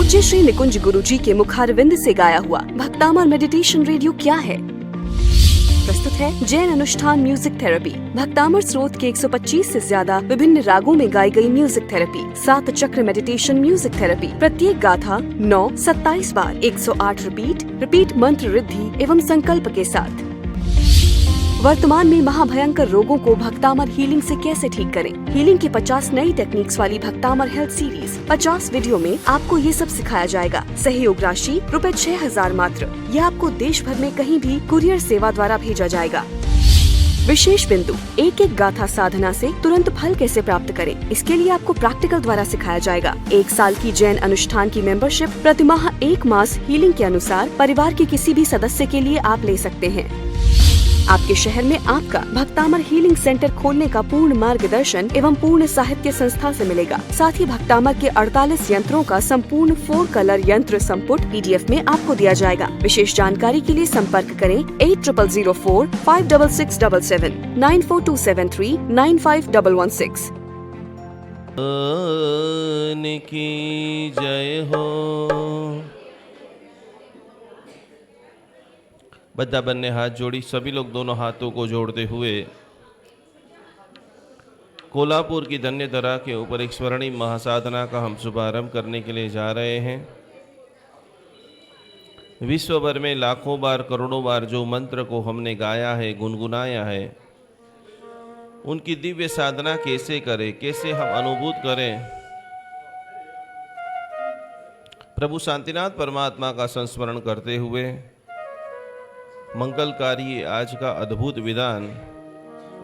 पूज्य श्री निकुंज गुरुजी के मुखारविंद से गाया हुआ भक्तामर मेडिटेशन रेडियो क्या है, प्रस्तुत है जैन अनुष्ठान म्यूजिक थेरेपी। भक्तामर स्रोत के 125 से ज्यादा विभिन्न रागों में गाई गई म्यूजिक थेरेपी, 7 चक्र मेडिटेशन म्यूजिक थेरेपी, प्रत्येक गाथा 9-27 बार, 108 रिपीट मंत्र रिद्धि एवं संकल्प के साथ। वर्तमान में महाभयंकर रोगों को भक्तामर हीलिंग से कैसे ठीक करें। हीलिंग की 50 नई टेक्निक्स वाली भक्तामर हेल्थ सीरीज, 50 वीडियो में आपको ये सब सिखाया जाएगा। सहयोग राशि ₹6000 मात्र। यह आपको देश भर में कहीं भी कुरियर सेवा द्वारा भेजा जाएगा। विशेष बिंदु, एक एक गाथा साधना से तुरंत फल कैसे प्राप्त करें, इसके लिए आपको प्रैक्टिकल द्वारा सिखाया जाएगा। 1 साल की जैन अनुष्ठान की मेंबरशिप प्रतिमाह 1 मास हीलिंग के अनुसार परिवार के किसी भी सदस्य के लिए आप ले सकते हैं। आपके शहर में आपका भक्तामर हीलिंग सेंटर खोलने का पूर्ण मार्गदर्शन एवं पूर्ण साहित्य संस्था से मिलेगा। साथ ही भक्तामर के 48 यंत्रों का संपूर्ण 4 कलर यंत्र संपुट PDF में आपको दिया जाएगा। विशेष जानकारी के लिए संपर्क करें 8004 56677 94273 95116। की जय हो। बद्दा बन्ने हाथ जोड़ी, सभी लोग दोनों हाथों को जोड़ते हुए कोल्हापुर की धन्य धरा के ऊपर एक स्वर्णिम महासाधना का हम शुभारंभ करने के लिए जा रहे हैं। विश्व भर में लाखों बार करोड़ों बार जो मंत्र को हमने गाया है, गुनगुनाया है, उनकी दिव्य साधना कैसे करें, कैसे हम अनुभूत करें। प्रभु शांतिनाथ परमात्मा का संस्मरण करते हुए मंगलकारी आज का अद्भुत विधान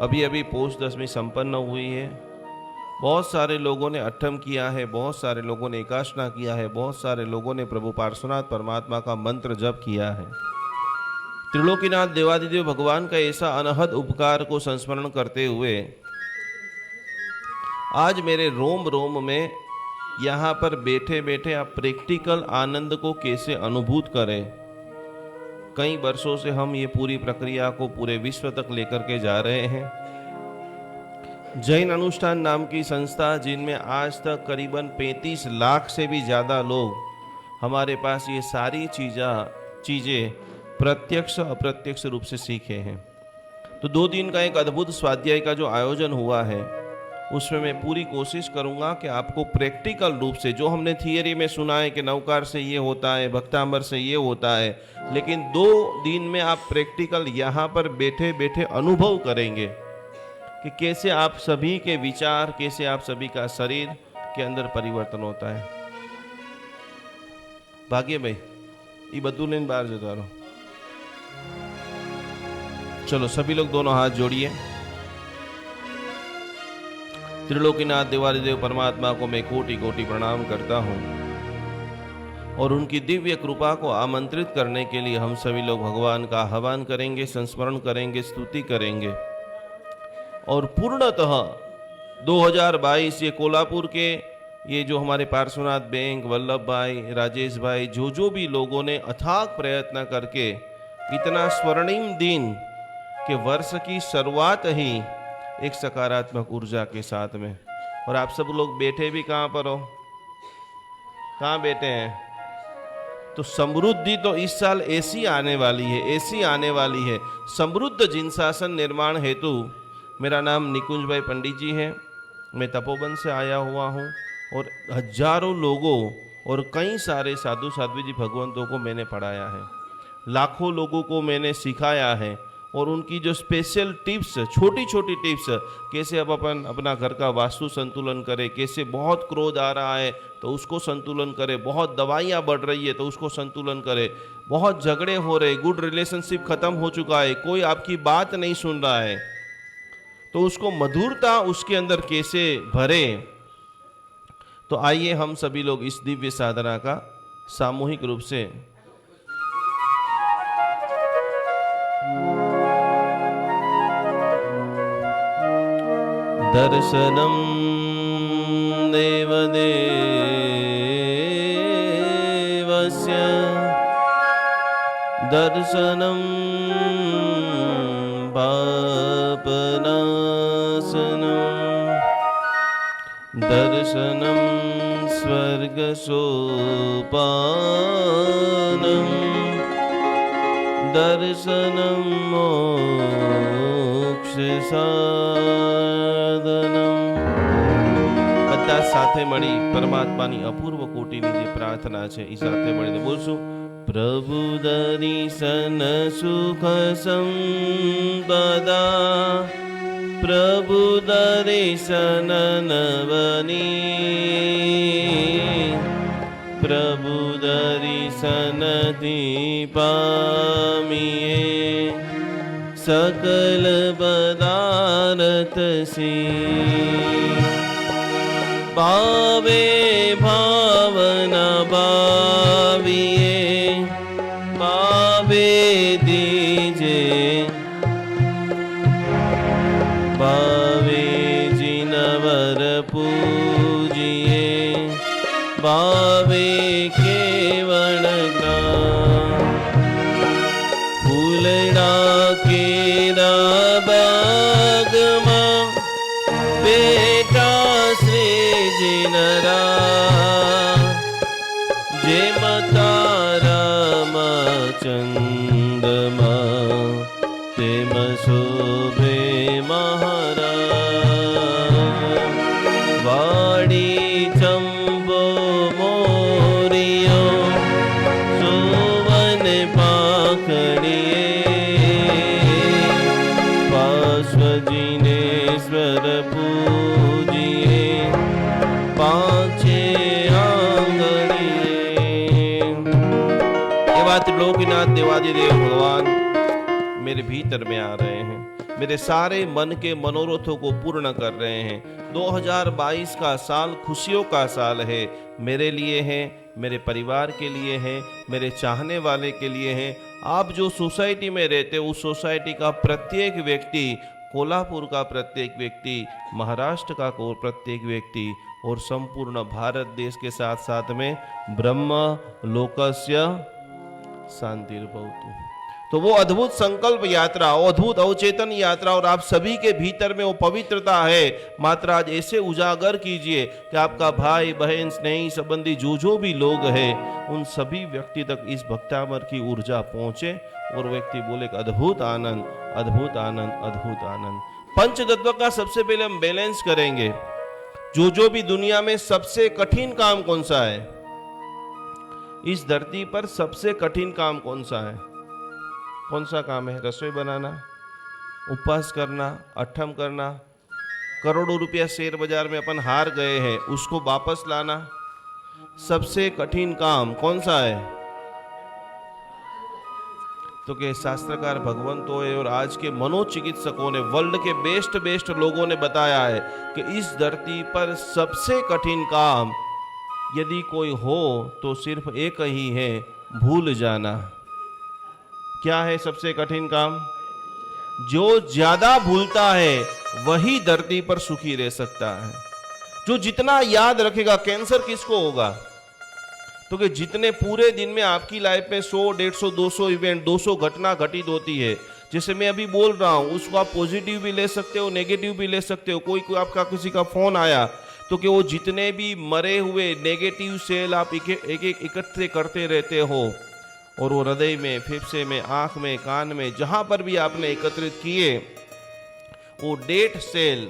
अभी अभी पौष दशमी संपन्न हुई है। बहुत सारे लोगों ने अट्ठम किया है, बहुत सारे लोगों ने एकाशना किया है, बहुत सारे लोगों ने प्रभु पार्श्वनाथ परमात्मा का मंत्र जप किया है। त्रिलोकीनाथ देवादिदेव भगवान का ऐसा अनहद उपकार को संस्मरण करते हुए आज मेरे रोम रोम में यहाँ पर बैठे बैठे आप प्रैक्टिकल आनंद को कैसे अनुभूत करें। कई वर्षों से हम ये पूरी प्रक्रिया को पूरे विश्व तक लेकर के जा रहे हैं। जैन अनुष्ठान नाम की संस्था, जिनमें आज तक करीबन 35 लाख से भी ज़्यादा लोग हमारे पास ये सारी चीज़ें प्रत्यक्ष अप्रत्यक्ष रूप से सीखे हैं। तो 2 दिन का एक अद्भुत स्वाध्याय का जो आयोजन हुआ है, उसमें मैं पूरी कोशिश करूंगा कि आपको प्रैक्टिकल रूप से, जो हमने थियरी में सुना है कि नवकार से ये होता है, भक्तांबर से ये होता है, लेकिन 2 दिन में आप प्रैक्टिकल यहाँ पर बैठे बैठे अनुभव करेंगे कि कैसे आप सभी के विचार, कैसे आप सभी का शरीर के अंदर परिवर्तन होता है। भाग्य भाई ये बदू लेन बाहर जता रहो। चलो सभी लोग दोनों हाथ जोड़िए। त्रिलोकीनाथ देवादिदेव परमात्मा को मैं कोटि कोटि प्रणाम करता हूँ और उनकी दिव्य कृपा को आमंत्रित करने के लिए हम सभी लोग भगवान का आह्वान करेंगे, संस्मरण करेंगे, स्तुति करेंगे। और पूर्णतः 2022 ये कोल्हापुर के ये जो हमारे पार्श्वनाथ बैंक, वल्लभ भाई, राजेश भाई, जो भी लोगों ने अथाक प्रयत्न करके इतना स्वर्णिम दिन के वर्ष की शुरुआत ही एक सकारात्मक ऊर्जा के साथ में, और आप सब लोग बैठे भी कहाँ पर हो, कहाँ बैठे हैं, तो समृद्धि तो इस साल ऐसी आने वाली है, ऐसी आने वाली है। समृद्ध जिनशासन निर्माण हेतु मेरा नाम निकुंज भाई पंडित जी है। मैं तपोवन से आया हुआ हूँ और हजारों लोगों और कई सारे साधु साध्वी जी भगवंतों को मैंने पढ़ाया है, लाखों लोगों को मैंने सिखाया है। और उनकी जो स्पेशल टिप्स, छोटी छोटी टिप्स, कैसे अब अपन अपना घर का वास्तु संतुलन करें, कैसे बहुत क्रोध आ रहा है तो उसको संतुलन करें, बहुत दवाइयाँ बढ़ रही है तो उसको संतुलन करें, बहुत झगड़े हो रहे, गुड रिलेशनशिप खत्म हो चुका है, कोई आपकी बात नहीं सुन रहा है, तो उसको मधुरता उसके अंदर कैसे भरे। तो आइए हम सभी लोग इस दिव्य साधना का सामूहिक रूप से दर्शनम देवदेवस्य दर्शनम पापनाशनम दर्शनम स्वर्ग सोपानम् दर्शनं मोक्ष साधनम्। બધા સાથે મળી પરમાત્માની અપૂર્વ કોટીની જે પ્રાર્થના છે એ સાથે મળીને બોલશું। પ્રભુ દર્શન સુખ સંપદા, પ્રભુ દર્શન નવની, પ્રભુ દર્શનથી પામીએ सकल पदार्थ से। भावे भावना भाविए भावे दीजे, भावे जिनवर पूजिए भावे केवल का। फूलड़ा केरा बागमा बेटा श्री जिनरा, जे मतारा चंदमा तेम शोभे महाराज। वाड़ी चंबो मोरियो सोवन पाखड़िए, पार्श्वजिनेश्वर पूजिए पांचे आंगड़िए। ये बात त्रिलोकीनाथ देवादिदेव भगवान मेरे भीतर में आ रहे हैं, मेरे सारे मन के मनोरथों को पूर्ण कर रहे हैं। 2022 का साल खुशियों का साल है, मेरे लिए है, मेरे परिवार के लिए है, मेरे चाहने वाले के लिए है। आप जो सोसाइटी में रहते हो उस सोसाइटी का प्रत्येक व्यक्ति, कोल्हापुर का प्रत्येक व्यक्ति, महाराष्ट्र का प्रत्येक व्यक्ति और संपूर्ण भारत देश के साथ साथ में ब्रह्म लोकस्य शांतिर्भवतु। तो वो अद्भुत संकल्प यात्रा, वो अद्भुत अवचेतन यात्रा और आप सभी के भीतर में वो पवित्रता है, मात्र आज ऐसे उजागर कीजिए कि आपका भाई बहन स्नेही संबंधी जो भी लोग हैं उन सभी व्यक्ति तक इस भक्तामर की ऊर्जा पहुंचे और व्यक्ति बोले अद्भुत आनंद अद्भुत आनंद अद्भुत आनंद। पंच तत्व का सबसे पहले हम बैलेंस करेंगे। जो भी दुनिया में सबसे कठिन काम कौन सा है? इस धरती पर सबसे कठिन काम कौन सा है? कौन सा काम है? रसोई बनाना, उपवास करना, अठम करना, करोड़ों रुपया शेयर बाजार में अपन हार गए हैं उसको वापस लाना। सबसे कठिन काम कौन सा है? तो के शास्त्रकार भगवंतों और आज के मनोचिकित्सकों ने, वर्ल्ड के बेस्ट लोगों ने बताया है कि इस धरती पर सबसे कठिन काम यदि कोई हो तो सिर्फ एक ही है, भूल जाना। क्या है सबसे कठिन काम? जो ज्यादा भूलता है वही धरती पर सुखी रह सकता है। जो जितना याद रखेगा, कैंसर किसको होगा? तो कि जितने पूरे दिन में आपकी लाइफ में 100, 150, 200 इवेंट, 200 घटना घटित होती है, जैसे मैं अभी बोल रहा हूं, उसको आप पॉजिटिव भी ले सकते हो, नेगेटिव भी ले सकते हो। कोई आपका किसी का फोन आया तो कि वो जितने भी मरे हुए नेगेटिव सेल आप एक इकट्ठे करते रहते हो और वो हृदय में, फेफड़े में, आँख में, कान में, जहाँ पर भी आपने एकत्रित किए, वो डेड सेल,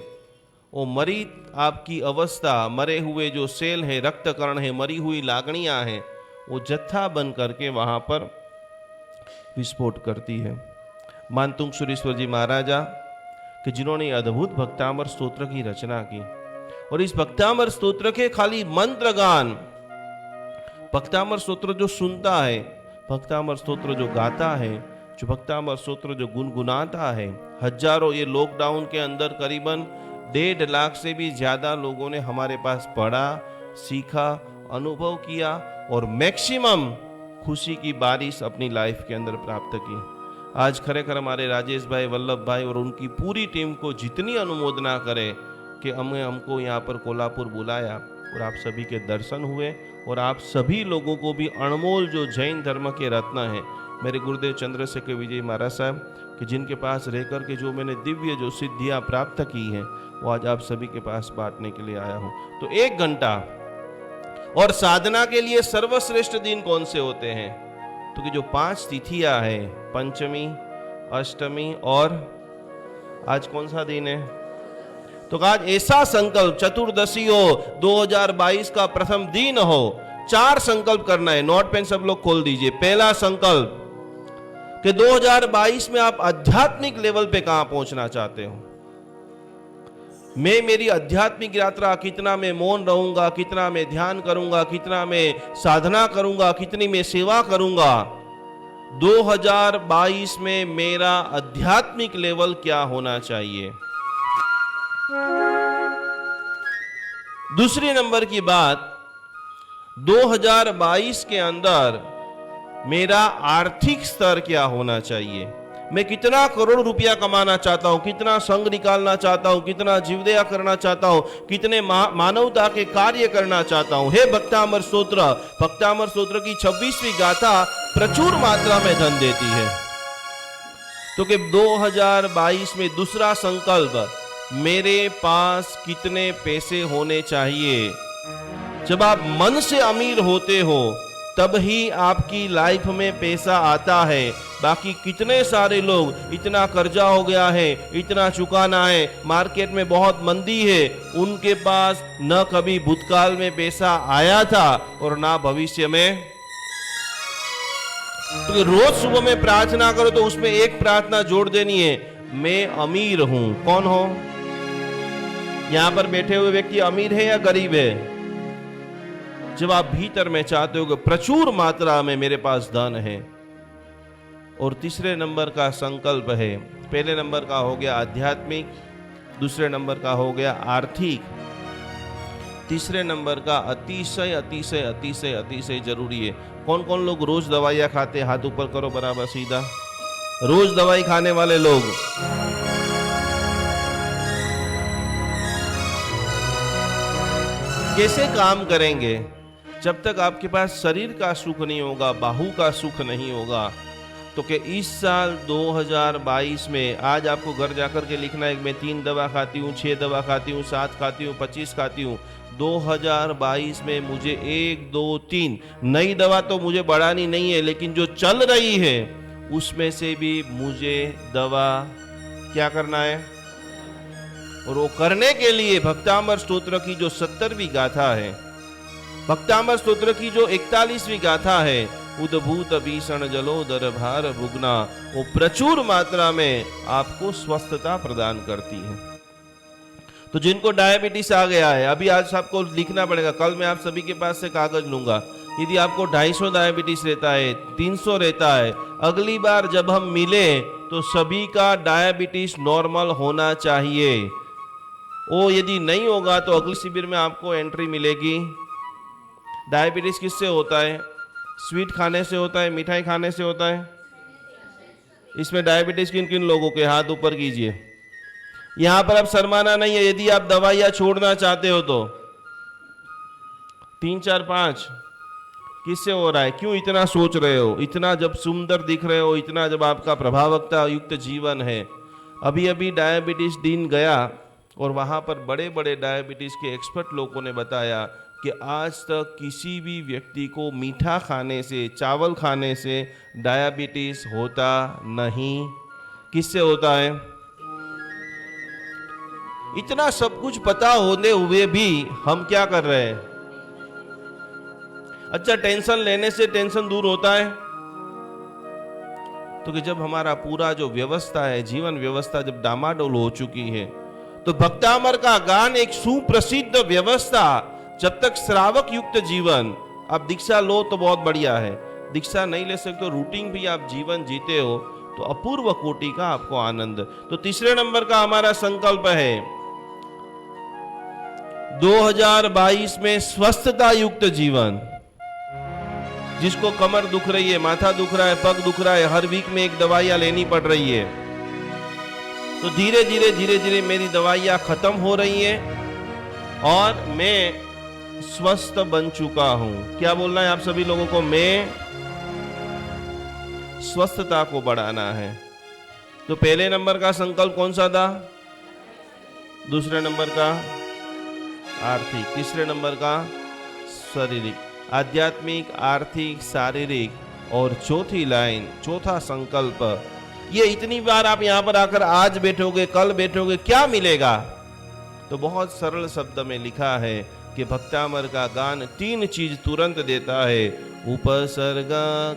वो मरी आपकी अवस्था, मरे हुए जो सेल है, रक्तकण है, मरी हुई लागणियाँ हैं, वो जत्था बन करके वहाँ पर विस्फोट करती है। मानतुंग सुरेश्वर जी महाराजा कि जिन्होंने अद्भुत भक्तामर स्तोत्र की रचना की और इस भक्तामर स्तोत्र के खाली मंत्र गान, भक्तामर स्तोत्र जो सुनता है, भक्तामर स्तोत्र जो गाता है, जो भक्तामर स्तोत्र जो गुनगुनाता है, हजारों, ये लॉकडाउन के अंदर करीबन 1.5 लाख से भी ज्यादा लोगों ने हमारे पास पढ़ा, सीखा, अनुभव किया और मैक्सिमम खुशी की बारिश अपनी लाइफ के अंदर प्राप्त की। आज खरेखर हमारे राजेश भाई, वल्लभ भाई और उनकी पूरी टीम को जितनी अनुमोदना करे कि हमको यहाँ पर कोल्हापुर बुलाया और आप सभी के दर्शन हुए और आप सभी लोगों को भी अनमोल जो जैन धर्म के रत्न हैं, मेरे गुरुदेव चंद्रशेखर विजय महाराज साहब कि जिनके पास रहकर के जो मैंने दिव्य जो सिद्धियाँ प्राप्त की हैं वो आज आप सभी के पास बांटने के लिए आया हूँ। तो 1 घंटा और साधना के लिए सर्वश्रेष्ठ दिन कौन से होते हैं? तो कि जो 5 तिथियां है, पंचमी, अष्टमी और आज कौन सा दिन है? तो आज ऐसा संकल्प, चतुर्दशी हो, 2022 का प्रथम दिन हो, 4 संकल्प करना है। नोट पेन सब लोग खोल दीजिए। पहला संकल्प कि 2022 में आप आध्यात्मिक लेवल पे कहां पहुंचना चाहते हो। मैं मेरी आध्यात्मिक यात्रा, कितना मैं मौन रहूंगा, कितना मैं ध्यान करूंगा, कितना मैं साधना करूंगा, कितनी मैं सेवा करूंगा। 2022 में मेरा आध्यात्मिक लेवल क्या होना चाहिए। दूसरी नंबर की बात, 2022 के अंदर मेरा आर्थिक स्तर क्या होना चाहिए। मैं कितना करोड़ रुपया कमाना चाहता हूं, कितना संघ निकालना चाहता हूं, कितना जीवदया करना चाहता हूं, कितने मानवता के कार्य करना चाहता हूं। हे भक्तामर स्तोत्र, भक्तामर स्तोत्र की 26वीं गाथा प्रचुर मात्रा में धन देती है। तो कि 2022 में दूसरा संकल्प, मेरे पास कितने पैसे होने चाहिए। जब आप मन से अमीर होते हो तब ही आपकी लाइफ में पैसा आता है। बाकी कितने सारे लोग, इतना कर्जा हो गया है, इतना चुकाना है, मार्केट में बहुत मंदी है, उनके पास न कभी भूतकाल में पैसा आया था और ना भविष्य में। तो रोज सुबह में प्रार्थना करो तो उसमें एक प्रार्थना जोड़ देनी है, मैं अमीर हूं। कौन हो? यहां पर बैठे हुए व्यक्ति अमीर है या गरीब है? जब आप भीतर में चाहते हो कि प्रचुर मात्रा में मेरे पास धन है। और तीसरे नंबर का संकल्प है, पहले नंबर का हो गया आध्यात्मिक, दूसरे नंबर का हो गया आर्थिक, तीसरे नंबर का अतिशय अतिशय अतिशय अतिशय जरूरी है। कौन कौन लोग रोज दवाइयां खाते? हाथ ऊपर करो बराबर सीधा। रोज दवाई खाने वाले लोग, कैसे काम करेंगे? जब तक आपके पास शरीर का सुख नहीं होगा, बाहु का सुख नहीं होगा। तो कि इस साल 2022 में आज आपको घर जाकर के लिखना है, मैं 3 दवा खाती हूँ, 6 दवा खाती हूँ, 7 खाती हूँ, 25 खाती हूँ। 2022 में मुझे 1, 2, 3 नई दवा तो मुझे बढ़ानी नहीं है, लेकिन जो चल रही है उसमें से भी मुझे दवा क्या करना है। और वो करने के लिए भक्तामर स्तोत्र की जो 70वीं गाथा है, भक्तामर स्तोत्र की जो 41वीं गाथा है, उद्भूत भीषण जलोदर भार भुगना, वो प्रचुर मात्रा में आपको स्वस्थता प्रदान करती है। तो जिनको डायबिटीज आ गया है, अभी आज आपको लिखना पड़ेगा, कल मैं आप सभी के पास से कागज लूंगा। यदि आपको 250 डायबिटीज रहता है, 300 रहता है, अगली बार जब हम मिले तो सभी का डायबिटीज नॉर्मल होना चाहिए। वो यदि नहीं होगा तो अगले शिविर में आपको एंट्री मिलेगी। डायबिटीज किससे होता है? स्वीट खाने से होता है, मिठाई खाने से होता है। इसमें डायबिटीज किन किन लोगों के? हाथ ऊपर कीजिए। यहां पर अब शर्माना नहीं है। यदि आप दवाइयां छोड़ना चाहते हो तो 3, 4, 5 किससे हो रहा है? क्यों इतना सोच रहे हो? इतना जब सुंदर दिख रहे हो, इतना जब आपका प्रभावकता युक्त जीवन है। अभी अभी डायबिटीज दिन गया और वहां पर बड़े बड़े डायबिटीज के एक्सपर्ट लोगों ने बताया कि आज तक किसी भी व्यक्ति को मीठा खाने से, चावल खाने से डायबिटीज होता नहीं। किससे होता है? इतना सब कुछ पता होने हुए भी हम क्या कर रहे हैं? अच्छा, टेंशन लेने से टेंशन दूर होता है? तो कि जब हमारा पूरा जो व्यवस्था है, जीवन व्यवस्था जब डामाडोल हो चुकी है, तो भक्तामर का गान एक सुप्रसिद्ध व्यवस्था, जब तक श्रावक युक्त जीवन, आप दीक्षा लो तो बहुत बढ़िया है, दीक्षा नहीं ले सकते तो रूटीन भी आप जीवन जीते हो तो अपूर्व कोटि का आपको आनंद। तो तीसरे नंबर का हमारा संकल्प है 2022 में स्वस्थता युक्त जीवन। जिसको कमर दुख रही है, माथा दुख रहा है, पग दुख रहा है, हर वीक में एक दवाइयां लेनी पड़ रही है, तो धीरे धीरे धीरे धीरे मेरी दवाइयां खत्म हो रही हैं और मैं स्वस्थ बन चुका हूं। क्या बोलना है आप सभी लोगों को? मैं स्वस्थता को बढ़ाना है। तो पहले नंबर का संकल्प कौन सा था? दूसरे नंबर का आर्थिक, तीसरे नंबर का शारीरिक, आध्यात्मिक, आर्थिक, शारीरिक और चौथी लाइन, चौथा संकल्प, ये इतनी बार आप यहां पर आकर आज बैठोगे, कल बैठोगे, क्या मिलेगा? तो बहुत सरल शब्द में लिखा है कि भक्तामर का गान 3 चीज तुरंत देता है। उपसर्ग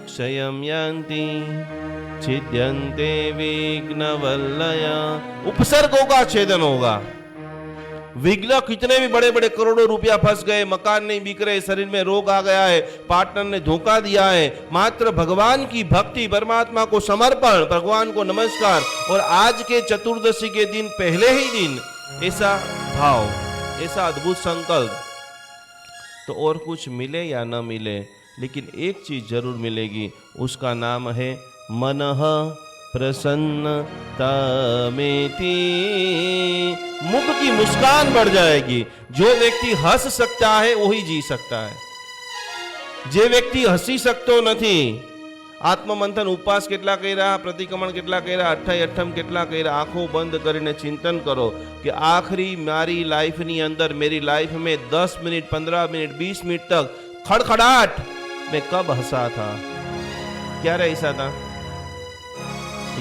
क्षयम यान्ति छिद्यन्ते विघ्नवल्लया। उपसर्गों का छेदन होगा। विघ्न, कितने भी बड़े बड़े करोड़ों रुपया फंस गए, मकान नहीं बिक रहे, शरीर में रोग आ गया है, पार्टनर ने धोखा दिया है, मात्र भगवान की भक्ति, परमात्मा को समर्पण, भगवान को नमस्कार और आज के चतुर्दशी के दिन पहले ही दिन ऐसा भाव, ऐसा अद्भुत संकल्प, तो और कुछ मिले या न मिले, लेकिन एक चीज जरूर मिलेगी, उसका नाम है मनः प्रसन्नता मेति। मुख की मुस्कान बढ़ जाएगी। जो व्यक्ति हंस सकता है वही जी सकता है। जे व्यक्ति हसी सकतो નથી, આત્મમંથન ઉપવાસ કેટલા કર્યા, પ્રતિક્રમણ કેટલા કર્યા, અઠ્ઠાઈ અઠ્ઠમ કેટલા કર્યા, આંખો બંધ કરીને ચિંતન કરો કે આખરી મારી લાઈફની અંદર, मेरी लाइफ में 10 मिनट, 15 मिनट, 20 मिनट तक खड़खड़ाहट मैं कब हंसा था, क्यारे हंसा था,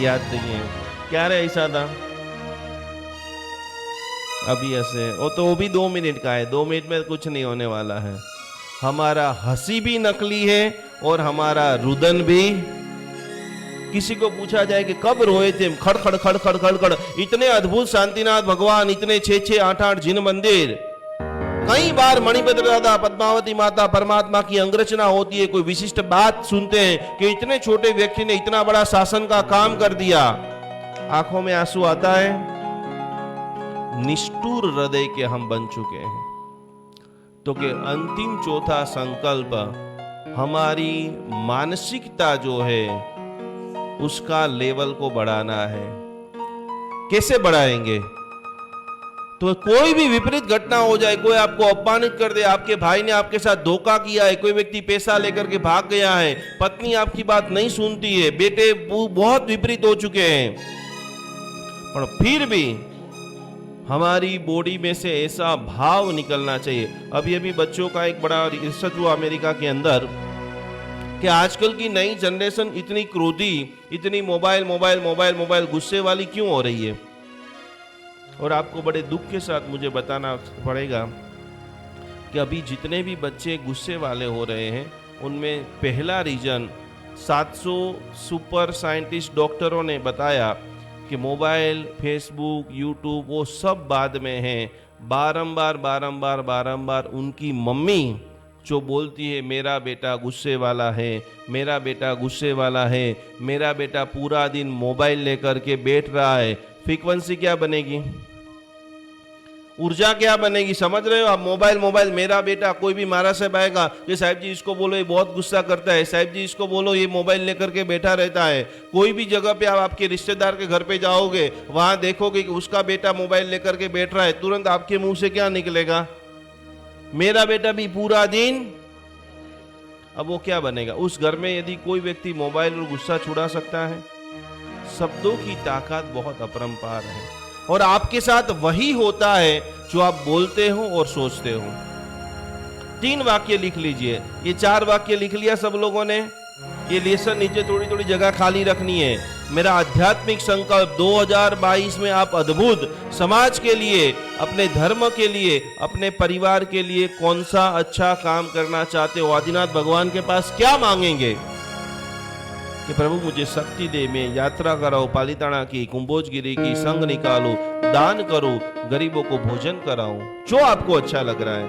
याद नहीं है, क्यारे हंसा था, अभी हंसे, वो भी 2 मिनट का है, 2 मिनट में कुछ नहीं होने वाला है। हमारा हंसी भी नकली है और हमारा रुदन भी। किसी को पूछा जाए कि कब रोए थे, खड़ खड़ खड़ खड़ खड़ खड़, इतने अद्भुत शांतिनाथ भगवान, इतने 6-6, 8-8 जिन मंदिर, कई बार मणिभद्र दादा, पद्मावती माता, परमात्मा की अंगरचना होती है, कोई विशिष्ट बात सुनते हैं कि इतने छोटे व्यक्ति ने इतना बड़ा शासन का काम कर दिया, आंखों में आंसू आता है। निष्ठुर हृदय के हम बन चुके हैं। तो कि अंतिम चौथा संकल्प, हमारी मानसिकता जो है उसका लेवल को बढ़ाना है। कैसे बढ़ाएंगे? तो कोई भी विपरीत घटना हो जाए, कोई आपको अपमानित कर दे, आपके भाई ने आपके साथ धोखा किया है, कोई व्यक्ति पैसा लेकर के भाग गया है, पत्नी आपकी बात नहीं सुनती है, बेटे बहुत विपरीत हो चुके हैं, पर फिर भी हमारी बॉडी में से ऐसा भाव निकलना चाहिए। अभी अभी बच्चों का एक बड़ा रिसर्च हुआ अमेरिका के अंदर कि आजकल की नई जनरेशन इतनी क्रोधी, इतनी मोबाइल मोबाइल मोबाइल मोबाइल गुस्से वाली क्यों हो रही है। और आपको बड़े दुख के साथ मुझे बताना पड़ेगा कि अभी जितने भी बच्चे गुस्से वाले हो रहे हैं, उनमें पहला रीजन 700 सुपर साइंटिस्ट डॉक्टरों ने बताया कि मोबाइल, फेसबुक, यूट्यूब वो सब बाद में हैं। बारंबार बारंबार बारंबार उनकी मम्मी जो बोलती है मेरा बेटा गुस्से वाला है, मेरा बेटा गुस्से वाला है, मेरा बेटा पूरा दिन मोबाइल लेकर के बैठ रहा है, फ्रीक्वेंसी क्या बनेगी, ऊर्जा क्या बनेगी, समझ रहे हो आप। मोबाइल मोबाइल, मेरा बेटा, कोई भी महाराज साहब आएगा कि साहब जी इसको बोलो ये बहुत गुस्सा करता है, साहब जी इसको बोलो ये मोबाइल लेकर के बैठा रहता है। कोई भी जगह पे आप आपके रिश्तेदार के घर पे जाओगे, वहां देखोगे कि उसका बेटा मोबाइल लेकर के बैठ रहा है, तुरंत आपके मुंह से क्या निकलेगा, मेरा बेटा भी पूरा दिन। अब वो क्या बनेगा उस घर में यदि कोई व्यक्ति मोबाइल और गुस्सा छुड़ा सकता है। शब्दों की ताकत बहुत अपरंपार है और आपके साथ वही होता है जो आप बोलते हो और सोचते हो। 3 वाक्य लिख लीजिए, ये 4 वाक्य लिख लिया सब लोगों ने। ये लेसन नीचे थोड़ी थोड़ी जगह खाली रखनी है। मेरा आध्यात्मिक संकल्प 2022 में आप अद्भुत समाज के लिए, अपने धर्म के लिए, अपने परिवार के लिए कौन सा अच्छा काम करना चाहते हो। आदिनाथ भगवान के पास क्या मांगेंगे कि प्रभु मुझे शक्ति दे, मैं यात्रा कराऊं, पालिताना की, कुंभोजगिरी की, संघ निकालूं, दान करूं, गरीबों को भोजन कराऊं, जो आपको अच्छा लग रहा है।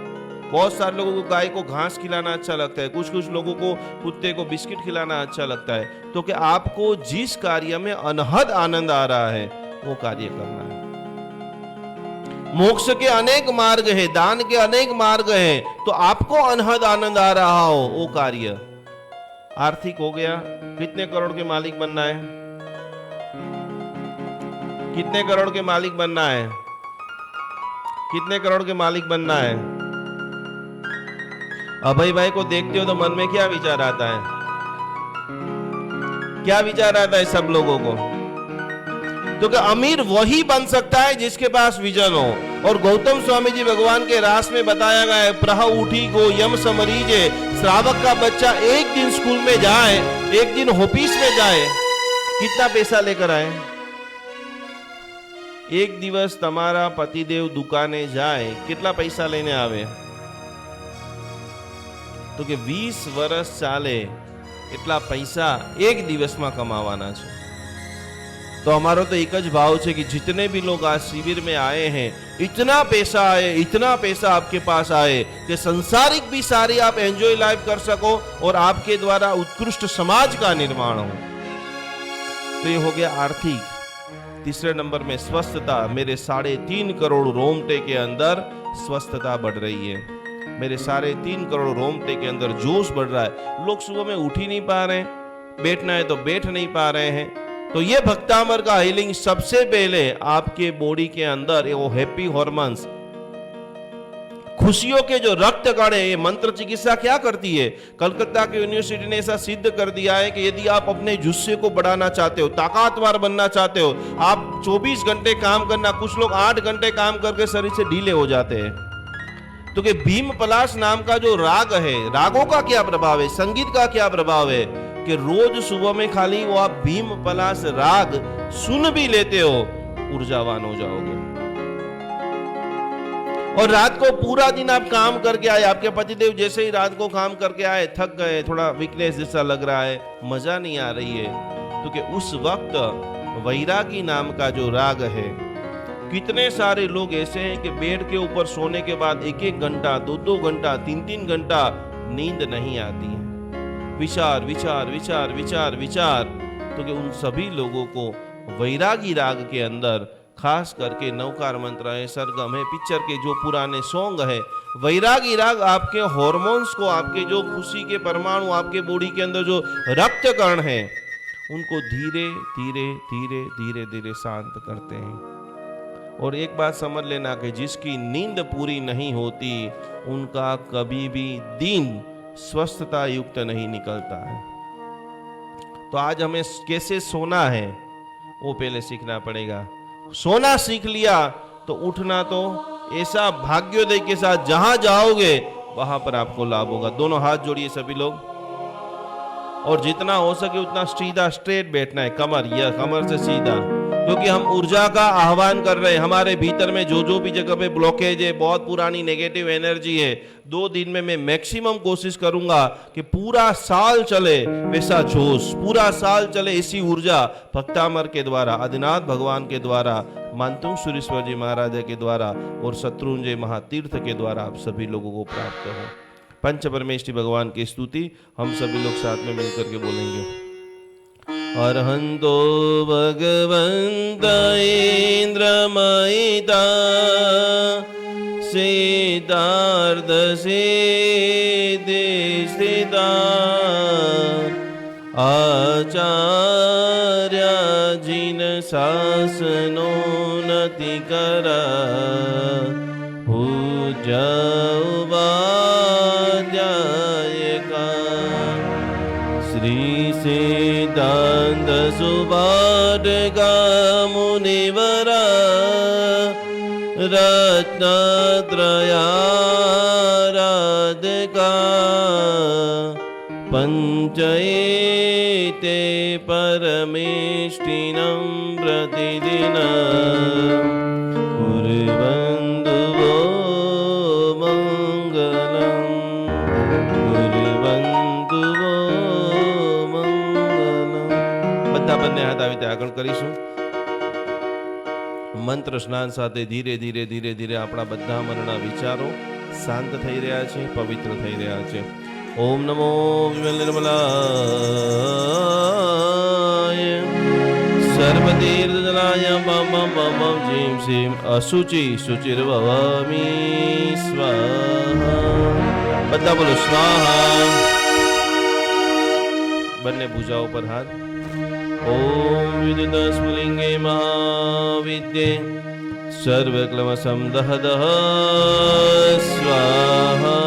बहुत सारे लोगों को गाय को घास खिलाना अच्छा लगता है, कुछ लोगों को कुत्ते को बिस्किट खिलाना अच्छा लगता है। तो कि आपको जिस कार्य में अनहद आनंद आ रहा है वो कार्य करना है। मोक्ष के अनेक मार्ग है, दान के अनेक मार्ग हैं, तो आपको अनहद आनंद आ रहा हो वो कार्य। आर्थिक हो गया, कितने करोड़ के मालिक बनना है, कितने करोड़ के मालिक बनना है, कितने करोड़ के मालिक बनना है। अभय भाई को देखते हो तो मन में क्या विचार आता है, क्या विचार आता है सब लोगों को तो कि अमीर वही बन सकता है जिसके पास विजन हो। और गौतम स्वामी जी भगवान के रास में बताया गया है, प्रह उठी को यम समरीजे, श्रावक का बच्चा एक दिन स्कूल में जाए, एक दिन ऑफिस में जाए, कितना पैसा लेकर आए? एक दिवस तमारा पतिदेव दुकाने जाए, कितना पैसा लेने आवे? तो कि 20 वर्ष चाले એટલા પૈસા એક દિવસમાં કમાવાના છે। तो हमारा तो एक જ भाव है कि जितने भी लोग आज शिविर में आए हैं, इतना पैसा आए, इतना पैसा आपके पास आए कि संसारिक भी सारी आप एंजॉय लाइफ कर सको और आपके द्वारा उत्कृष्ट समाज का निर्माण हो। तो ये हो गया आर्थिक। तीसरे नंबर में स्वस्थता। मेरे 3.5 करोड़ रोमटे के अंदर स्वस्थता बढ़ रही है। मेरे 3.5 करोड़ रोमटे के अंदर जोश बढ़ रहा है। लोग सुबह में उठ ही नहीं पा रहे हैं, बैठना है तो बैठ नहीं पा रहे हैं। तो ये भक्तामर का हीलिंग सबसे पहले आपके बॉडी के अंदर वो हैप्पी हॉर्मोन्स, खुशियों के जो रक्त कण है, ये मंत्र चिकित्सा क्या करती है? कलकत्ता की यूनिवर्सिटी ने ऐसा सिद्ध कर दिया है कि यदि आप अपने जुस्से को बढ़ाना चाहते हो, ताकतवर बनना चाहते हो, आप 24 घंटे काम करना, कुछ लोग 8 घंटे काम करके शरीर से ढीले हो जाते हैं। तो कि भीम पलाश नाम का जो राग है, रागों का क्या प्रभाव है, संगीत का क्या प्रभाव है कि रोज सुबह में खाली वो आप भीम पलाश राग सुन भी लेते हो, ऊर्जावान हो जाओगे। और रात को पूरा दिन आप काम करके आए, आपके पतिदेव जैसे ही रात को काम करके आए, थक गए, थोड़ा वीकनेस जैसा लग रहा है, मजा नहीं आ रही है, तो कि उस वक्त वैरागी नाम का जो राग है, कितने सारे लोग ऐसे हैं कि बेड के ऊपर सोने के बाद 1-1 घंटा, 2-2 घंटा, 3-3 घंटा नींद नहीं आती है। विचार विचार विचार विचार विचार। तो कि उन सभी लोगों को वैरागी राग के अंदर, खास करके नवकार मंत्र है, सरगम है, पिक्चर के जो पुराने सॉन्ग है, वैरागी राग आपके हार्मोन्स को, आपके जो खुशी के परमाणु, आपके बॉडी के अंदर जो रक्त कण है, उनको धीरे धीरे धीरे धीरे धीरे शांत करते हैं। और एक बात समझ लेना कि जिसकी नींद पूरी नहीं होती, उनका कभी भी दिन स्वस्थता युक्त नहीं निकलता है। तो आज हमें कैसे सोना है वो पहले सीखना पड़ेगा। सोना सीख लिया तो उठना तो ऐसा भाग्योदय के साथ जहां जाओगे वहां पर आपको लाभ होगा। दोनों हाथ जोड़िए सभी लोग, और जितना हो सके उतना सीधा स्ट्रेट बैठना है, कमर से सीधा, क्योंकि हम ऊर्जा का आह्वान कर रहे हैं। हमारे भीतर में जो भी जगह पे ब्लॉकेज है, बहुत पुरानी नेगेटिव एनर्जी है, 2 दिन में मैं मैक्सिमम कोशिश करूंगा कि पूरा साल चले वैसा जोश, पूरा साल चले ऐसी ऊर्जा भक्तामर के द्वारा, आदिनाथ भगवान के द्वारा, मानतुंग सुरेश्वर जी महाराज के द्वारा और शत्रुंजय महातीर्थ के द्वारा आप सभी लोगों को प्राप्त हो। पंच परमेष्टि भगवान की स्तुति हम सभी लोग साथ में मिलकर के बोलेंगे। अर्हन्तो भगवन्त इन्द्रमयिता सिद्धार्थ सिद्धिस्थिता आचार्य जिन शासनोन्नति करा पूज्य उपाध्यायका श्री सिद्धान्त सुपाठका मुनिवरा रत्नत्रयाराधका पंचैते परमेष्टिनं प्रतिदिनं कुर्वन्तु वो मङ्गलं, कुर्वन्तु वो मङ्गलं। બધા બંને હાથ આવી રીતે આગળ કરીશું। મંત્ર સ્નાન સાથે ધીરે ધીરે ધીરે ધીરે આપણા બધા મનના વિચારો શાંત થઈ રહ્યા છે, પવિત્ર થઈ રહ્યા છે। ओम नमो निर्मलाय सर्वतीर्थजलाय मम मम जीं सीं असुचि शुचिर्भवामि स्वाहा। બધા બોલો સ્વાહા। બંને ભુજાઓ પર હાથ। ओम विदित स्फुलिंगे महाविद्ये सर्वक्लमसं दह दह स्वाहा।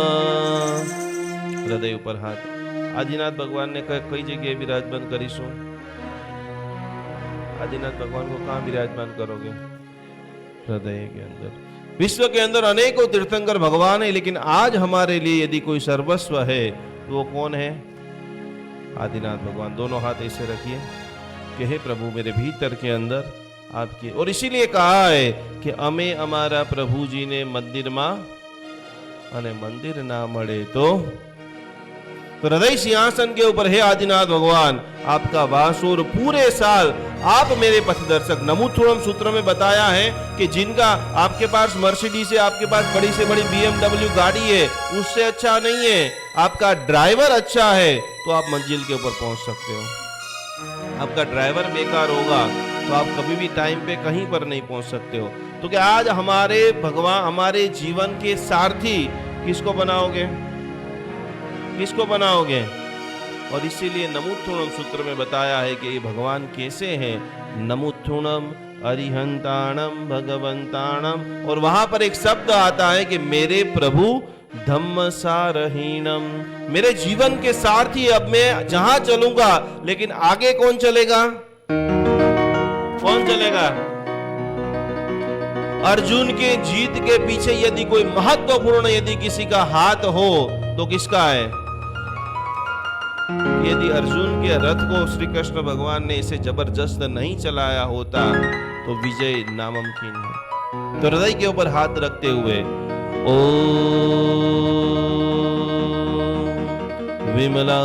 हृदय पर हाथ। आदिनाथ भगवान ने कई जगह विराजमान करीशुं। आदिनाथ भगवान को कहाँ विराजमान करोगे? हृदय के अंदर। विश्व के अंदर अनेकों तीर्थंकर भगवान है, लेकिन आज हमारे लिए यदि कोई सर्वस्व है तो वो कौन है? आदिनाथ भगवान। दोनों हाथ ऐसे रखिए कि हे प्रभु मेरे भीतर के अंदर आपकी, और इसीलिए कहा है कि अमे अमारा प्रभु जी ने मंदिर मां अने मंदिर ना मळे तो हृदय सिंहासन के ऊपर है आदिनाथ भगवान आपका वास, और पूरे साल आप मेरे पथदर्शक। नमूथुरम सूत्र में बताया है कि जिनका आपके पास मर्सिडीज है, आपके पास बड़ी से बड़ी BMW गाड़ी है, उससे अच्छा नहीं है, आपका ड्राइवर अच्छा है तो आप मंजिल के ऊपर पहुंच सकते हो। आपका ड्राइवर बेकार होगा तो आप कभी भी टाइम पे कहीं पर नहीं पहुंच सकते हो। तो क्या आज हमारे भगवान, हमारे जीवन के सारथी किसको बनाओगे? किसको बनाओगे? और इसीलिए नमुत्थुणम सूत्र में बताया है कि ये भगवान कैसे हैं। नमुत्थुणम अरिहंताणम भगवंताणम, और वहां पर एक शब्द आता है कि मेरे प्रभु धम्म सारहीणम, मेरे जीवन के सारथी। अब मैं जहां चलूंगा, लेकिन आगे कौन चलेगा? कौन चलेगा? अर्जुन के जीत के पीछे यदि कोई महत्वपूर्ण यदि किसी का हाथ हो तो किसका है? यदि अर्जुन के रथ को श्री कृष्ण भगवान ने इसे जबरदस्त नहीं चलाया होता तो विजय नामुमकिन है। तो हृदय के ऊपर हाथ रखते हुए ओम विमलाय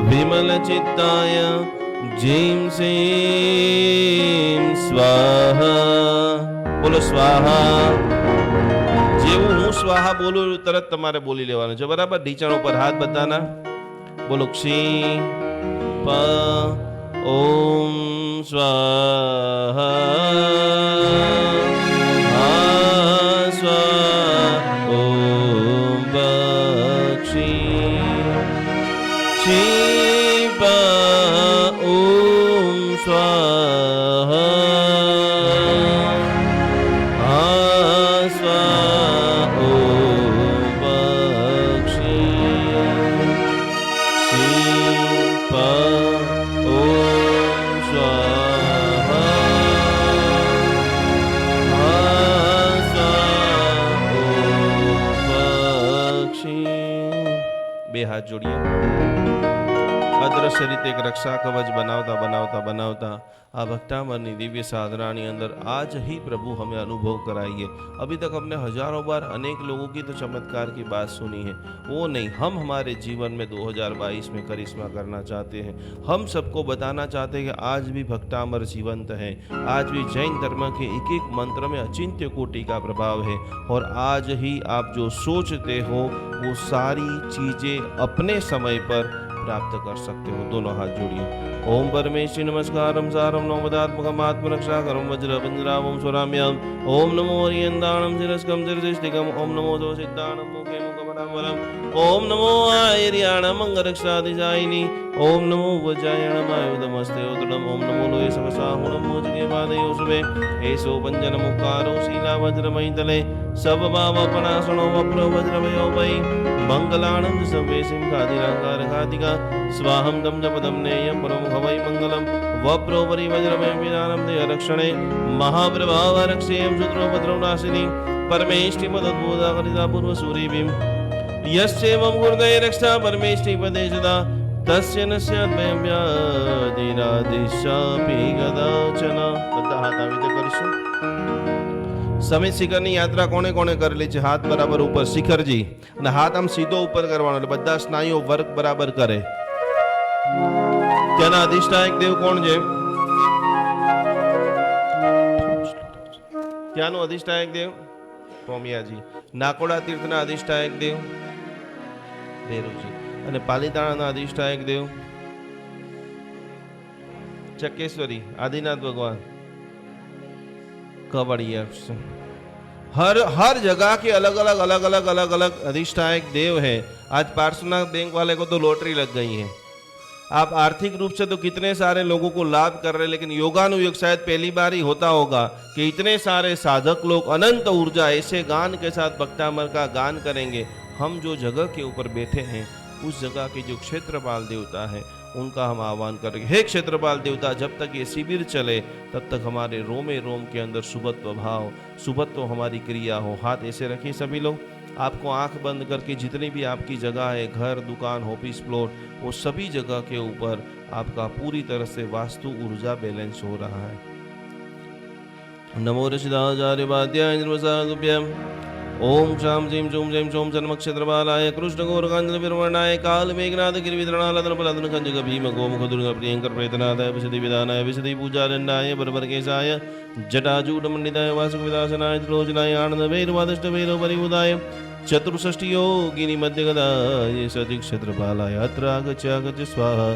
विमल चित्ताय जीं सीं स्वाहा। बोलो स्वाहा। जेવું હું સ્વાહા બોલું તરત તમારે બોલી લેવાનું છે, બરાબર? ઢીંચણ ઉપર હાથ બધાના બોલો ક્ષી પ ઓમ સ્વાહા આ સ્વા ઓમ પક્ષી ક્ષી પ ઓમ સ્વાહા हाथ जोड़िए। अदृश्य रीते एक रक्षा कवच बनावता बनावता बनावता आ भक्तामणि दिव्य साधनानी अंदर आज ही प्रभु हमें अनुभव कराइए। अभी तक हमने हजारों बार अनेक लोगों की तो चमत्कार की बात सुनी है, वो नहीं, हम हमारे जीवन में 2022 में करिश्मा करना चाहते हैं। हम सबको बताना चाहते हैं कि आज भी भक्तामर जीवंत है, आज भी जैन धर्म के एक एक मंत्र में अचिंत्य कोटि का प्रभाव है, और आज ही आप जो सोचते हो वो सारी चीजें अपने समय पर प्राप्त कर सकते हो। दोनों हाथ जोड़िए। ओम परमेश्वरी नमस्कारम सारम नवदात्मकम आत्मरक्षाकरम वज्रवंद्रावम स्वराम्याम। ओम नमो हरियंदाणम शिरस्कम शिरस्तिकम। ओम नमो दो सिद्धाणम मुखे मुखपरावरम। ओम नमो आयर्याणम अंगरक्षादिशायिनी। ओम नमो वज्रायणम आयुधमस्ते उदडम। ओम नमो लोये सकसाहुणम मोजगे वादयो शुभे। एसो पंजन मुक्कारो शीला वज्रमयितले। सब भावपणासनो वप्रो वज्रवयो वै। मंगलानंद सवे सिंहादिराकार घातिका। स्वाहम दम जपदम नेयम परम हवै मंगलम। वप्रो परि वज्रमय विदानम दे रक्षणे। महाप्रभाव रक्षेयम शत्रुपद्रव नाशिनी। परमेष्टि मदद्भुता करिता पूर्व सूरीभिम। यस्येवं गुरुदये रक्षा परमेष्टि पदे सदा। तस्य न स्यात् भयं व्याधिरादिशापि कदाचन। બધા હાથ આવી રીતે કરીશું। સમિત શિખરની યાત્રા કોણે કોણે કરેલી છે? હાથ બરાબર ઉપર શિખરજી, અને હાથ આમ સીધો ઉપર કરવાનો એટલે બધા સ્નાયુઓ વર્ક બરાબર કરે। ત્યાંના અધિષ્ઠાયક દેવ કોણ છે? ત્યાંનું અધિષ્ઠાયક દેવ કોમિયાજી। નાકોડા તીર્થના અધિષ્ઠાયક દેવ ભેરુજી, અને પાલીતાણાના અધિષ્ઠાયક દેવ ચકેશ્વરી આદિનાથ ભગવાન कवड़िया। हर जगह के अलग अलग अधिष्ठायक देव है। आज पार्श्वनाथ बैंक वाले को तो लॉटरी लग गई है। आप आर्थिक रूप से तो कितने सारे लोगों को लाभ कर रहे हैं, लेकिन योगानुयोग शायद पहली बार ही होता होगा कि इतने सारे साधक लोग अनंत ऊर्जा ऐसे गान के साथ भक्तामर का गान करेंगे। हम जो जगह के ऊपर बैठे हैं उस जगह के जो क्षेत्रपाल देवता है उनका हम आह्वान करेंगे। हे क्षेत्रपाल देवता, जब तक ये शिविर चले तब तक हमारे रोमे रोम के अंदर शुभत्व भाव, शुभत्व हमारी क्रिया हो। हाथ ऐसे रखिए सभी लोग। आपको आंख बंद करके जितनी भी आपकी जगह है, घर, दुकान, ऑफिस, प्लॉट, वो सभी जगह के ऊपर आपका पूरी तरह से वास्तु ऊर्जा बैलेंस हो रहा है। नमो ऋषिदाचार्य वाद्याय निर्वसादुभ्यम। ओम शाम जीम जूम जैम सोम जन्म क्षेत्रपालाय कृष्ण गोरकांजल विरवर्णाय काल मेघनाथ गिरिविद्रणालदन पलादन कंजक भीम गोमुख दुर्गा प्रियंकर प्रेतनाथाय विशदि विधानाय विशदि पूजारण्याय बरबरकेशाय जटाजूट मंडिताय वासुक विदासनाय त्रिलोचनाय आनंद भैरवादिष्ट भैरव परिबुधाय चतुर्षष्टि योगिनी मध्यगदाय सति क्षेत्रपालाय अत्र आगच्छ स्वाहा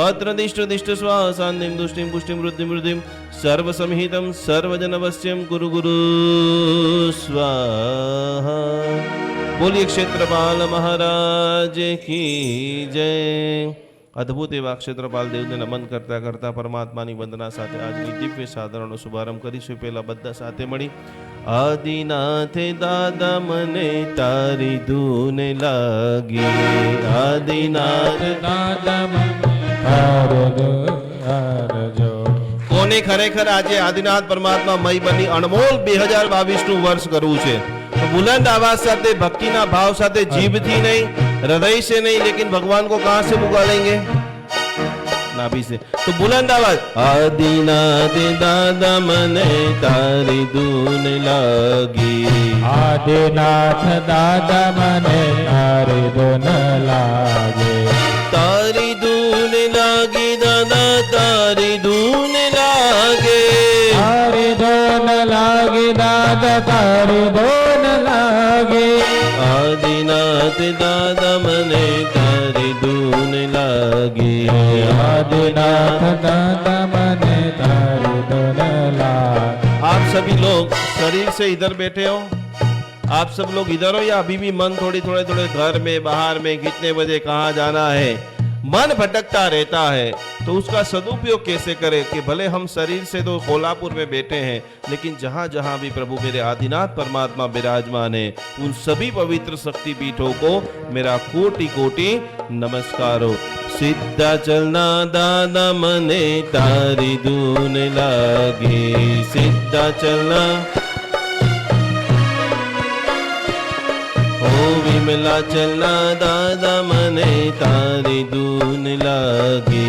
अत्र दिष्ट दिष्ट स्वाहा शान्तिं दुष्टिं पुष्टिं वृद्धिं वृद्धिं सर्वसमहितं सर्वजनवश्यं कुरु गुरु स्वाहा। बोलिए क्षेत्रपाल महाराज की जय। અદ્ભુત એવા ક્ષેત્રપાલ દેવને નમન કરતા કરતા પરમાત્માની વંદના સાથે આજની દિવ્ય સાધનાનો શુભારંભ કરીશું। પહેલા બધા સાથે મળી આદિનાથે દાદા મને તારી ધૂન લાગી, આદિનાથ દાદા મને તારી ધૂન જો। કોને ખરેખર આજે આદિનાથ પરમાત્મા મય બની અણમોલ 2022નું વર્ષ કરવું છે તો બુલંદ આવાજ સાથે ભક્તિના ભાવ સાથે જીભથી नहीं, हृदय से नहीं, लेकिन भगवान को कहां से पुकारेंगे? नाभि से। तो बुलंद आवाज आदिनाथ दादा मने तारी धून लागी, आदिनाथ दादा मने तारी धून लागे, तारी धून लागी दादा तारी धून लागे, तारी धून लागे दादा तारी धून लागे, आदिनाथ दादा मने तारी धून लागी, आदिनाथ दादा मने तारी धून लागे। आप सभी लोग शरीर से इधर बैठे हो, आप सब लोग इधर हो या अभी भी मन थोड़े थोड़े घर में बाहर में कितने बजे कहाँ जाना है, मन भटकता रहता है। तो उसका सदुपयोग कैसे करें कि भले हम शरीर से तो कोल्हापुर में बैठे हैं, लेकिन जहाँ जहाँ भी प्रभु मेरे आदिनाथ परमात्मा विराजमान है, उन सभी पवित्र शक्ति पीठों को मेरा कोटि कोटि नमस्कार हो। सीधा चलना दादा मने तारी धून लागी, सीधा चलना ओ विमला चलना दादा मने तारी धून लागी,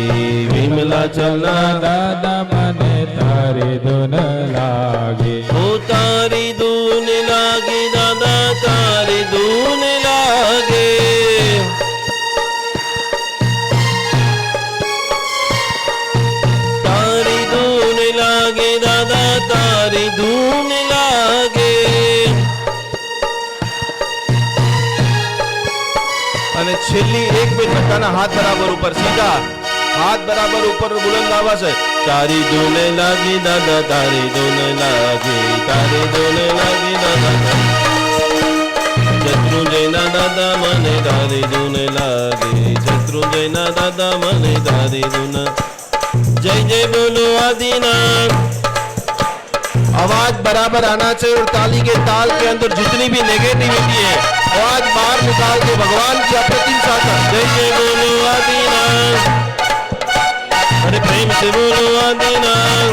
विमला चलना दादा मने तारी धून लागे, ओ तारी धून लागी दादा तारी धून लागे, तारी धून लागे दादा तारी धून लागे। અને છેલ્લી એક બે ટકાના હાથ બરાબર ઉપર, સીધા હાથ બરાબર ઉપર, બુલંદ આવાજ છે તારી ધૂન લાગી દાદા તારી ધૂન લાગી, તારી ધૂન લાગી દાદા, શત્રુંજયના દાદા મને તારી ધૂન લાગી, શત્રુંજયના દાદા મને તારી ધૂન। जय जय बोलो आदिनाथ। आवाज बराबर आना चाहिए और ताली के ताल के अंदर जितनी भी नेगेटिविटी है आवाज बाहर निकाल के भगवान की अप्रतिम साधना। जय जय बोलो आदिनाथ, अरे प्रेम से बोलो आदिनाथ,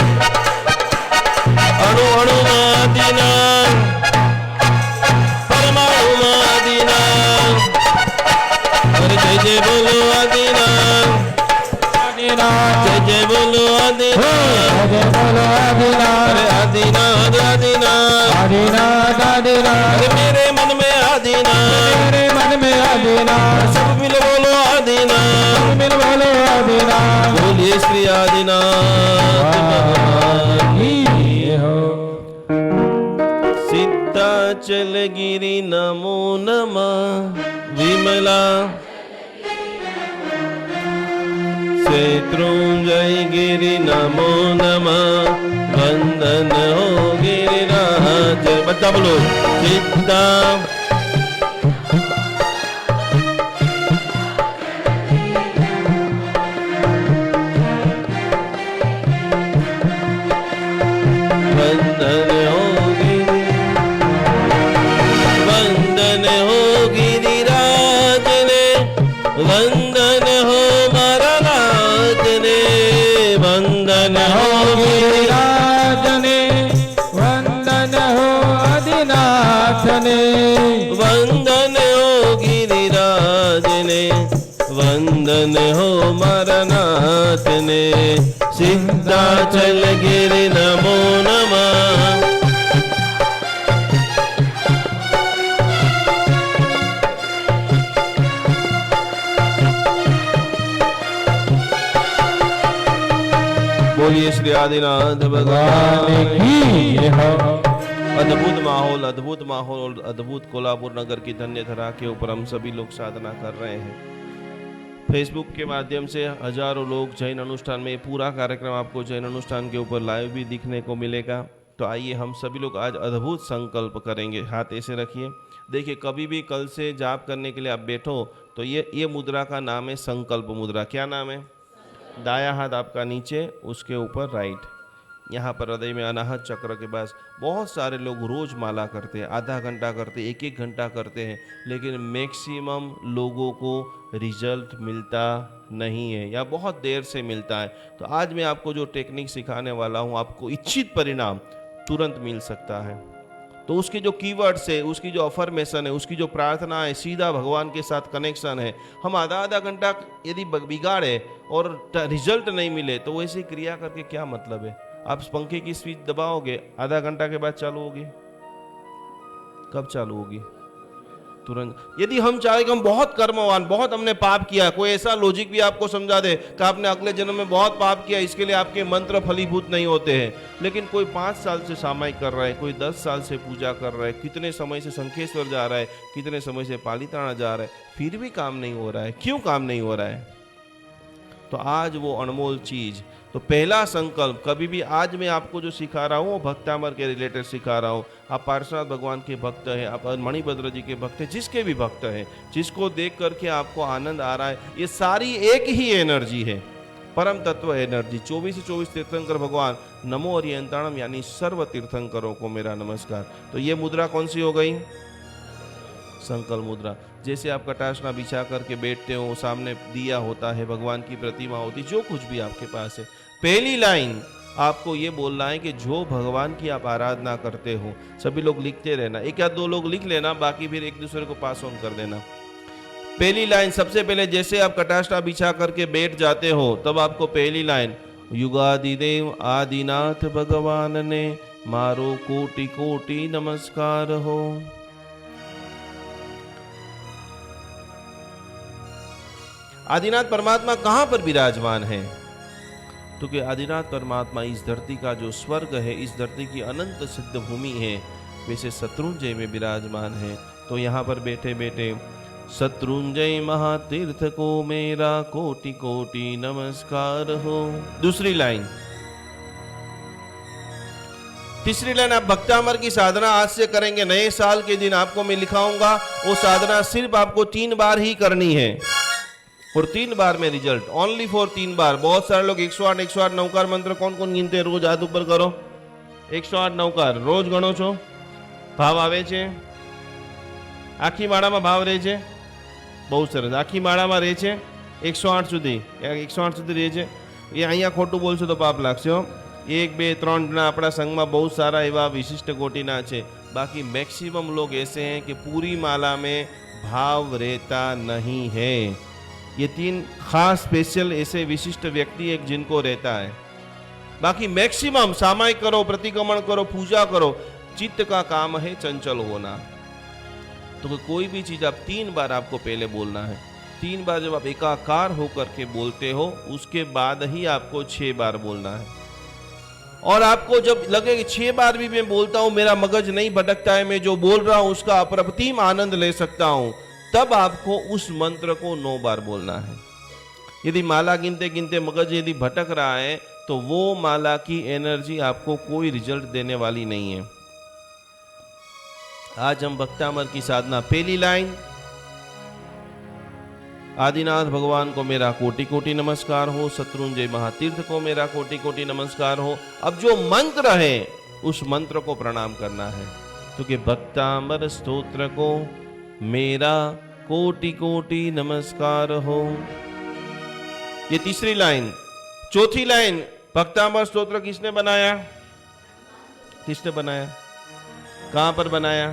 अणु अणु में आदिनाथ, परमाणु में आदिनाथ, अरे जय जय बोलो आदिनाथ, जय जय बोलो आदिनाथ, जय बोलो आदिनाथ, अरे आदिनाथ आदिनाथ आदिनाथ आदिनाथ, अरे मेरे मन में आदिनाथ, मेरे मन में आदिनाथ, सब मिल बोलो आदिनाथ, मिल बोलो आदिनाथ, बोलिए श्री आदिनाथ महाराज की हो। सिद्धाचल गिरि नमो नमः, विमला शत्रुंजय गिरि नमो नमः, वंदन हो गिरिराज। बता बोलो सिद्धा वंदन हो गिरिराज ने, वंदन हो मारा महाराज ने, वंदन हो मरनाथ ने, सिद्धाचल गिरि नमो नमः। बोलिए श्री आदिनाथ भगवान की जय। अद्भुत माहौल और अद्भुत कोल्हापुर नगर की धन्य धरा के ऊपर हम सभी लोग साधना कर रहे हैं। फेसबुक के माध्यम से हजारों लोग जैन अनुष्ठान में, पूरा कार्यक्रम आपको जैन अनुष्ठान के ऊपर लाइव भी दिखने को मिलेगा। तो आइए हम सभी लोग आज अद्भुत संकल्प करेंगे। हाथ ऐसे रखिए। देखिए, कभी भी कल से जाप करने के लिए आप बैठो तो ये मुद्रा का नाम है संकल्प मुद्रा। क्या नाम है? दाया हाथ आपका नीचे, उसके ऊपर राइट। यहाँ पर हृदय में अनाहत चक्र के पास बहुत सारे लोग रोज माला करते हैं, आधा घंटा करते हैं, 1-1 घंटा करते हैं, लेकिन मैक्सिमम लोगों को रिजल्ट मिलता नहीं है या बहुत देर से मिलता है। तो आज मैं आपको जो टेक्निक सिखाने वाला हूँ, आपको इच्छित परिणाम तुरंत मिल सकता है। तो उसके जो कीवर्ड्स है, उसकी जो अफर्मेशन है, उसकी जो प्रार्थना है, सीधा भगवान के साथ कनेक्शन है। हम आधा घंटा यदि बिगाड़े और रिजल्ट नहीं मिले तो वैसी क्रिया करके क्या मतलब है? आप पंखे की स्विच दबाओगे, आधा घंटा के बाद चालू होगी। कब चालू होगी? तुरंत। यदि हम चाहे कि हम बहुत कर्मवान, बहुत हमने पाप किया, कोई ऐसा लॉजिक भी आपको समझा दे कि आपने अगले जन्म में बहुत पाप किया, इसके लिए आपके मंत्र फलीभूत नहीं होते हैं, लेकिन कोई 5 साल से सामायिक कर रहा है, कोई 10 साल से पूजा कर रहा है, कितने समय से शंखेश्वर जा रहा है, कितने समय से पालीताना जा रहा है, फिर भी काम नहीं हो रहा है। क्यों काम नहीं हो रहा है? तो आज वो अनमोल चीज, तो पहला संकल्प कभी भी, आज मैं आपको जो सिखा रहा हूँ वो भक्तामर के रिलेटेड सिखा रहा हूँ। आप पार्श्वनाथ भगवान के भक्त हैं, आप मणिभद्र जी के भक्त हैं, जिसके भी भक्त हैं, जिसको देख करके आपको आनंद आ रहा है, ये सारी एक ही एनर्जी है, परम तत्व एनर्जी। 24 से 24 तीर्थंकर भगवान, नमो अरियंताणम, यानी सर्व तीर्थंकरों को मेरा नमस्कार। तो ये मुद्रा कौन सी हो गई? संकल्प मुद्रा। जैसे आप कटाशना बिछा करके बैठते हो, सामने दिया होता है, भगवान की प्रतिमा होती, जो कुछ भी आपके पास है, पहली लाइन आपको ये बोलना है कि जो भगवान की आप आराधना करते हो। सभी लोग लिखते रहना, 1 या 2 लोग लिख लेना, बाकी फिर एक दूसरे को पास ऑन कर देना। पहली लाइन सबसे पहले, जैसे आप कटाशना बिछा करके बैठ जाते हो तब आपको पहली लाइन, युगादिदेव आदिनाथ भगवान ने मारो कोटि कोटि नमस्कार हो। आदिनाथ परमात्मा कहां पर विराजमान है? क्योंकि आदिनाथ परमात्मा इस धरती का जो स्वर्ग है, इस धरती की अनंत सिद्ध भूमि है, वैसे शत्रुंजय में विराजमान है। तो यहाँ पर बैठे बैठे, शत्रुंजय महातीर्थ को मेरा कोटि कोटि नमस्कार हो। दूसरी लाइन। तीसरी लाइन, आप भक्तामर की साधना आज से करेंगे। नए साल के दिन आपको मैं लिखाऊंगा, वो साधना सिर्फ आपको 3 बार ही करनी है, और 3 बार में रिजल्ट, ओनली फॉर 3 बार। बहुत सारे लोग 108 108 नवकार मंत्र कौन कौन गिनते हैं? रोज हाथ ऊपर करो। 108 नवकार रोज गणो છો? ભાવ આવે છે? આખી માળામાં ભાવ રહે છે? બહુ સરસ, આખી માળામાં રહે છે 108 સુધી, 108 સુધી રહે છે। એ અહીંયા ખોટું બોલશો તો પાપ લાગશે હો। 1 2 3 જણા આપણા સંઘમાં બહુ સારા એવા વિશિષ્ટ કોટીના છે, બાકી મેક્સિમમ लोग ऐसे हैं कि पूरी माला में भाव रहता नहीं है। ये 3 खास स्पेशल ऐसे विशिष्ट व्यक्ति एक जिनको रहता है, बाकी मैक्सिमम सामायिक करो, प्रतिक्रमण करो, पूजा करो। चित्त का काम है चंचल होना। तो कोई भी चीज आप 3 बार आपको पहले बोलना है। 3 बार जब आप एकाकार होकर के बोलते हो, उसके बाद ही आपको 6 बार बोलना है। और आपको जब लगे कि 6 बार भी मैं बोलता हूं, मेरा मगज नहीं भटकता है, मैं जो बोल रहा हूं उसका अप्रतिम आनंद ले सकता हूं, तब आपको उस मंत्र को 9 बार बोलना है। यदि माला गिनते गिनते मगज यदि भटक रहा है तो वो माला की एनर्जी आपको कोई रिजल्ट देने वाली नहीं है। आज हम भक्तामर की साधना, पहली लाइन, आदिनाथ भगवान को मेरा कोटि कोटि नमस्कार हो, शत्रुंजय महातीर्थ को मेरा कोटि कोटि नमस्कार हो। अब जो मंत्र है उस मंत्र को प्रणाम करना है, क्योंकि भक्तामर स्तोत्र को मेरा कोटि कोटि नमस्कार हो। ये तीसरी लाइन। चौथी लाइन, भक्तामर स्तोत्र किसने बनाया? किसने बनाया? कहां पर बनाया?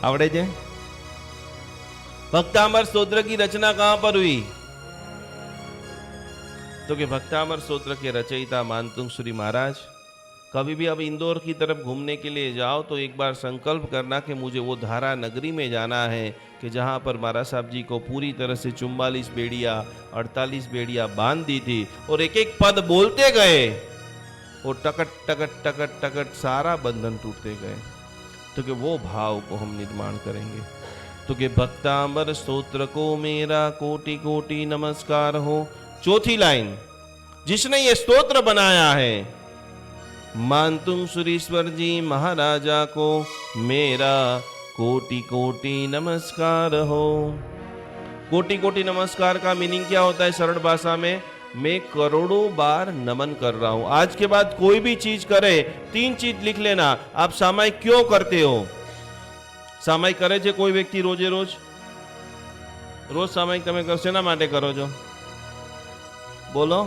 आवड़े छे? भक्तामर स्तोत्र की रचना कहां पर हुई? तो कि भक्तामर स्तोत्र के रचयिता मानतुंग महाराज। कभी भी अब इंदौर की तरफ घूमने के लिए जाओ तो एक बार संकल्प करना कि मुझे वो धारा नगरी में जाना है कि जहाँ पर महाराज साहब जी को पूरी तरह से 44 बेड़िया 48 बेड़िया बांध दी थी और एक एक पद बोलते गए और टकट टकट टकट टकट सारा बंधन टूटते गए। तो कि वो भाव को हम निर्माण करेंगे। तो कि भक्तांबर स्तोत्र को मेरा कोटि कोटि नमस्कार हो। चौथी लाइन, जिसने ये स्तोत्र बनाया है मानतुंग सुरीश्वर जी महाराजा को मेरा कोटि कोटि नमस्कार हो। कोटि कोटि नमस्कार का मीनिंग क्या होता है सरल भाषा में? मैं करोड़ों बार नमन कर रहा हूं। आज के बाद कोई भी चीज करे 3 चीज लिख लेना। आप सामायिक क्यों करते हो? सामायिक करे छे कोई व्यक्ति रोजे रोज? रोज सामायिक તમે શેના માટે કરો છો? बोलो।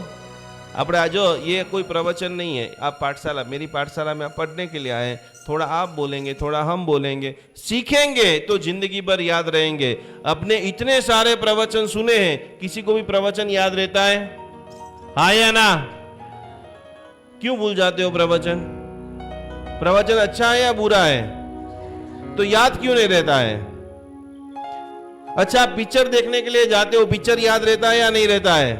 આપણે आजो ये कोई प्रवचन नहीं है, आप पाठशाला, मेरी पाठशाला में आप पढ़ने के लिए आए। थोड़ा आप बोलेंगे, थोड़ा हम बोलेंगे, सीखेंगे तो जिंदगी भर याद रहेंगे। अपने इतने सारे प्रवचन सुने हैं, किसी को भी प्रवचन याद रहता है? हाँ या ना? क्यों भूल जाते हो प्रवचन? प्रवचन अच्छा है या बुरा है? तो याद क्यों नहीं रहता है? अच्छा, पिक्चर देखने के लिए जाते हो, पिक्चर याद रहता है या नहीं रहता है?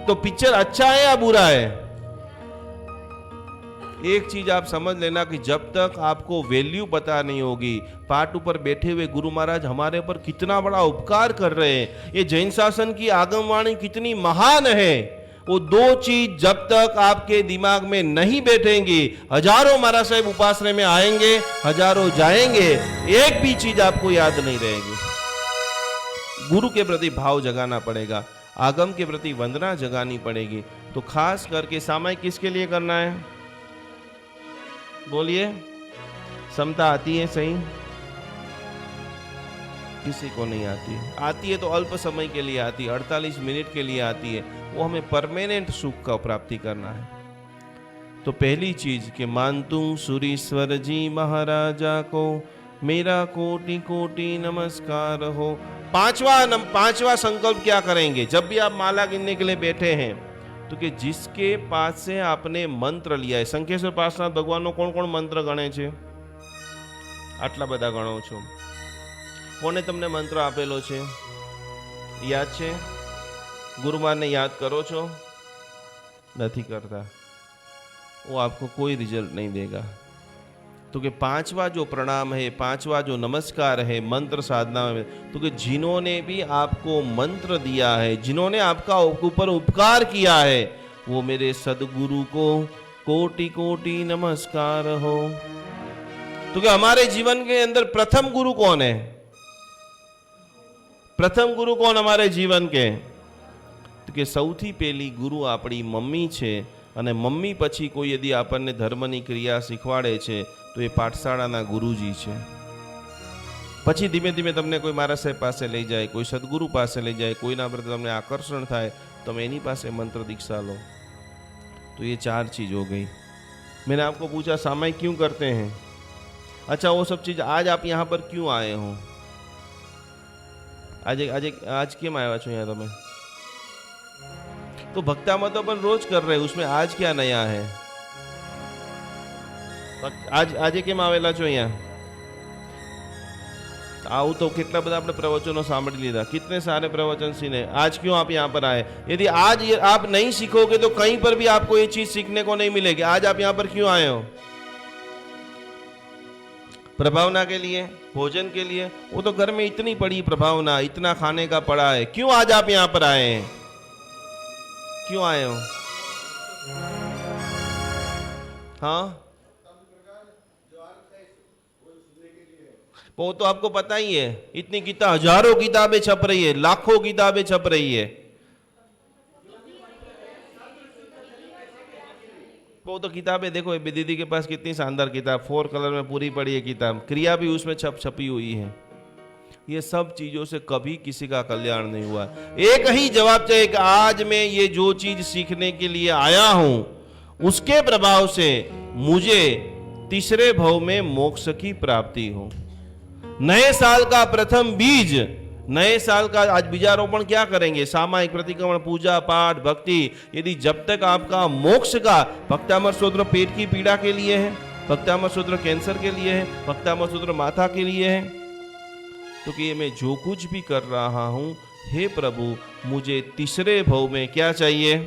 तो पिक्चर अच्छा है या बुरा है? एक चीज आप समझ लेना कि जब तक आपको वैल्यू पता नहीं होगी, पाठ ऊपर बैठे हुए गुरु महाराज हमारे ऊपर कितना बड़ा उपकार कर रहे हैं, ये जैन शासन की आगमवाणी कितनी महान है, वो 2 चीज जब तक आपके दिमाग में नहीं बैठेंगी, हजारों महाराज साहब उपासना में आएंगे, हजारों जाएंगे, एक भी चीज आपको याद नहीं रहेगी। गुरु के प्रति भाव जगाना पड़ेगा, आगम के प्रति वंदना जगानी पड़ेगी। तो खास करके सामायिक किसके लिए करना है? बोलिए। समता आती है सही? किसी को नहीं आती है। आती है तो अल्प समय के लिए आती है, 48 मिनट के लिए आती है। वो हमें परमानेंट सुख का प्राप्ति करना है। तो पहली चीज कि मानतुंग सुरीश्वर जी महाराजा को मेरा कोटि कोटि नमस्कार हो। पांचवा संकल्प क्या करेंगे? जब भी आप माला गिनने के लिए बैठे हैं तो कि जिसके पास से आपने मंत्र लिया है, संकेश्वर पार्श्वनाथ भगवान कौन कौन मंत्र गणे छे? आटला बधा गणो छो। कोने तमने मंत्र आपेलो छे? याद छे? गुरुमान ने याद करो छो? नहीं करता। वो आपको कोई रिजल्ट नहीं देगा। तो कि 5वां जो प्रणाम है, 5वां जो नमस्कार है मंत्र साधना में, तो कि जिन्होंने भी आपको मंत्र दिया है, जिन्होंने आपका ऊपर उपकार किया है, वो मेरे सदगुरु को कोटि कोटि नमस्कार हो। तो कि हमारे जीवन के अंदर प्रथम गुरु कौन है? प्रथम गुरु कौन हमारे जीवन के? तो कि સૌથી પહેલી ગુરુ આપણી મમ્મી છે અને મમ્મી પછી કોઈ यदि આપણને ધર્મની ક્રિયા શીખવાડે છે તો એ પાઠશાળાના ગુરુજી છે। પછી ધીમે ધીમે તમને કોઈ મારા સાહેબ પાસે લઈ જાય, કોઈ સદગુરુ પાસે લઈ જાય, કોઈના પ્રત્યે તમને આકર્ષણ થાય, તમે એની પાસે મંત્ર દીક્ષા લો। तो ये 4 चीज हो गई। मैंने आपको पूछा सामायिक क्यों करते हैं? अच्छा, वो सब चीज आज आप यहाँ पर क्यों आए हो? आज क्यों आया छो यहाँ तुम्हें? तो भक्ता मत अपन रोज कर रहे, उसमें आज क्या नया है? आज केम आवेला छो यहाँ? आऊ तो कितना बड़ा आपने प्रवचनों सांभળી लीधा, कितने सारे प्रवचन सुने, आज क्यों आप यहाँ पर आए? यदि आज ये आप नहीं सीखोगे तो कहीं पर भी आपको ये चीज सीखने को नहीं मिलेगी। आज आप यहाँ पर क्यों आए हो? प्रभावना के लिए, भोजन के लिए। वो तो घर में इतनी पड़ी प्रभावना, इतना खाने का पड़ा है, क्यों आज आप यहाँ पर आए हैं? क्यों आए हो? हाँ, वो तो आपको पता ही है, इतनी किताब, हजारों किताबें छप रही है, लाखों किताबें छप रही है। वो तो किताबें देखो, दीदी के पास कितनी शानदार किताब, 4 कलर में पूरी पड़ी है किताब, क्रिया भी उसमें छपी हुई है। ये सब चीजों से कभी किसी का कल्याण नहीं हुआ। एक ही जवाब चाहिए कि आज मैं ये जो चीज सीखने के लिए आया हूं उसके प्रभाव से मुझे तीसरे भव में मोक्ष की प्राप्ति हो। नए साल का प्रथम बीज, नए साल का आज बीजारोपण क्या करेंगे? सामायिक प्रतिक्रमण, पूजा पाठ, भक्ति। यदि जब तक आपका मोक्ष का, भक्तामर स्तोत्र पेट की पीड़ा के लिए है, भक्तामर स्तोत्र कैंसर के लिए है, भक्तामर स्तोत्र माथा के लिए है, तो कि ये मैं जो कुछ भी कर रहा हूं, हे प्रभु मुझे तीसरे भव में क्या चाहिए?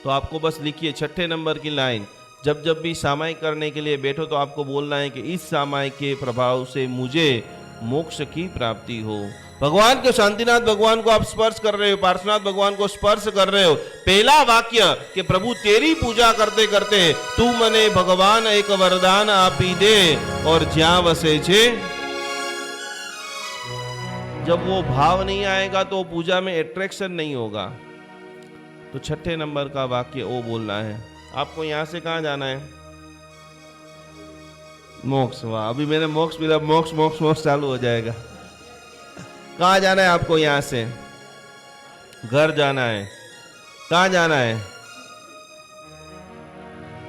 तो आपको बस लिखिए 6 नंबर की लाइन, जब जब भी सामायिक करने के लिए बैठो तो आपको बोलना है कि इस सामायिक के प्रभाव से मुझे मोक्ष की प्राप्ति हो। भगवान को, शांतिनाथ भगवान को आप स्पर्श कर रहे हो, पार्श्वनाथ भगवान को स्पर्श कर रहे हो। पहला वाक्य कि प्रभु तेरी पूजा करते करते तू मने भगवान एक वरदान आपी दे और ज्या वसे छे। जब वो भाव नहीं आएगा तो पूजा में अट्रैक्शन नहीं होगा। तो 6 नंबर का वाक्य वो बोलना है। आपको यहां से कहां जाना है? मोक्ष। वाह, अभी मैंने मोक्ष मिला, मोक्ष मोक्ष मोक्ष चालू हो जाएगा। कहां जाना है आपको? यहां से घर जाना है। कहां जाना है?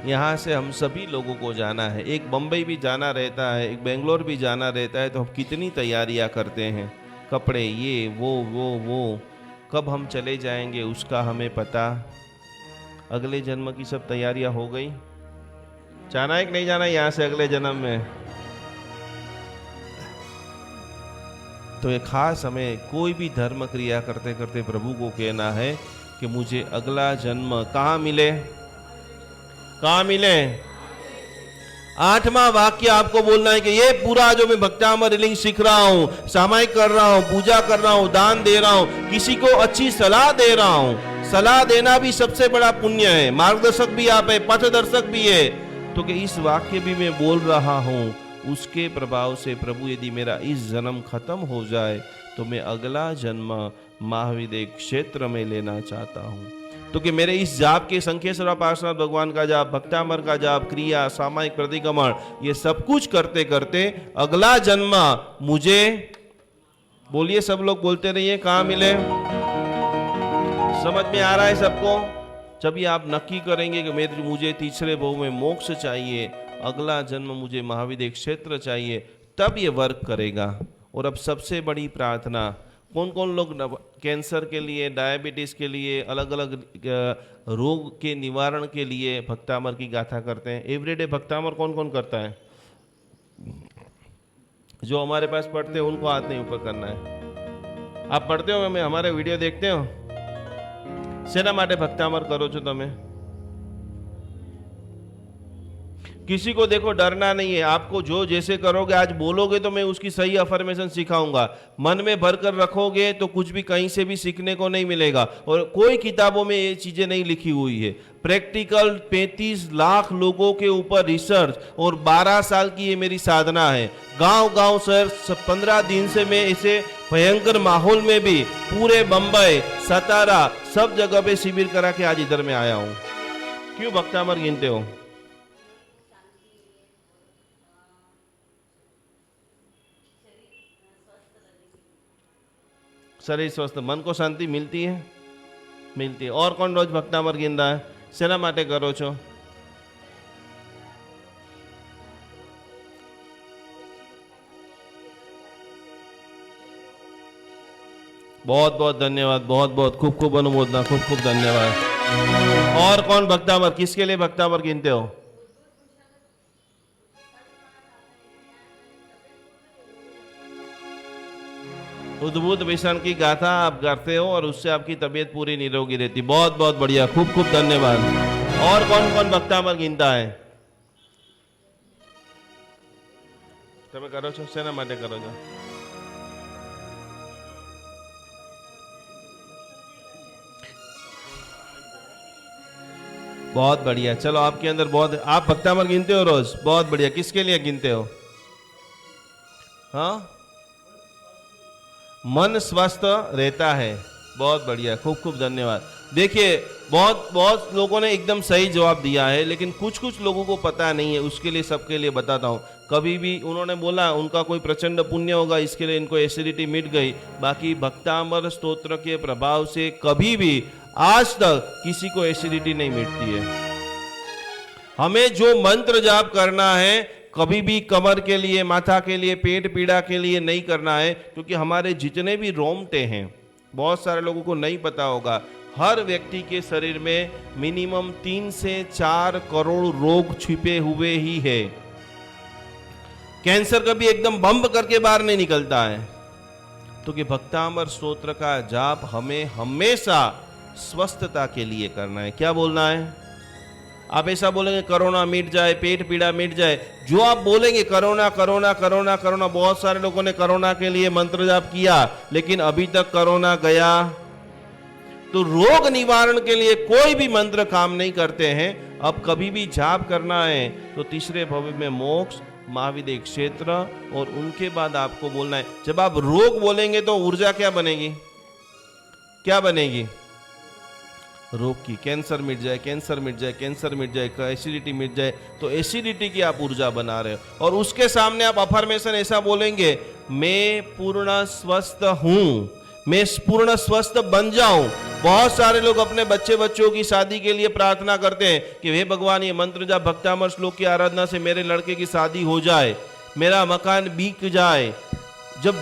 यहां से हम सभी लोगों को जाना है। एक बंबई भी जाना रहता है, एक बेंगलोर भी जाना रहता है। तो हम कितनी तैयारियां करते हैं, कपड़े, ये वो। कब हम चले जाएंगे उसका हमें पता। अगले जन्म की सब तैयारियां हो गई। जाना है कि नहीं जाना यहां से अगले जन्म में? तो ये खास हमें कोई भी धर्म क्रिया करते करते प्रभु को कहना है कि मुझे अगला जन्म कहां मिले? कहां मिले? 8वां वाक्य आपको बोलना है कि ये पूरा जो मैं भक्तामर रीडिंग सीख रहा हूं, सामायिक कर रहा हूं, पूजा कर रहा हूं, दान दे रहा हूं, किसी को अच्छी सलाह दे रहा हूं। सलाह देना भी सबसे बड़ा पुण्य है। मार्गदर्शक भी आप है, पथदर्शक भी है। तो कि इस वाक्य भी मैं बोल रहा हूं, उसके प्रभाव से प्रभु यदि मेरा इस जन्म खत्म हो जाए तो मैं अगला जन्म महाविद्य क्षेत्र में लेना चाहता हूं। तो कि मेरे इस जाप के संखेश्वर पार्श्वनाथ भगवान का जाप, भक्तामर का जाप, क्रिया, सामायिक प्रतिक्रमण, ये सब कुछ करते करते अगला जन्म मुझे, बोलिए सब लोग बोलते रहिए, कहां मिले? समझ में आ रहा है सबको? जब भी आप नक्की करेंगे कि मुझे तीसरे भव में मोक्ष चाहिए, अगला जन्म मुझे महाविद्य क्षेत्र चाहिए, तब ये वर्क करेगा। और अब सबसे बड़ी प्रार्थना, कौन कौन लोग कैंसर के लिए, डायबिटीज के लिए, अलग अलग रोग के निवारण के लिए भक्तामर की गाथा करते हैं? एवरीडे भक्तामर कौन कौन करता है? जो हमारे पास पढ़ते हैं उनको हाथ नहीं ऊपर करना है। आप पढ़ते हो, मैं हमारे वीडियो देखते हो? सेना माटे भक्तामर करो छो तमे? किसी को देखो डरना नहीं है। आपको जो जैसे करोगे, आज बोलोगे तो मैं उसकी सही अफर्मेशन सिखाऊंगा। मन में भरकर रखोगे तो कुछ भी कहीं से भी सीखने को नहीं मिलेगा। और कोई किताबों में ये चीजें नहीं लिखी हुई है। प्रैक्टिकल 35 लाख लोगों के ऊपर रिसर्च और 12 साल की ये मेरी साधना है। गांव गांव शहर 15 दिन से मैं इसे भयंकर माहौल में भी पूरे बंबई, सतारा, सब जगह पे शिविर करा के आज इधर में आया हूं। क्यों भक्तामर गिनते हो? शरीर स्वस्थ, मन को शांति मिलती है, मिलती है। और कौन रोज भक्तामर गिनता है? सेना माटे करो छो? बहुत बहुत धन्यवाद, बहुत बहुत खूब खूब अनुमोदना, खूब खूब धन्यवाद। और कौन भक्तामर, किसके लिए भक्तामर गिनते हो? उद्भूत विषण की गाथा आप करते हो और उससे आपकी तबीयत पूरी निरोगी रहती। बहुत बहुत बढ़िया, खूब खूब धन्यवाद। और कौन कौन भक्तामर गिनता है? તમે કરો છો? શેના માટે કરો છો? बहुत बढ़िया। चलो आपके अंदर बहुत, आप भक्तामर गिनते हो रोज? बहुत बढ़िया। किसके लिए गिनते हो? हाँ, मन स्वस्थ रहता है। बहुत बढ़िया, खूब खूब धन्यवाद। देखिए, बहुत लोगों ने एकदम सही जवाब दिया है, लेकिन कुछ कुछ लोगों को पता नहीं है। उसके लिए सबके लिए बताता हूँ। कभी भी उन्होंने बोला उनका कोई प्रचंड पुण्य होगा, इसके लिए इनको एसिडिटी मिट गई। बाकी भक्तामर स्तोत्र के प्रभाव से कभी भी आज तक किसी को एसिडिटी नहीं मिटती है। हमें जो मंत्र जाप करना है कभी भी कमर के लिए, माथा के लिए, पेट पीड़ा के लिए नहीं करना है, क्योंकि हमारे जितने भी रोमटे हैं, बहुत सारे लोगों को नहीं पता होगा, हर व्यक्ति के शरीर में मिनिमम 3 से 4 करोड़ रोग छिपे हुए ही है। कैंसर कभी एकदम बम्ब करके बाहर नहीं निकलता है। तो कि भक्तामर स्तोत्र का जाप हमें हमेशा स्वस्थता के लिए करना है। क्या बोलना है? आप ऐसा बोलेंगे कोरोना मिट जाए, पेट पीड़ा मिट जाए, जो आप बोलेंगे कोरोना कोरोना कोरोना कोरोना, बहुत सारे लोगों ने कोरोना के लिए मंत्र जाप किया लेकिन अभी तक कोरोना गया। तो रोग निवारण के लिए कोई भी मंत्र काम नहीं करते हैं। अब कभी भी जाप करना है तो तीसरे भव में मोक्ष, महाविद्य क्षेत्र, और उनके बाद आपको बोलना है। जब आप रोग बोलेंगे तो ऊर्जा क्या बनेगी? क्या बनेगी? रोग की, कैंसर मिट जाए, कैंसर मिट जाए, कैंसर मिट जाए, एसिडिटी मिट जाए, तो एसिडिटी की आप ऊर्जा बना रहे हो। और उसके सामने आप अफर्मेशन ऐसा बोलेंगे, मैं पूर्ण स्वस्थ हूं, मैं पूर्ण स्वस्थ बन जाऊं। बहुत सारे लोग अपने बच्चों की शादी के लिए प्रार्थना करते हैं कि हे भगवान, ये मंत्र जाप भक्तामर श्लोक की आराधना से मेरे लड़के की शादी हो जाए, मेरा मकान बिक जाए। जब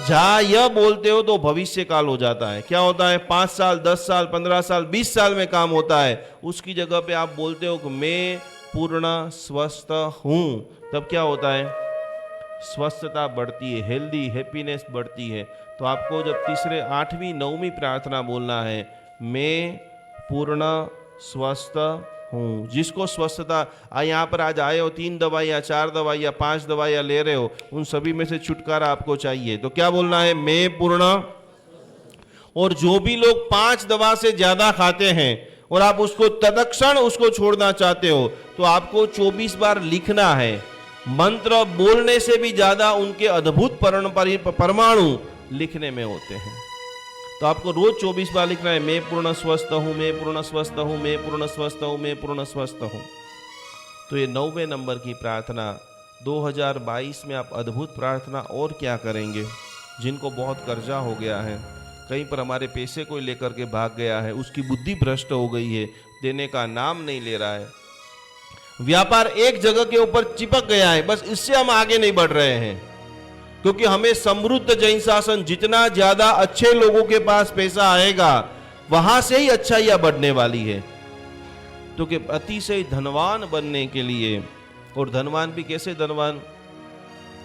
यह बोलते हो तो भविष्य काल हो जाता है। क्या होता है? 5 साल, 10 साल, 15 साल, 20 साल में काम होता है। उसकी जगह पे आप बोलते हो कि मैं पूर्ण स्वस्थ हूं, तब क्या होता है? स्वस्थता बढ़ती है, हेल्दी, हैप्पीनेस बढ़ती है। तो आपको जब तीसरे, 8वीं, 9वीं प्रार्थना बोलना है, मैं पूर्ण स्वस्थ हूँ। जिसको स्वस्थता, यहाँ पर आज आए हो 3 दवाई या 4 दवाई या 5 दवाइयाँ ले रहे हो, उन सभी में से छुटकारा आपको चाहिए, तो क्या बोलना है? मैं पूर्ण। और जो भी लोग 5 दवा से ज्यादा खाते हैं और आप उसको तत्क्षण उसको छोड़ना चाहते हो, तो आपको 24 बार लिखना है। मंत्र बोलने से भी ज्यादा उनके अद्भुत परमाणु लिखने में होते हैं। तो आपको रोज 24 बार लिखना है, मैं पूर्ण स्वस्थ हूं, मैं पूर्ण स्वस्थ हूं, मैं पूर्ण स्वस्थ हूं, मैं पूर्ण स्वस्थ हूं। तो ये 9वें नंबर की प्रार्थना 2022 में आप अद्भुत प्रार्थना और क्या करेंगे? जिनको बहुत कर्जा हो गया है, कहीं पर हमारे पैसे कोई लेकर के भाग गया है, उसकी बुद्धि भ्रष्ट हो गई है, देने का नाम नहीं ले रहा है, व्यापार एक जगह के ऊपर चिपक गया है, बस इससे हम आगे नहीं बढ़ रहे हैं। क्योंकि हमें समृद्ध जैन शासन, जितना ज्यादा अच्छे लोगों के पास पैसा आएगा वहां से ही अच्छाइयां बढ़ने वाली है। तो कि अतिशय धनवान बनने के लिए, और धनवान भी कैसे धनवान?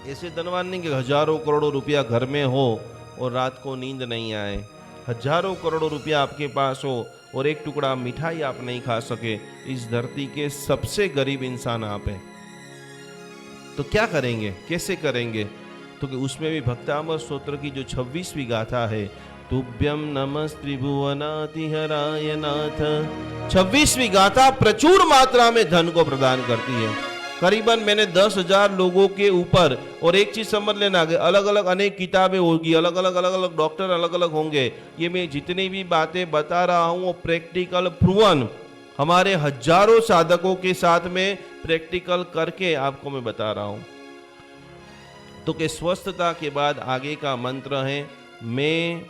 ऐसे धनवान नहीं कि हजारों करोड़ों रुपया घर में हो और रात को नींद नहीं आए। हजारों करोड़ों रुपया आपके पास हो और एक टुकड़ा मिठाई आप नहीं खा सके, इस धरती के सबसे गरीब इंसान आप हैं। तो क्या करेंगे, कैसे करेंगे? तो कि उसमें भी भक्तामर स्तोत्र की जो 26वीं गाथा है, तुभ्यम नमस् त्रिभुवनातिहराय नाथ, 26वीं गाथा प्रचुर मात्रा में धन को प्रदान करती है। करीबन मैंने 10,000 लोगों के ऊपर, और एक चीज समझ लेना, अलग अलग अनेक किताबें होगी, अलग अलग डॉक्टर अलग अलग होंगे। ये मैं जितनी भी बातें बता रहा हूँ वो प्रैक्टिकल प्रूवन, हमारे हजारों साधकों के साथ में प्रैक्टिकल करके आपको मैं बता रहा हूँ। तो कि स्वस्थता के बाद आगे का मंत्र है, मैं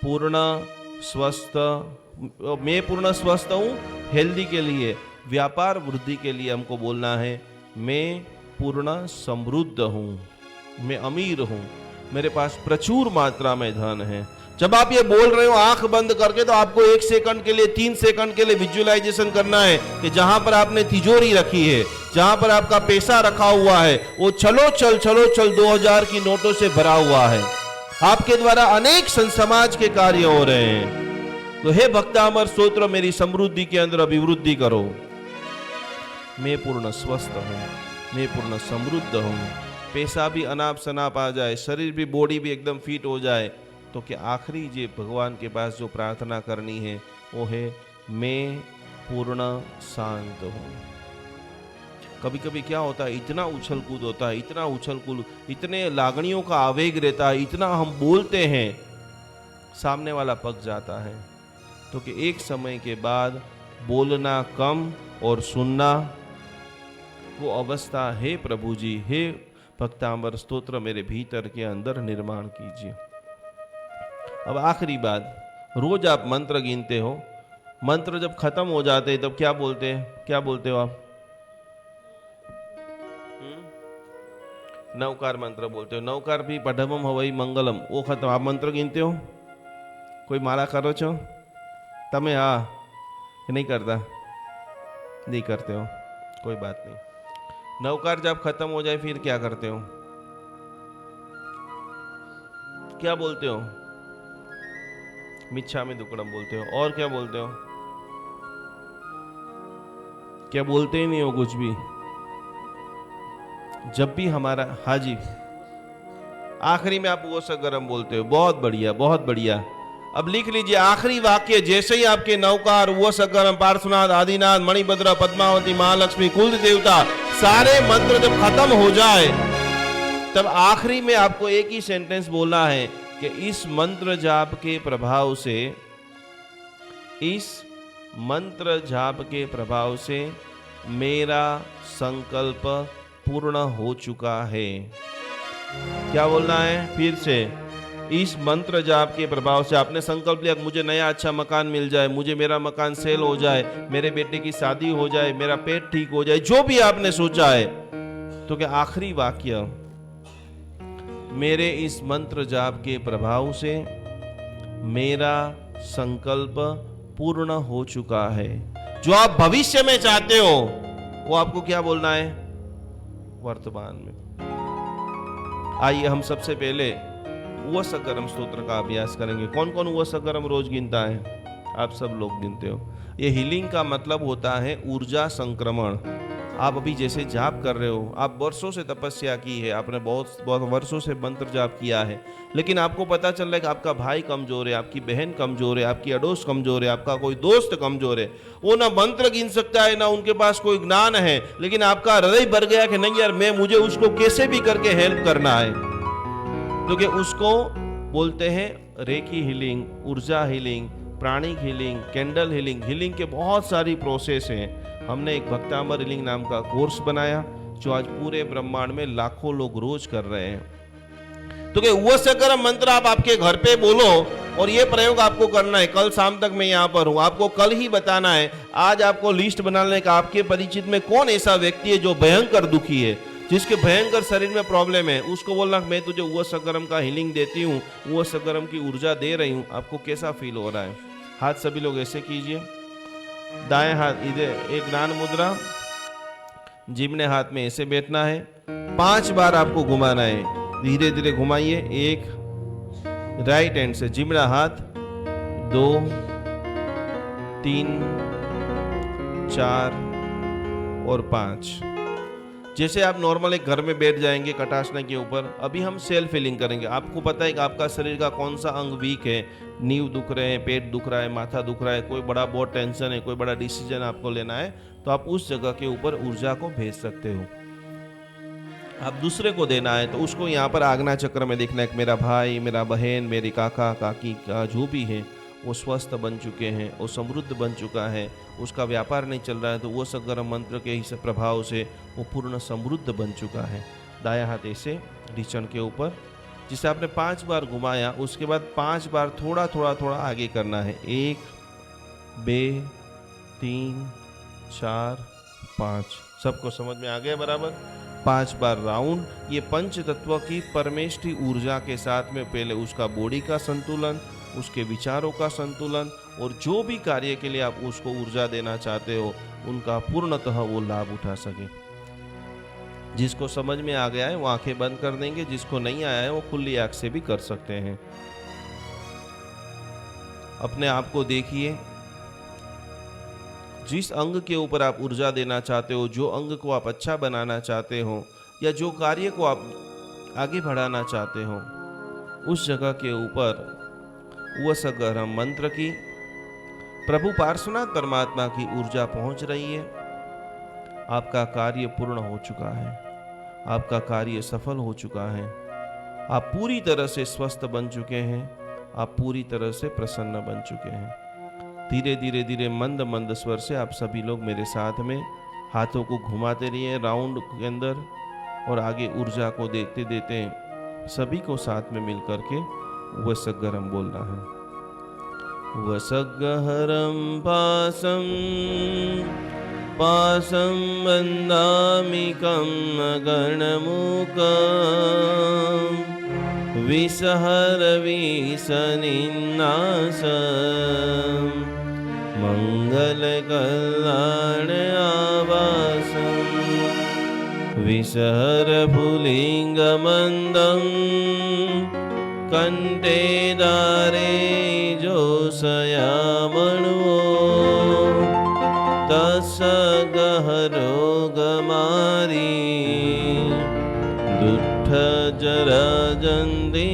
पूर्ण स्वस्थ हूँ। हेल्दी के लिए, व्यापार वृद्धि के लिए हमको बोलना है, मैं पूर्ण समृद्ध हूँ, मैं अमीर हूँ, मेरे पास प्रचुर मात्रा में धन है। जब आप ये बोल रहे हो आंख बंद करके, तो आपको 1 सेकंड के लिए, 3 सेकंड के लिए विजुअलाइजेशन करना है कि जहां पर आपने तिजोरी रखी है, जहां पर आपका पैसा रखा हुआ है, वो चलो चल 2000 की नोटों से भरा हुआ है। आपके द्वारा अनेक समाज के कार्य हो रहे हैं। तो हे भक्तामर स्तोत्र, मेरी समृद्धि के अंदर अभिवृद्धि करो। मैं पूर्ण स्वस्थ हूँ, मैं पूर्ण समृद्ध हूँ। पैसा भी अनाप शनाप आ जाए, शरीर भी, बॉडी भी एकदम फिट हो जाए। तो कि आखिरी जे भगवान के पास जो प्रार्थना करनी है वो है, मैं पूर्ण शांत हूँ। कभी कभी क्या होता है, इतना उछल कूद होता है, इतना उछल कूद, इतने लागणियों का आवेग रहता है, इतना हम बोलते हैं, सामने वाला पक जाता है। तो कि एक समय के बाद बोलना कम और सुनना, वो अवस्था है प्रभु जी, हे भक्तांबर स्तोत्र मेरे भीतर के अंदर निर्माण कीजिए। अब आखिरी बात, रोज आप मंत्र गिनते हो, मंत्र जब खत्म हो जाते हैं तब क्या बोलते हैं? क्या बोलते हो आप? नवकार मंत्र बोलते हो। नवकार भी पढ़मम हवई मंगलम, वो खत्म। आप मंत्र गिनते हो? कोई माला करो छो तमे? हाँ कि नहीं करता? नहीं करते हो, कोई बात नहीं। नवकार जब खत्म हो जाए फिर क्या करते हो? क्या बोलते हो? मिच्छा में दुक्कड़म बोलते हो। और क्या बोलते हो? क्या बोलते ही नहीं हो कुछ भी? जब भी हमारा, हाँ जी, आखिरी में आप वो सगरम बोलते हो। बहुत बढ़िया, बहुत बढ़िया। अब लिख लीजिए आखिरी वाक्य, जैसे ही आपके नवकार वो सगरम, पार्श्वनाथ, आदिनाथ, मणिभद्र, पद्मावती, महालक्ष्मी, कुल देवता सारे मंत्र जब खत्म हो जाए तब आखिरी में आपको एक ही सेंटेंस बोलना है कि इस मंत्र जाप के प्रभाव से, इस मंत्र जाप के प्रभाव से मेरा संकल्प पूर्ण हो चुका है। क्या बोलना है? फिर से, इस मंत्र जाप के प्रभाव से आपने संकल्प लिया मुझे नया अच्छा मकान मिल जाए, मुझे मेरा मकान सेल हो जाए, मेरे बेटे की शादी हो जाए, मेरा पेट ठीक हो जाए, जो भी आपने सोचा है। तो क्या आखिरी वाक्य, मेरे इस मंत्र जाप के प्रभाव से मेरा संकल्प पूर्ण हो चुका है। जो आप भविष्य में चाहते हो वो आपको क्या बोलना है? वर्तमान में। आइए हम सबसे पहले वो सकरम स्तोत्र का अभ्यास करेंगे। कौन कौन वो सकरम रोज गिनता है? आप सब लोग गिनते हो। ये हीलिंग का मतलब होता है ऊर्जा संक्रमण। आप अभी जैसे जाप कर रहे हो, आप वर्षों से तपस्या की है, आपने बहुत बहुत वर्षों से मंत्र जाप किया है, लेकिन आपको पता चल रहा है कि आपका भाई कमजोर है, आपकी बहन कमजोर है, आपकी अड़ोस कमजोर है, आपका कोई दोस्त कमजोर है। वो ना मंत्र गिन सकता है, ना उनके पास कोई ज्ञान है, लेकिन आपका हृदय भर गया कि नहीं यार, मुझे उसको कैसे भी करके हेल्प करना है। क्योंकि उसको बोलते हैं रेकी हीलिंग, ऊर्जा healing, pranic healing, candle healing. Healing के बहुत सारी प्रोसेस हैं। हमने एक भक्तामर हीलिंग नाम का कोर्स बनाया जो आज पूरे ब्रह्मांड में लाखों लोग रोज कर रहे हैं। तो वो सकरम मंत्र आप आपके घर पे बोलो और ये प्रयोग आपको करना है। कल शाम तक मैं यहाँ पर हूँ, आपको कल ही बताना है। आज आपको लिस्ट बनाने का, आपके परिचित में कौन ऐसा व्यक्ति है जो भयंकर दुखी है, जिसके भयंकर शरीर में प्रॉब्लम है, उसको बोलना मैं तुझे वो सकरम का हीलिंग देती हूँ, वो सकरम की ऊर्जा दे रही हूँ। आपको कैसा फील हो रहा है? हाथ सभी लोग ऐसे कीजिए। दाएं हाथ इधर एक ज्ञान मुद्रा, जिम्ने हाथ में ऐसे बैठना है। 5 बार आपको घुमाना है, धीरे धीरे घुमाइए। 1 राइट हैंड से जिम्ना हाथ, 2 3 4 और 5। जैसे आप नॉर्मल एक घर में बैठ जाएंगे कटासना के ऊपर। अभी हम सेल्फ हीलिंग करेंगे। आपको पता है कि आपका शरीर का कौन सा अंग वीक है, नींव दुख रहे हैं, पेट दुख रहा है, माथा दुख रहा है, कोई बड़ा बहुत टेंशन है, कोई बड़ा डिसीजन आपको लेना है, तो आप उस जगह के ऊपर ऊर्जा को भेज सकते हो। आप दूसरे को देना है तो उसको यहाँ पर आज्ञा चक्र में देखना है कि मेरा भाई, मेरा बहन, मेरी काका काकी का जो भी है वो स्वस्थ बन चुके हैं, वो समृद्ध बन चुका है, उसका व्यापार नहीं चल रहा है, तो वो सकरम मंत्र के ही प्रभाव से वो पूर्ण समृद्ध बन चुका है। दाया हाथ ऐसे ढीचण के ऊपर, जिसे आपने 5 बार घुमाया, उसके बाद 5 बार थोड़ा थोड़ा थोड़ा आगे करना है। 1 2 3 4 5। सबको समझ में आ गया बराबर? 5 बार राउंड। ये पंच तत्व की परमेष्ठी ऊर्जा के साथ में पहले उसका बॉडी का संतुलन, उसके विचारों का संतुलन, और जो भी कार्य के लिए आप उसको ऊर्जा देना चाहते हो उनका पूर्णतः वो लाभ उठा सके। जिसको समझ में आ गया है वो आंखें बंद कर देंगे, जिसको नहीं आया है वो खुली आंख से भी कर सकते हैं। अपने आप को देखिए, जिस अंग के ऊपर आप ऊर्जा देना चाहते हो, जो अंग को आप अच्छा बनाना चाहते हो, या जो कार्य को आप आगे बढ़ाना चाहते हो, उस जगह के ऊपर वो सकरम मंत्र की, प्रभु पार्श्वनाथ परमात्मा की ऊर्जा पहुंच रही है। आपका कार्य पूर्ण हो चुका है, आपका कार्य सफल हो चुका है, आप पूरी तरह से स्वस्थ बन चुके हैं, आप पूरी तरह से प्रसन्न बन चुके हैं। धीरे धीरे धीरे मंद मंद स्वर से आप सभी लोग मेरे साथ में हाथों को घुमाते रहिए राउंड के अंदर, और आगे ऊर्जा को देखते देते सभी को साथ में मिलकर के वसगहरम बोलना है। वसगहरम पासम पाशं बन्धामि गणमुखं विषहर विषनिन्नासं मङ्गलकल्याण आवासं विषहर पुलिङ्गमन्दं कंठे दारे जोषयामणो तस् गहरो गमारी दुष्ट जराजन्दी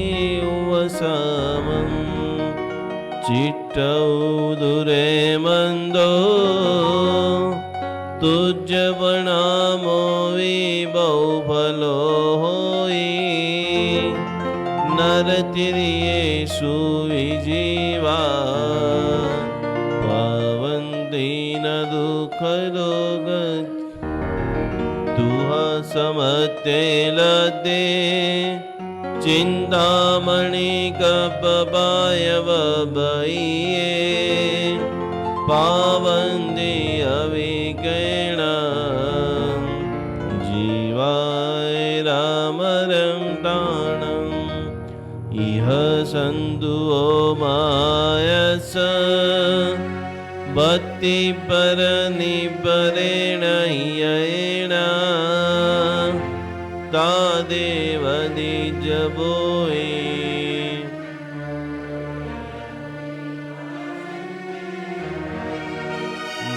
वसामं चिट्टौ दुरे मंदो तुझ प्रणामो विबहुफलो होई नरतिर्येषु विजीवा पावन दीन दुख रोग दुह समते लदे चिंतामणि कपबाय बबइये पावन दे अविगण जीवाय राम रमताणम् इह सन्दुओ मायस भक्ति पर निपरेण येण तादेव निजबोई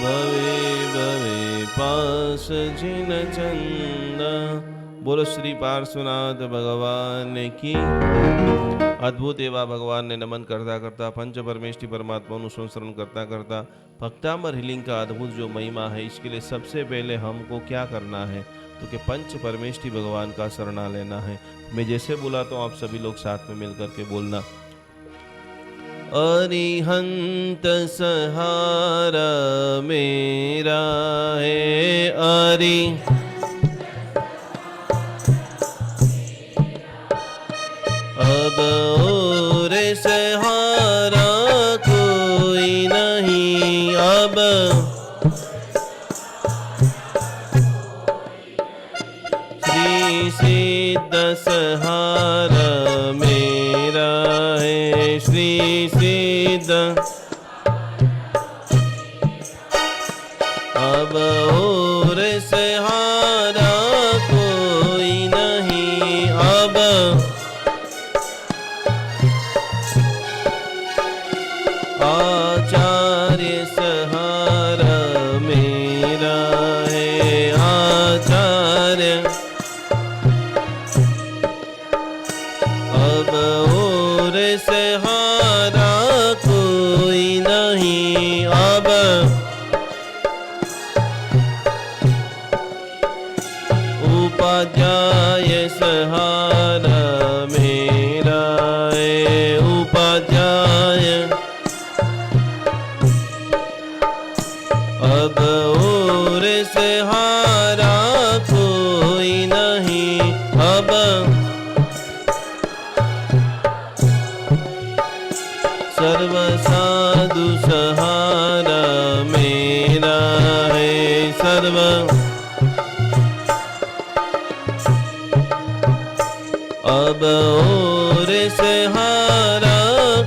भवे भवे पास जिन चंदा। बोलो श्री पार्श्वनाथ भगवान की। अद्भुत एवा भगवान ने नमन करता करता पंच परमेष्टि परमात्मा अनुसंस्मरण करता करता भक्तामर हीलिंग का अद्भुत जो महिमा है, इसके लिए सबसे पहले हमको क्या करना है तो कि पंच परमेष्टि भगवान का शरणा लेना है। मैं जैसे बोला तो आप सभी लोग साथ में मिलकर के बोलना। अरिहंत सहारा मेरा है अरि अब और सहारा कोई नहीं अब श्री सिद्ध सहारा मेरा है श्री सिद्ध अब और सहारा कोई नहीं अब आचार्य सहारा मेरा है आचार्य अब और सहारा कोई नहीं अब उपाध्याय सहारा मेरा है उपाध्याय अब और सहारा कोई नहीं अब सर्व साधु सहारा मेरा है सर्व अब और सहारा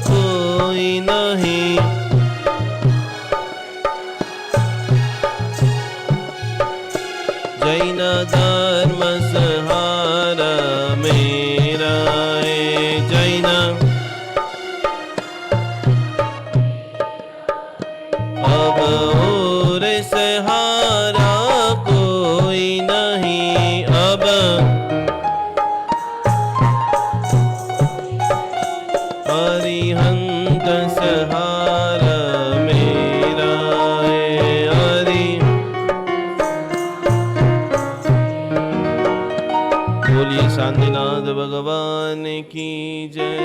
कोई नहीं जैन धर्म सहारा मेरा है जैन अब और सहारा कोई नहीं अब अरिहंत सहारा मेरा है हरि बोलिए शांतिनाथ भगवान की जय।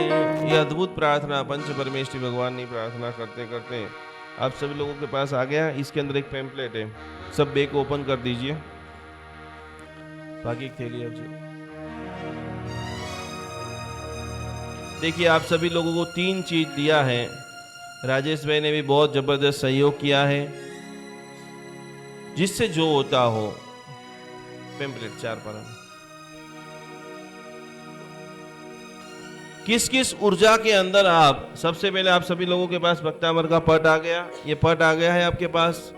ये अद्भुत प्रार्थना पंच परमेष्टि भगवान ने प्रार्थना करते करते आप सभी लोगों के पास आ गया। इसके अंदर एक पैम्पलेट है, सब बैग ओपन कर दीजिए। बाकी थैली जी देखिए, आप सभी लोगों को 3 चीज दिया है। राजेश भाई ने भी बहुत जबरदस्त सहयोग किया है। जिससे जो होता हो। पेम्पलेट 4 पर किस किस ऊर्जा के अंदर आप, सबसे पहले आप सभी लोगों के पास भक्तामर का पट आ गया, ये पट आ गया है आपके पास।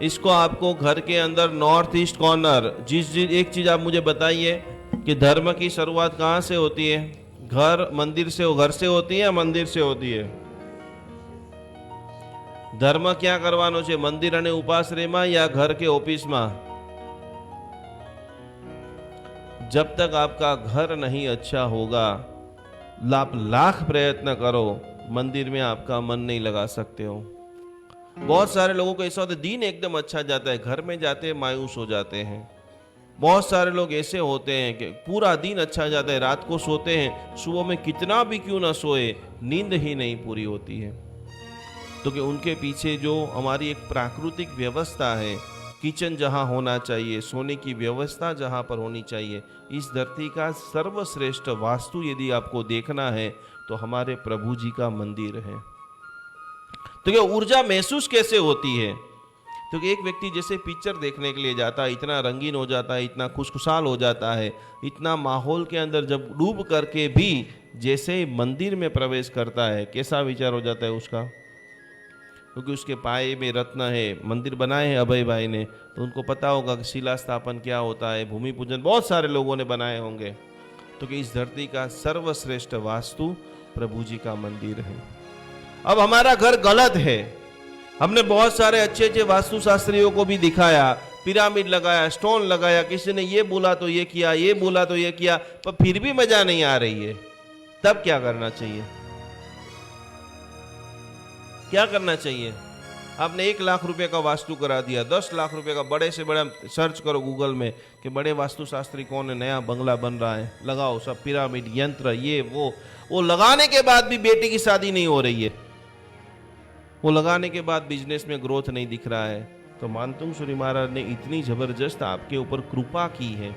इसको आपको घर के अंदर नॉर्थ ईस्ट कॉर्नर, एक चीज आप मुझे बताइए कि धर्म की शुरुआत कहाँ से होती है? घर मंदिर से, घर से होती है या मंदिर से होती है? धर्म क्या करवानो छे? मंदिर अने उपाश्रयमां या घर के ऑफिस में? जब तक आपका घर नहीं अच्छा होगा, आप लाख प्रयत्न करो, मंदिर में आपका मन नहीं लगा सकते हो। बहुत सारे लोगों को ऐसा होता है, दिन एकदम अच्छा जाता है, घर में जाते हैं मायूस हो जाते हैं। बहुत सारे लोग ऐसे होते हैं कि पूरा दिन अच्छा जाता है, रात को सोते हैं, सुबह में कितना भी क्यों ना सोए, नींद ही नहीं पूरी होती है। तो कि उनके पीछे जो हमारी एक प्राकृतिक व्यवस्था है, किचन जहाँ होना चाहिए, सोने की व्यवस्था जहाँ पर होनी चाहिए, इस धरती का सर्वश्रेष्ठ वास्तु यदि आपको देखना है तो हमारे प्रभु जी का मंदिर है। तो ये ऊर्जा महसूस कैसे होती है? तो एक व्यक्ति जैसे पिक्चर देखने के लिए जाता है, इतना रंगीन हो जाता है, इतना खुशखुशाल हो जाता है, इतना माहौल के अंदर जब डूब करके भी जैसे मंदिर में प्रवेश करता है, कैसा विचार हो जाता है उसका? क्योंकि उसके पाए में रत्न है, मंदिर बनाए हैं अभय भाई ने, तो उनको पता होगा कि शिला स्थापन क्या होता है, भूमि पूजन बहुत सारे लोगों ने बनाए होंगे। तो कि इस धरती का सर्वश्रेष्ठ वास्तु प्रभु जी का मंदिर है। अब हमारा घर गलत है, हमने बहुत सारे अच्छे अच्छे वास्तुशास्त्रियों को भी दिखाया, पिरामिड लगाया, स्टोन लगाया, किसी ने ये बोला तो ये किया, ये बोला तो ये किया, पर फिर भी मजा नहीं आ रही है। तब क्या करना चाहिए? क्या करना चाहिए? आपने 1 लाख रुपए का वास्तु करा दिया, 10 लाख रुपए का, बड़े से बड़ा सर्च करो गूगल में कि बड़े वास्तुशास्त्री कौन है, नया बंगला बन रहा है, लगाओ सब पिरामिड यंत्र ये वो लगाने के बाद भी बेटी की शादी नहीं हो रही है, वो लगाने के बाद बिजनेस में ग्रोथ नहीं दिख रहा है। तो मानतुंग सूरी महाराज ने इतनी जबरदस्त आपके ऊपर कृपा की है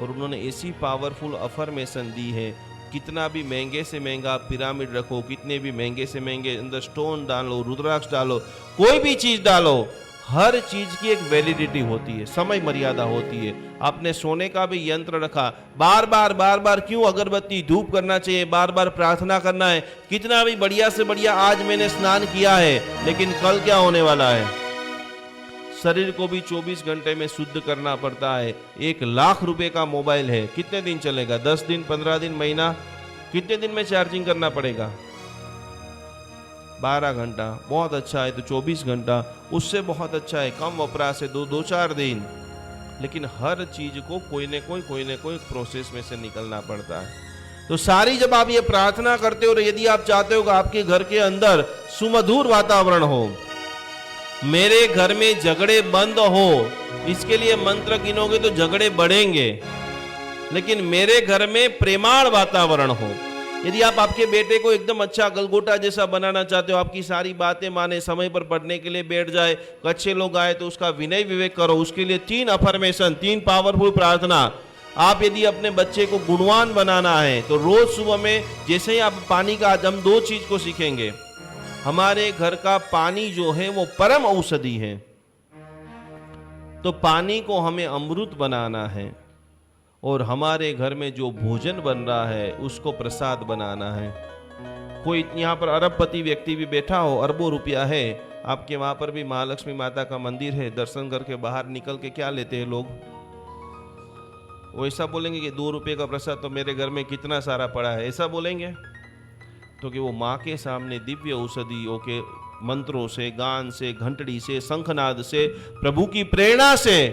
और उन्होंने ऐसी पावरफुल अफर्मेशन दी है, कितना भी महंगे से महंगा पिरामिड रखो, कितने भी महंगे से महंगे अंदर स्टोन डालो, रुद्राक्ष डालो, कोई भी चीज डालो, हर चीज की एक वैलिडिटी होती है, समय मर्यादा होती है। आपने सोने का भी यंत्र रखा, बार बार क्यों अगरबत्ती धूप करना चाहिए, बार बार प्रार्थना करना है, कितना भी बढ़िया से बढ़िया आज मैंने स्नान किया है, लेकिन कल क्या होने वाला है? शरीर को भी 24 घंटे में शुद्ध करना पड़ता है। 1 लाख रुपए का मोबाइल है, कितने दिन चलेगा? 10 दिन, 15 दिन, महीना? कितने दिन में चार्जिंग करना पड़ेगा? 12 घंटा। बहुत अच्छा है तो 24 घंटा, उससे बहुत अच्छा है कम वपराश है 2-4 दिन। लेकिन हर चीज को कोई न कोई प्रोसेस में से निकलना पड़ता है। तो सारी जब आप ये प्रार्थना करते हो और यदि आप चाहते हो कि आपके घर के अंदर सुमधुर वातावरण हो, मेरे घर में झगड़े बंद हो, इसके लिए मंत्र गिनोगे तो झगड़े बढ़ेंगे, लेकिन मेरे घर में प्रेमाळ वातावरण हो। यदि आप आपके बेटे को एकदम अच्छा गलगोटा जैसा बनाना चाहते हो, आपकी सारी बातें माने, समय पर पढ़ने के लिए बैठ जाए, अच्छे लोग आए तो उसका विनय विवेक करो, उसके लिए 3 अफर्मेशन, 3 पावरफुल प्रार्थना। आप यदि अपने बच्चे को गुणवान बनाना है तो रोज सुबह में जैसे ही आप पानी का, आज हम 2 चीज को सीखेंगे। हमारे घर का पानी जो है वो परम औषधि है, तो पानी को हमें अमृत बनाना है, और हमारे घर में जो भोजन बन रहा है उसको प्रसाद बनाना है। कोई यहाँ पर अरबपति व्यक्ति भी बैठा हो, अरबों रुपया है, आपके वहां पर भी महालक्ष्मी माता का मंदिर है, दर्शन करके बाहर निकल के क्या लेते हैं लोग? वो ऐसा बोलेंगे कि 2 रुपये का प्रसाद तो मेरे घर में कितना सारा पड़ा है, ऐसा बोलेंगे? तो कि वो माँ के सामने दिव्य औषधियों के मंत्रों से, गान से, घंटड़ी से, शंखनाद से, प्रभु की प्रेरणा से,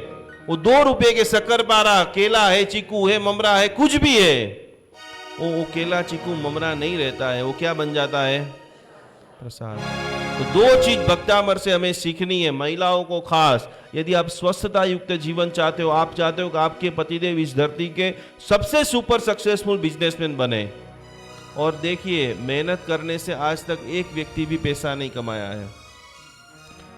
वो 2 रुपये के शक्करपारा, केला है, चीकू है, ममरा है, कुछ भी है, वो केला, चीकू, ममरा नहीं रहता है, वो क्या बन जाता है? प्रसाद। तो 2 चीज भक्तामर से हमें सीखनी है, महिलाओं को खास। यदि आप स्वस्थता युक्त जीवन चाहते हो, आप चाहते हो कि आपके पतिदेव इस धरती के सबसे सुपर सक्सेसफुल बिजनेसमैन बने, और देखिए मेहनत करने से आज तक एक व्यक्ति भी पैसा नहीं कमाया है।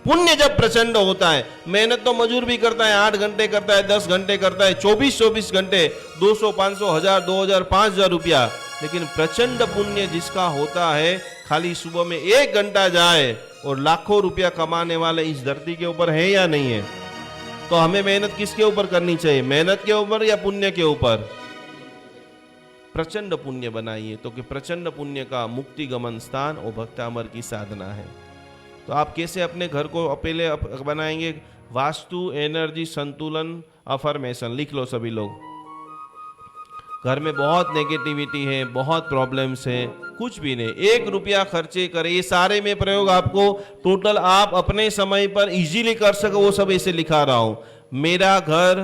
पुण्य जब प्रचंड होता है, मेहनत तो मजूर भी करता है, 8 घंटे करता है, 10 घंटे करता है, 24 घंटे, 200, 500, 1000, 2000, 5000 रुपया, लेकिन प्रचंड पुण्य जिसका होता है, खाली सुबह में 1 घंटा जाए और लाखों रुपया कमाने वाले इस धरती के ऊपर है या नहीं है? तो हमें मेहनत किसके ऊपर करनी चाहिए? मेहनत के ऊपर या पुण्य के ऊपर? प्रचंड पुण्य बनाइए, तो कि प्रचंड पुण्य का मुक्ति गमन स्थान और भक्तामर की साधना है। तो आप कैसे अपने घर को पहले बनाएंगे? वास्तु, एनर्जी, संतुलन, अफर्मेशन लिख लो सभी लोग। घर में बहुत नेगेटिविटी है, बहुत प्रॉब्लम्स है, कुछ भी नहीं, 1 रुपया खर्चे करें। ये सारे में प्रयोग आपको टोटल आप अपने समय पर इजीली कर सको, वो सब ऐसे लिखा रहा हूं। मेरा घर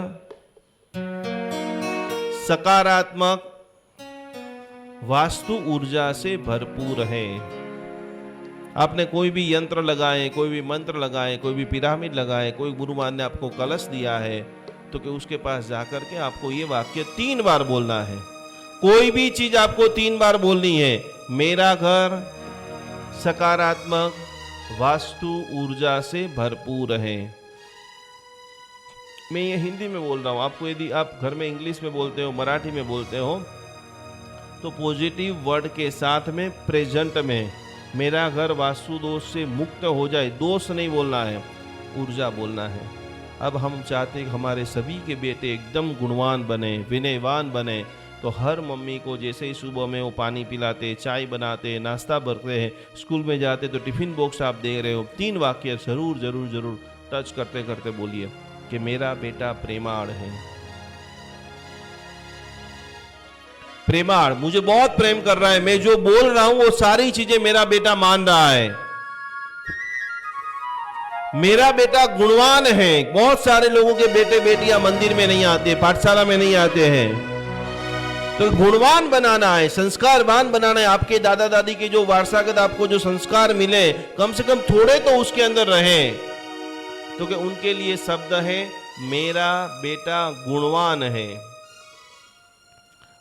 सकारात्मक वास्तु ऊर्जा से भरपूर है। आपने कोई भी यंत्र लगाए, कोई भी मंत्र लगाए, कोई भी पिरामिड लगाए, कोई गुरुमान ने आपको कलश दिया है, तो कि उसके पास जाकर के आपको ये वाक्य 3 बार बोलना है। कोई भी चीज आपको 3 बार बोलनी है। मेरा घर सकारात्मक वास्तु ऊर्जा से भरपूर है। मैं ये हिंदी में बोल रहा हूं, आपको यदि आप घर में इंग्लिश में बोलते हो, मराठी में बोलते हो, तो पॉजिटिव वर्ड के साथ में प्रेजेंट में मेरा घर वास्तु दोष से मुक्त हो जाए, दोष नहीं बोलना है, ऊर्जा बोलना है। अब हम चाहते हैं कि हमारे सभी के बेटे एकदम गुणवान बने, विनयवान बने। तो हर मम्मी को जैसे ही सुबह में वो पानी पिलाते, चाय बनाते, नाश्ता भरते हैं, स्कूल में जाते तो टिफिन बॉक्स आप दे रहे हो, 3 वाक्य जरूर जरूर जरूर टच करते करते बोलिए कि मेरा बेटा प्रेमाड़ है। प्रेमाड़, मुझे बहुत प्रेम कर रहा है, मैं जो बोल रहा हूं वो सारी चीजें मेरा बेटा मान रहा है। मेरा बेटा गुणवान है। बहुत सारे लोगों के बेटे बेटियां मंदिर में नहीं आते, पाठशाला में नहीं आते हैं। तो गुणवान बनाना है, संस्कारवान बनाना है। आपके दादा दादी के जो वारसागत आपको जो संस्कार मिले, कम से कम थोड़े तो उसके अंदर रहे। तो कि उनके लिए शब्द है मेरा बेटा गुणवान है।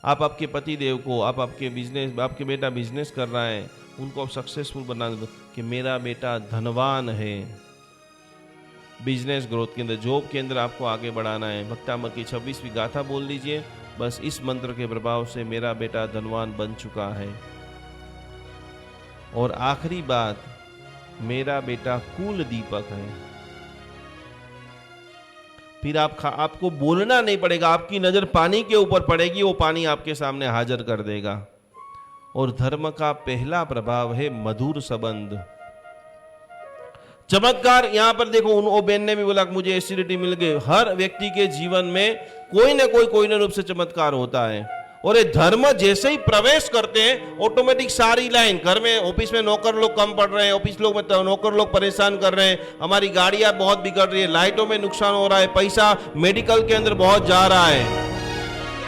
आप आपके पति देव को, आप आपके बिजनेस, आपके बेटा बिजनेस कर रहा है, उनको आप सक्सेसफुल बना दो कि मेरा बेटा धनवान है। बिजनेस ग्रोथ के अंदर, जॉब के अंदर आपको आगे बढ़ाना है। भक्तामर की 26वीं गाथा बोल लीजिए। बस इस मंत्र के प्रभाव से मेरा बेटा धनवान बन चुका है। और आखिरी बात, मेरा बेटा कुल दीपक है। फिर आपको बोलना नहीं पड़ेगा, आपकी नजर पानी के ऊपर पड़ेगी, वो पानी आपके सामने हाजिर कर देगा। और धर्म का पहला प्रभाव है मधुर संबंध। चमत्कार यहां पर देखो, उन बेन ने भी बोला कि मुझे एसिडिटी मिल गई। हर व्यक्ति के जीवन में कोई ना रूप से चमत्कार होता है। और ये धर्म जैसे ही प्रवेश करते हैं, ऑटोमेटिक सारी लाइन, घर में ऑफिस में नौकर लोग कम पड़ रहे हैं, ऑफिस लोग में नौकर लोग परेशान कर रहे हैं, हमारी गाड़ियां बहुत बिगड़ रही है, लाइटों में नुकसान हो रहा है, पैसा मेडिकल के अंदर बहुत जा रहा है।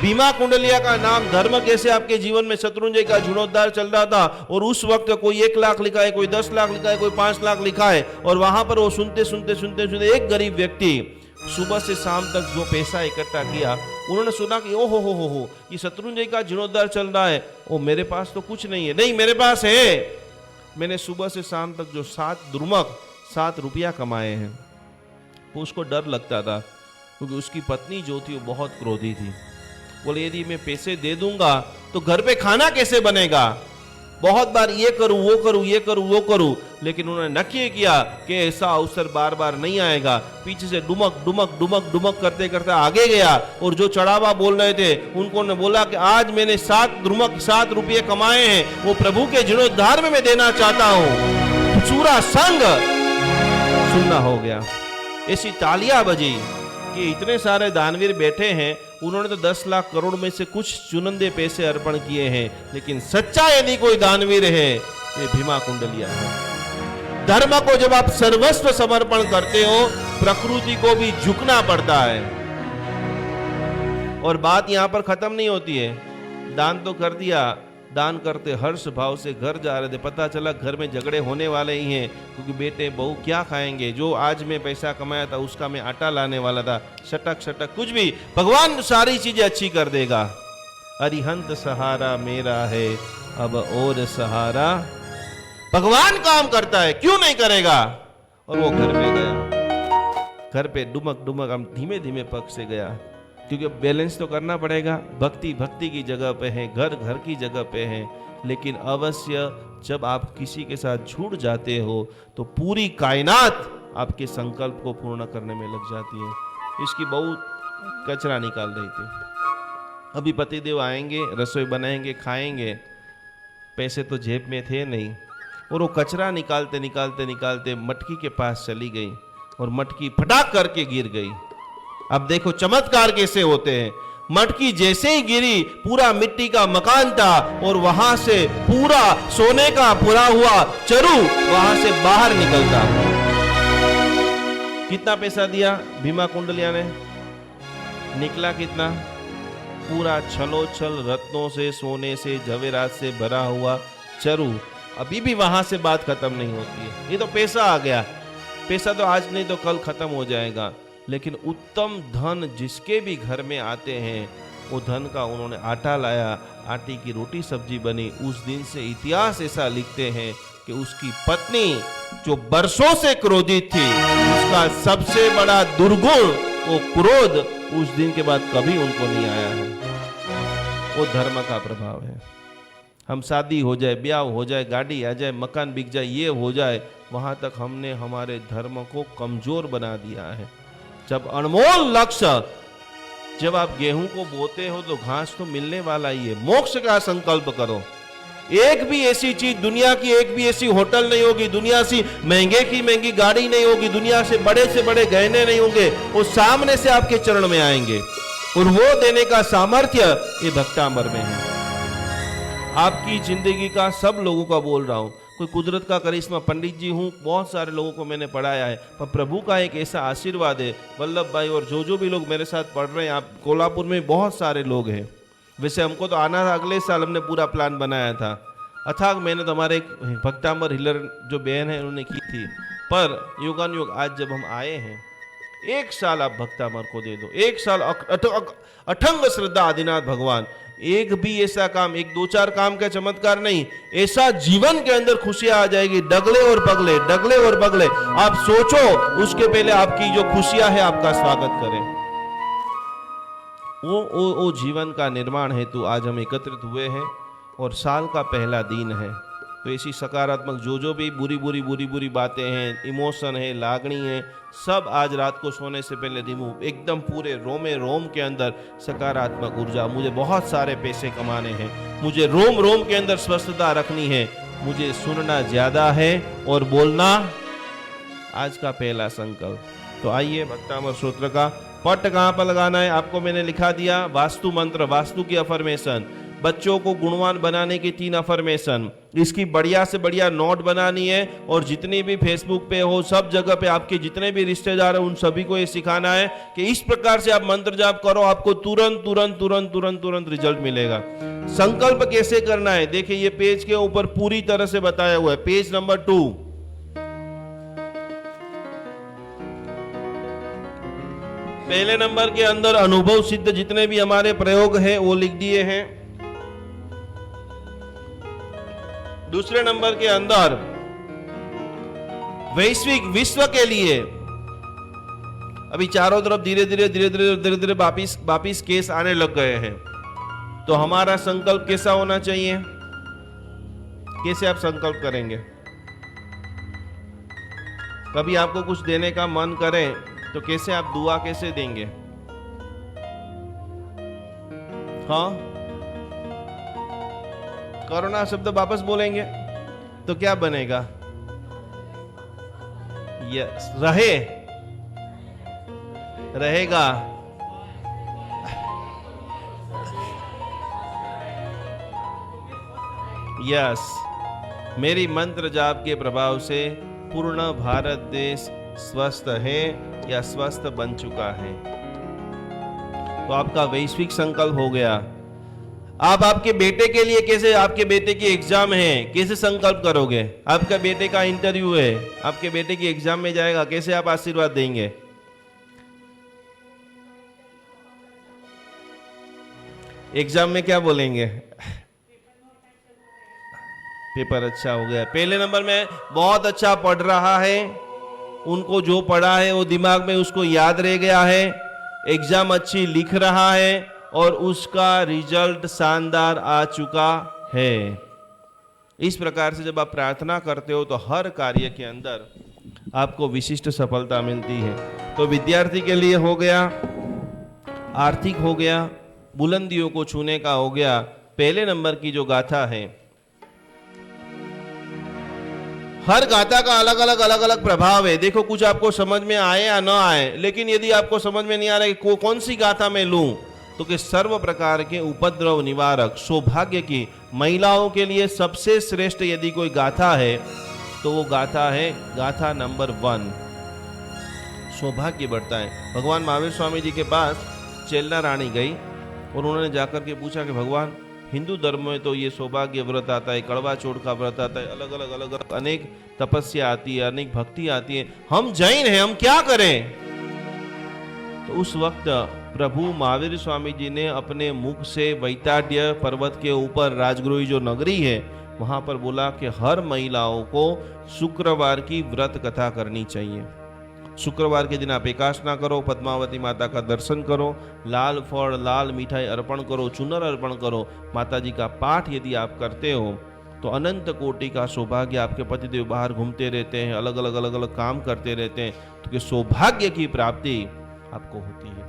बीमा कुंडलिया का नाम धर्म कैसे आपके जीवन में शत्रुंजय का जीर्णोद्धार चल रहा था। और उस वक्त कोई 1 लाख लिखा है, कोई 10 लाख लिखा है, कोई 5 लाख लिखा है। और वहां पर वो सुनते सुनते सुनते सुनते एक गरीब व्यक्ति सुबह से शाम तक जो पैसा इकट्ठा किया, उन्होंने सुना कि ओ हो ये शत्रुंजय का जीर्णोद्धार चल रहा है। ओ मेरे पास तो कुछ नहीं है। नहीं, मेरे पास है। मैंने सुबह से शाम तक जो 7 रुपया कमाए हैं। उसको डर लगता था क्योंकि उसकी पत्नी जो थी वो बहुत क्रोधी थी। बोले यदि मैं पैसे दे दूंगा तो घर पे खाना कैसे बनेगा। बहुत बार ये करूं वो करूं, ये करूं वो करूं, लेकिन उन्होंने नक्की किया कि ऐसा अवसर बार बार नहीं आएगा। पीछे से डुमक डुमक डुमक डुमक करते करते आगे गया। और जो चढ़ावा बोल रहे थे उनको ने बोला कि आज मैंने 7 रुपये कमाए हैं, वो प्रभु के जीर्णोद्धार में मैं देना चाहता हूं। पूरा संग सुनना हो गया। ऐसी तालियां बजी कि इतने सारे दानवीर बैठे हैं, उन्होंने तो 10 लाख करोड़ में से कुछ चुनिंदे पैसे अर्पण किए हैं, लेकिन सच्चा यदि कोई दानवीर है ये भीमा कुंडलिया है। धर्म को जब आप सर्वस्व समर्पण करते हो, प्रकृति को भी झुकना पड़ता है। और बात यहां पर खत्म नहीं होती है। दान तो कर दिया, दान करते हर्ष भाव से घर जा रहे थे, पता चला घर में झगड़े होने वाले ही हैं, क्योंकि बेटे बहू क्या खाएंगे। जो आज मैं पैसा कमाया था उसका मैं आटा लाने वाला था, सटक सटक कुछ भी। भगवान सारी चीजें अच्छी कर देगा। अरिहंत सहारा मेरा है, अब और सहारा भगवान काम करता है, क्यों नहीं करेगा। और वो घर में गया, घर पे डुमक डुमक हम धीमे धीमे पग से गया। क्योंकि बैलेंस तो करना पड़ेगा। भक्ति भक्ति की जगह पे है, घर घर की जगह पे है, लेकिन अवश्य जब आप किसी के साथ जुड़ जाते हो तो पूरी कायनात आपके संकल्प को पूर्ण करने में लग जाती है। इसकी बहुत कचरा निकाल रही थी। अभी पतिदेव आएंगे, रसोई बनाएंगे, खाएंगे, पैसे तो जेब में थे नहीं, और वो कचरा निकालते निकालते निकालते मटकी के पास चली गई और मटकी फटाक करके गिर गई। अब देखो चमत्कार कैसे होते हैं। मटकी जैसे ही गिरी, पूरा मिट्टी का मकान था और वहां से पूरा सोने का पूरा हुआ चरु वहां से बाहर निकलता। कितना पैसा दिया भीमा कुंडलिया ने? निकला कितना? पूरा छलोछल रत्नों से, सोने से, जवेरात से भरा हुआ चरु। अभी भी वहां से बात खत्म नहीं होती है। ये तो पैसा आ गया, पैसा तो आज नहीं तो कल खत्म हो जाएगा, लेकिन उत्तम धन जिसके भी घर में आते हैं वो धन का उन्होंने आटा लाया, आटे की रोटी सब्जी बनी। उस दिन से इतिहास ऐसा लिखते हैं कि उसकी पत्नी जो बरसों से क्रोधित थी, उसका सबसे बड़ा दुर्गुण वो क्रोध उस दिन के बाद कभी उनको नहीं आया है। वो धर्म का प्रभाव है। हम शादी हो जाए, ब्याह हो जाए, गाड़ी आ जाए, मकान बिक जाए, ये हो जाए, वहां तक हमने हमारे धर्म को कमजोर बना दिया है। जब अनमोल लक्ष्य, जब आप गेहूं को बोते हो तो घास तो मिलने वाला ही है। मोक्ष का संकल्प करो। एक भी ऐसी चीज दुनिया की, एक भी ऐसी होटल नहीं होगी, दुनिया से महंगे की महंगी गाड़ी नहीं होगी, दुनिया से बड़े गहने नहीं होंगे, वो सामने से आपके चरण में आएंगे और वो देने का सामर्थ्य ये भक्तांबर में है। आपकी जिंदगी का सब लोगों का बोल रहा हूं, कोई कुदरत का करिश्मा, पंडित जी हूं, बहुत सारे लोगों को मैंने पढ़ाया है, पर प्रभु का एक ऐसा आशीर्वाद है। वल्लभ भाई और जो भी लोग मेरे साथ पढ़ रहे हैं, आप कोल्हापुर में बहुत सारे लोग हैं। वैसे हमको तो आना था, अगले साल हमने पूरा प्लान बनाया था। अथाक मेहनत हमारे एक भक्तांबर हिलर जो बहन है उन्होंने की थी, पर युगानुयुग आज जब हम आए हैं, एक साल आप भक्तांबर को दे दो, एक साल अठंग श्रद्धा आदिनाथ भगवान। एक भी ऐसा काम, एक दो चार काम का चमत्कार नहीं, ऐसा जीवन के अंदर खुशियां आ जाएगी, डगले और बगले, डगले और बगले। आप सोचो, उसके पहले आपकी जो खुशियां है आपका स्वागत करें। वो जीवन का निर्माण हेतु आज हम एकत्रित हुए हैं और साल का पहला दिन है। तो ऐसी सकारात्मक जो भी बुरी बातें हैं, इमोशन है, लागणी है, सब आज रात को सोने से पहले रिमूव, एकदम पूरे रोमे रोम के अंदर सकारात्मक ऊर्जा। मुझे बहुत सारे पैसे कमाने हैं, मुझे रोम रोम के अंदर स्वस्थता रखनी है, मुझे सुनना ज्यादा है और बोलना आज का पहला संकल्प। तो आइए भक्तांबर स्तोत्र का पट कहाँ पर लगाना है आपको मैंने लिखा दिया। वास्तु मंत्र, वास्तु की अफर्मेशन, बच्चों को गुणवान बनाने की 3 अफर्मेशन, इसकी बढ़िया से बढ़िया नोट बनानी है और जितनी भी फेसबुक पे हो, सब जगह पे आपके जितने भी रिश्तेदार हैं उन सभी को ये सिखाना है कि इस प्रकार से आप मंत्र जाप करो, आपको तुरंत तुरंत तुरंत तुरंत तुरंत रिजल्ट मिलेगा। संकल्प कैसे करना है देखिए, ये पेज के ऊपर पूरी तरह से बताया हुआ है, पेज नंबर 2। पहले नंबर के अंदर अनुभव सिद्ध जितने भी हमारे प्रयोग हैं वो लिख दिए हैं। दूसरे नंबर के अंदर वैश्विक विश्व के लिए, अभी चारों तरफ धीरे धीरे वापिस केस आने लग गए हैं, तो हमारा संकल्प कैसा होना चाहिए? कैसे आप संकल्प करेंगे? कभी आपको कुछ देने का मन करे तो कैसे आप दुआ कैसे देंगे? हाँ, कोरोना शब्द वापस बोलेंगे तो क्या बनेगा? यस, रहेगा। यस, मेरी मंत्र जाप के प्रभाव से पूर्ण भारत देश स्वस्थ है या स्वस्थ बन चुका है। तो आपका वैश्विक संकल्प हो गया। आप आपके बेटे के लिए कैसे, आपके बेटे की एग्जाम है, कैसे संकल्प करोगे? आपका बेटे का इंटरव्यू है, आपके बेटे की एग्जाम में जाएगा, कैसे आप आशीर्वाद देंगे? एग्जाम में क्या बोलेंगे? पेपर अच्छा हो गया। पहले नंबर में बहुत अच्छा पढ़ रहा है, उनको जो पढ़ा है वो दिमाग में उसको याद रह गया है, एग्जाम अच्छी लिख रहा है और उसका रिजल्ट शानदार आ चुका है। इस प्रकार से जब आप प्रार्थना करते हो तो हर कार्य के अंदर आपको विशिष्ट सफलता मिलती है। तो विद्यार्थी के लिए हो गया, आर्थिक हो गया, बुलंदियों को छूने का हो गया। पहले नंबर की जो गाथा है, हर गाथा का अलग अलग प्रभाव है। देखो, कुछ आपको समझ में आए या ना आए, लेकिन यदि आपको समझ में नहीं आ रहा है कौन सी गाथा मैं लूं, तो कि सर्व प्रकार के उपद्रव निवारक, सौभाग्य की, महिलाओं के लिए सबसे श्रेष्ठ यदि कोई गाथा है तो वो गाथा है गाथा नंबर 1। सौभाग्य बढ़ता है। भगवान महावीर स्वामी जी के पास चेल्ला रानी गई और उन्होंने जाकर के पूछा कि भगवान, हिंदू धर्म में तो ये सौभाग्य व्रत आता है, कड़वा चौथ का व्रत आता है, अलग अलग अनेक तपस्या आती है, अनेक भक्ति आती है, हम जैन हैं, हम क्या करें? तो उस वक्त प्रभु महावीर स्वामी जी ने अपने मुख से वैताड्य पर्वत के ऊपर राजगृही जो नगरी है वहां पर बोला कि हर महिलाओं को शुक्रवार की व्रत कथा करनी चाहिए। शुक्रवार के दिन आप एकादशना करो, पद्मावती माता का दर्शन करो, लाल फल लाल मिठाई अर्पण करो, चुनर अर्पण करो, माता जी का पाठ यदि आप करते हो तो अनंत कोटि का सौभाग्य। आपके पतिदेव बाहर घूमते रहते हैं, अलग अलग काम करते रहते हैं, तो सौभाग्य की प्राप्ति आपको होती है।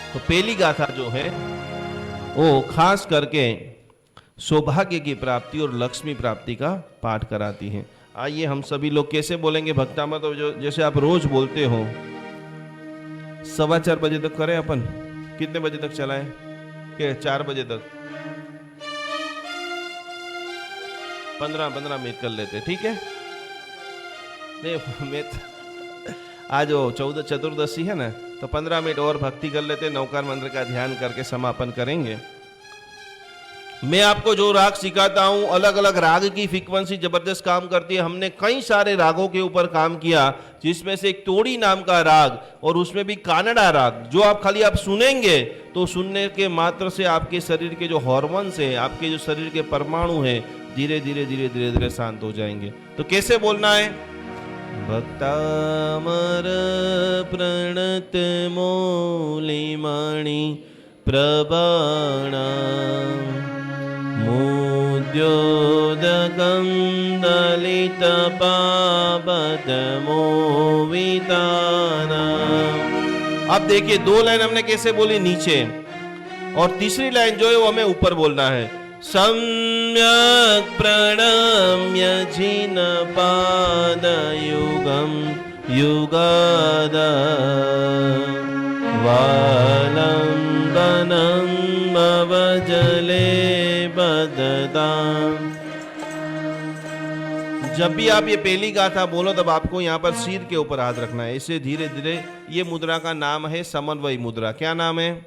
तो पहली गाथा जो है वो खास करके सौभाग्य की प्राप्ति और लक्ष्मी प्राप्ति का पाठ कराती है। आइए हम सभी लोग कैसे बोलेंगे भक्तामृत, तो जो जैसे आप रोज बोलते हो। 4:15 बजे तक करें अपन? कितने बजे तक चलाएं? क्या 4 बजे तक? 15 मिनट कर लेते, ठीक है? नहीं, मैं आज वो 14 चतुर्दशी है ना, तो 15 मिनट और भक्ति कर लेते, नौकार मंत्र का ध्यान करके समापन करेंगे। मैं आपको जो राग सिखाता हूं, अलग अलग राग की फ्रीक्वेंसी जबरदस्त काम करती है। हमने कई सारे रागों के ऊपर काम किया, जिसमें से एक तोड़ी नाम का राग और उसमें भी कानड़ा राग, जो आप खाली आप सुनेंगे तो सुनने के मात्र से आपके शरीर के जो हॉर्मोन्स है, आपके जो शरीर के परमाणु है, धीरे धीरे शांत हो जाएंगे। तो कैसे बोलना है? भक्तामर प्रणत मौलिमणि प्रबाणा मुद्योदकं दलितपावतमोविताना। अब देखिए, 2 लाइन हमने कैसे बोली नीचे, और तीसरी लाइन जो है वो हमें ऊपर बोलना है। सम्यक प्रणम्य जिनपादयुगं युगाद वालंबनं मवजले बददाम। जब भी आप ये पहली गाथा बोलो तब आपको यहाँ पर सिर के ऊपर हाथ रखना है, ऐसे धीरे धीरे। ये मुद्रा का नाम है समन्वय मुद्रा। क्या नाम है?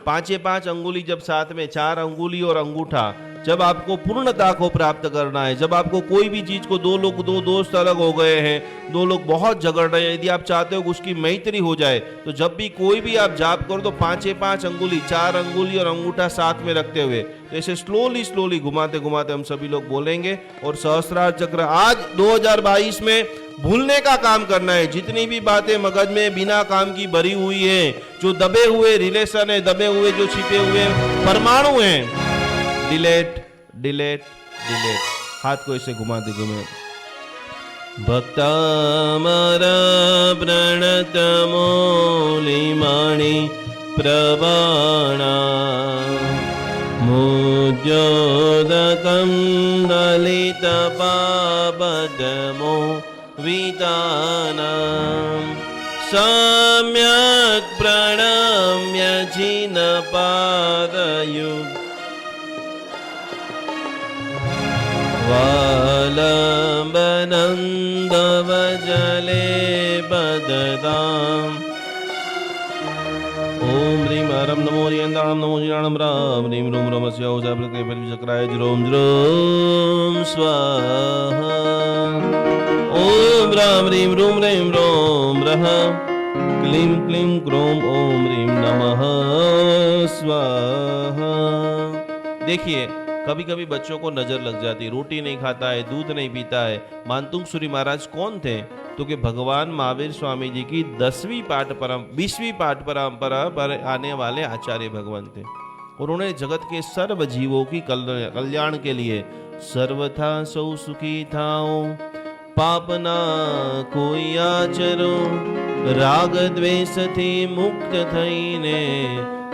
5 अंगुली जब साथ में, 4 अंगुली और अंगूठा, जब आपको पूर्णता को प्राप्त करना है, जब आपको कोई भी चीज को, 2 दोस्त अलग हो गए हैं, 2 लोग बहुत झगड़ रहे हैं, यदि आप चाहते हो कि उसकी मैत्री हो जाए, तो जब भी कोई भी आप जाप करो तो 5 अंगुली, 4 अंगुली और अंगूठा साथ में रखते हुए, तो ऐसे स्लोली घुमाते हम सभी लोग बोलेंगे। और सहस्रार चक्र आज 2022 में भूलने का काम करना है। जितनी भी बातें मगज में बिना काम की भरी हुई है, जो दबे हुए रिलेशन है, दबे हुए जो छिपे हुए परमाणु हैं, डिलेट। हाथ को ऐसे घुमाते घुमे। भक्तामर प्रणत मौलिमणि प्रबाणा मुद्योदकं दलितपावतमो वितानां सम्यक् प्रणम्य जिनपादयुग वालंबनन्दवजले बददाम्। ओम ह्रीं हरं नमो रियन्तां नमो जिनाणं राम ह्रीं रूं रमस्य ओजाप्रके परिचक्राय ज्रों ज्रों स्वाहा। ओम राम ह्रीं रूं ह्रीं रों रः क्लीं क्लीं क्रों ओम ह्रीं नमः स्वाहा। देखिए, कभी कभी बच्चों को नजर लग जाती, रोटी नहीं खाता है, दूध नहीं पीता है। मानतुंग सूरी महाराज कौन थे? तो कि भगवान महावीर स्वामी जी की 20वीं पाठ परंपरा पर आने वाले आचार्य भगवान थे। उन्होंने जगत के सर्व जीवों की कल्याण के लिए सर्वथा सौ सुखी थाओ, पाप ना कोई आचरो, राग द्वेष थी मुक्त थईने,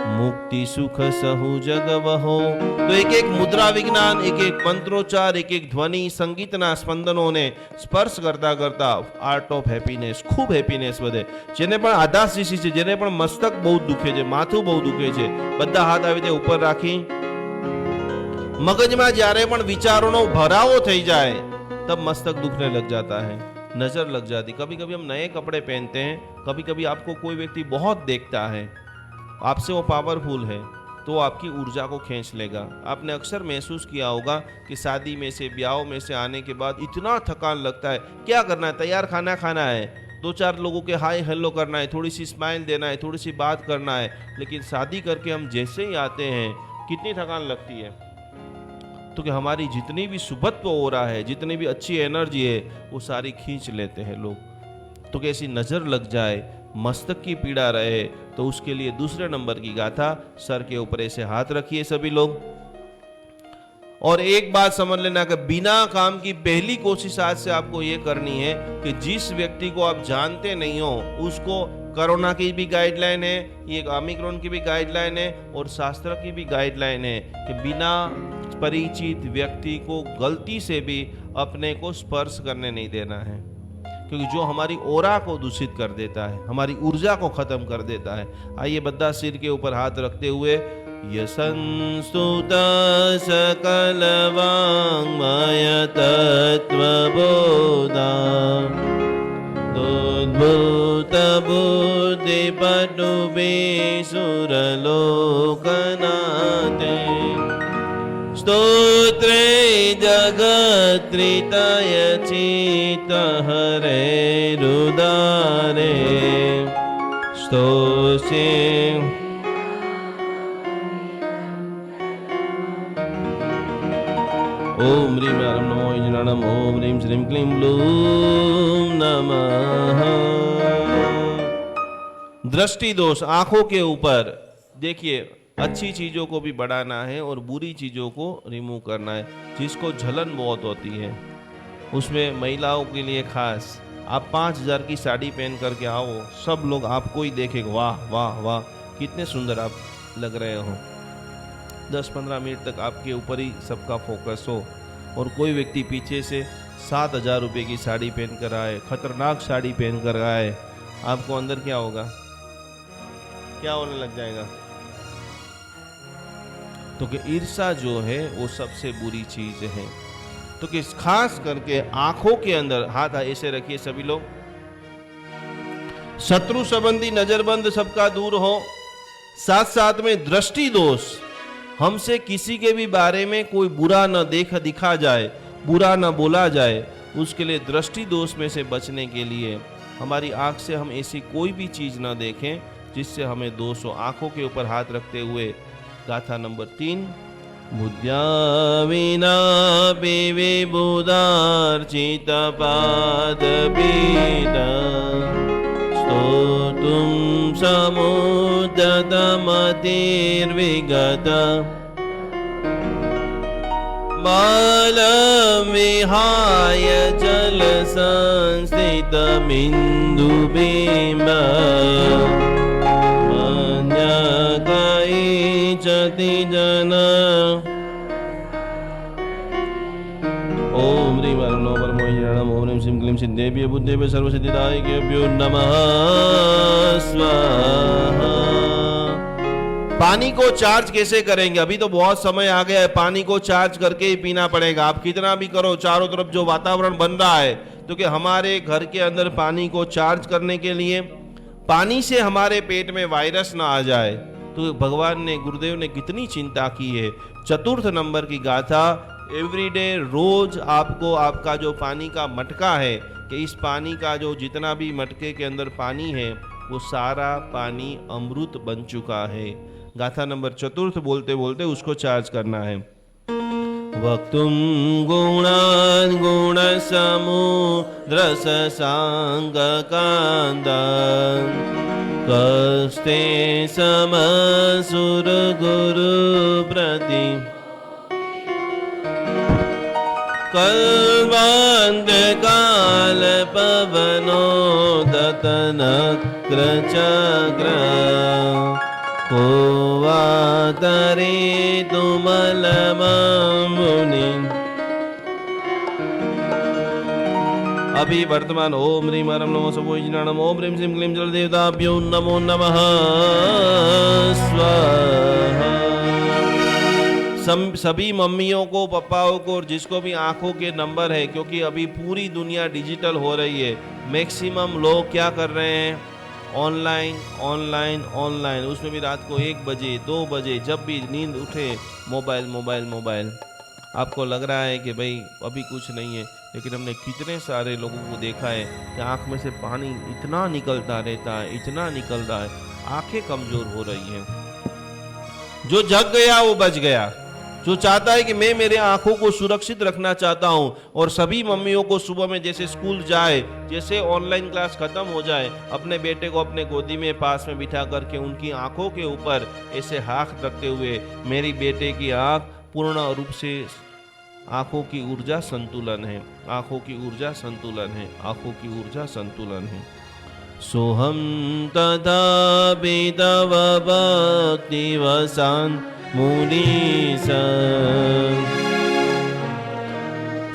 मुक्ति सुख सहु जग वहो। तो एक एक मुद्रा विज्ञान, एक एक मंत्रोच्चार, एक एक ध्वनि संगीतना स्पंदनों ने स्पर्श करता करता आर्ट ऑफ હેપીનેસ, ખૂબ હેપીનેસ વધે। જેને પણ આધાશીશી છે, જેને પણ મસ્તક બહુ દુખે છે, માથું બહુ દુખે છે, બધા હાથ આવી રીતે ઉપર રાખી મગજમાં જ્યારે પણ વિચારોનો ભરાવો થઈ જાય तब मस्तक दुखने लग जाता है, नजर लग जाती। कभी कभी हम नए कपड़े पहनते हैं, कभी कभी आपको कोई व्यक्ति बहुत देखता है, आपसे वो पावरफुल है, तो वो आपकी ऊर्जा को खींच लेगा। आपने अक्सर महसूस किया होगा कि शादी में से, ब्याह में से आने के बाद इतना थकान लगता है, क्या करना है, तैयार खाना खाना है, 2-4 लोगों के हाय हेलो करना है, थोड़ी सी स्माइल देना है, थोड़ी सी बात करना है, लेकिन शादी करके हम जैसे ही आते हैं कितनी थकान लगती है। तो कि हमारी जितनी भी सुबत्व हो रहा है, जितनी भी अच्छी एनर्जी है, वो सारी खींच लेते हैं लोग। तो कैसी नजर लग जाए, मस्तक की पीड़ा रहे, तो उसके लिए दूसरे नंबर की गाथा, सर के ऊपर ऐसे हाथ रखिए सभी लोग। और एक बात समझ लेना कि बिना काम की पहली कोशिश आज से आपको ये करनी है कि जिस व्यक्ति को आप जानते नहीं हो उसको, कोरोना की भी गाइडलाइन है, ये ओमिक्रॉन की भी गाइडलाइन है और शास्त्र की भी गाइडलाइन है कि बिना परिचित व्यक्ति को गलती से भी अपने को स्पर्श करने नहीं देना है, क्योंकि जो हमारी ओरा को दूषित कर देता है, हमारी ऊर्जा को खत्म कर देता है। आइए बद्दा सिर के ऊपर हाथ रखते हुए, यशंस्तुत सकल वाङ्मय तत्त्वबोधा, तद्भुत बुद्धि पटुबे सुरलोकनाथे, स्तोत्रे जगत्रितय चित्त हरे रुदारे, स्तोषे ओम ह्रीं ह्रां नमो ईश्वराणम, ओम ह्रीं श्रीं क्लीं ब्लूं नमः। दृष्टि दोष आंखों के ऊपर, देखिए अच्छी चीजों को भी बढ़ाना है और बुरी चीजों को रिमूव करना है। जिसको जलन बहुत होती है, उसमें महिलाओं के लिए खास, आप 5000 की साड़ी पहन करके आओ, सब लोग आपको ही देखेंगे, वाह वाह वाह कितने सुंदर आप लग रहे हो। 10-15 मिनट तक आपके ऊपर ही सबका फोकस हो, और कोई व्यक्ति पीछे से 7000 रुपये की साड़ी पहन कर आए, खतरनाक साड़ी पहन कर आए, आपको अंदर क्या होगा, क्या होने लग जाएगा? तो कि ईर्षा जो है वो सबसे बुरी चीज है। तो कि खास करके आंखों के अंदर हाथ ऐसे रखिए सभी लोग, शत्रु संबंधी नजरबंद सबका दूर हो। साथ साथ में दृष्टि दोष, हमसे किसी के भी बारे में कोई बुरा न दिखा जाए, बुरा न बोला जाए, उसके लिए दृष्टि दोष में से बचने के लिए हमारी आंख से हम ऐसी कोई भी चीज न देखें जिससे हमें दोष हो। आंखों के ऊपर हाथ रखते हुए गाथा नंबर 3, बुद्ध्या विना विबुधार्चित पादपीठा, स्तोतुं समुद्यतमतिर्विगत, बालं विहाय जलसंस्थितमिन्दुबिम्ब, चति जन। ओम ह्रीं ह्रां नमो परमोहीराणम, ओम ह्रीं श्रीं क्लीं सिद्धेभ्यो बुद्धेभ्यो सर्वसिद्धिदायकेभ्यो नमः स्वाहा। पानी को चार्ज कैसे करेंगे? अभी तो बहुत समय आ गया है, पानी को चार्ज करके ही पीना पड़ेगा। आप कितना भी करो, चारों तरफ जो वातावरण बन रहा है, तो कि हमारे घर के अंदर पानी को चार्ज करने के लिए, पानी से हमारे पेट में वायरस ना आ जाए, तो भगवान ने, गुरुदेव ने कितनी चिंता की है। 4 नंबर की गाथा, एवरीडे रोज आपको आपका जो पानी का मटका है, कि इस पानी का जो जितना भी मटके के अंदर पानी है वो सारा पानी अमृत बन चुका है। गाथा नंबर 4 बोलते बोलते उसको चार्ज करना है। वक्तुं गुणान् गुणसमुद्रससाङ्गकान्तान् कस्ते समसुरगुरुप्रति कल्वान्धकालपवनोदतनक्रचक्र को वातरे तुमलमुनि। अभी वर्तमान ओम ह्रीं हरं नमो सबोजिनाणम ओम ह्रीं श्रीं क्लीं जलदेवताभ्यो नमो नमः स्वाहा। सभी मम्मियों को, पापाओं को और जिसको भी आंखों के नंबर है, क्योंकि अभी पूरी दुनिया डिजिटल हो रही है, मैक्सिमम लोग क्या कर रहे हैं, ऑनलाइन ऑनलाइन ऑनलाइन, उसमें भी रात को 1 बजे 2 बजे जब भी नींद उठे मोबाइल मोबाइल मोबाइल। आपको लग रहा है कि भाई अभी कुछ नहीं है, लेकिन हमने कितने सारे लोगों को देखा है कि आंख में से पानी इतना निकलता रहता है, इतना निकल रहा है, आंखें कमजोर हो रही हैं। जो जग गया वो बच गया, जो चाहता है कि मैं मेरे आंखों को सुरक्षित रखना चाहता हूं, और सभी मम्मियों को सुबह में जैसे स्कूल जाए, जैसे ऑनलाइन क्लास खत्म हो जाए, अपने बेटे को अपने गोदी में पास में बिठा करके उनकी आंखों के ऊपर ऐसे हाथ रखते हुए, मेरी बेटे की आंख पूर्ण रूप से, आंखों की ऊर्जा संतुलन है, आंखों की ऊर्जा संतुलन है, आंखों की ऊर्जा संतुलन है। सोहम तथा तव भक्तिवशान् मुनीश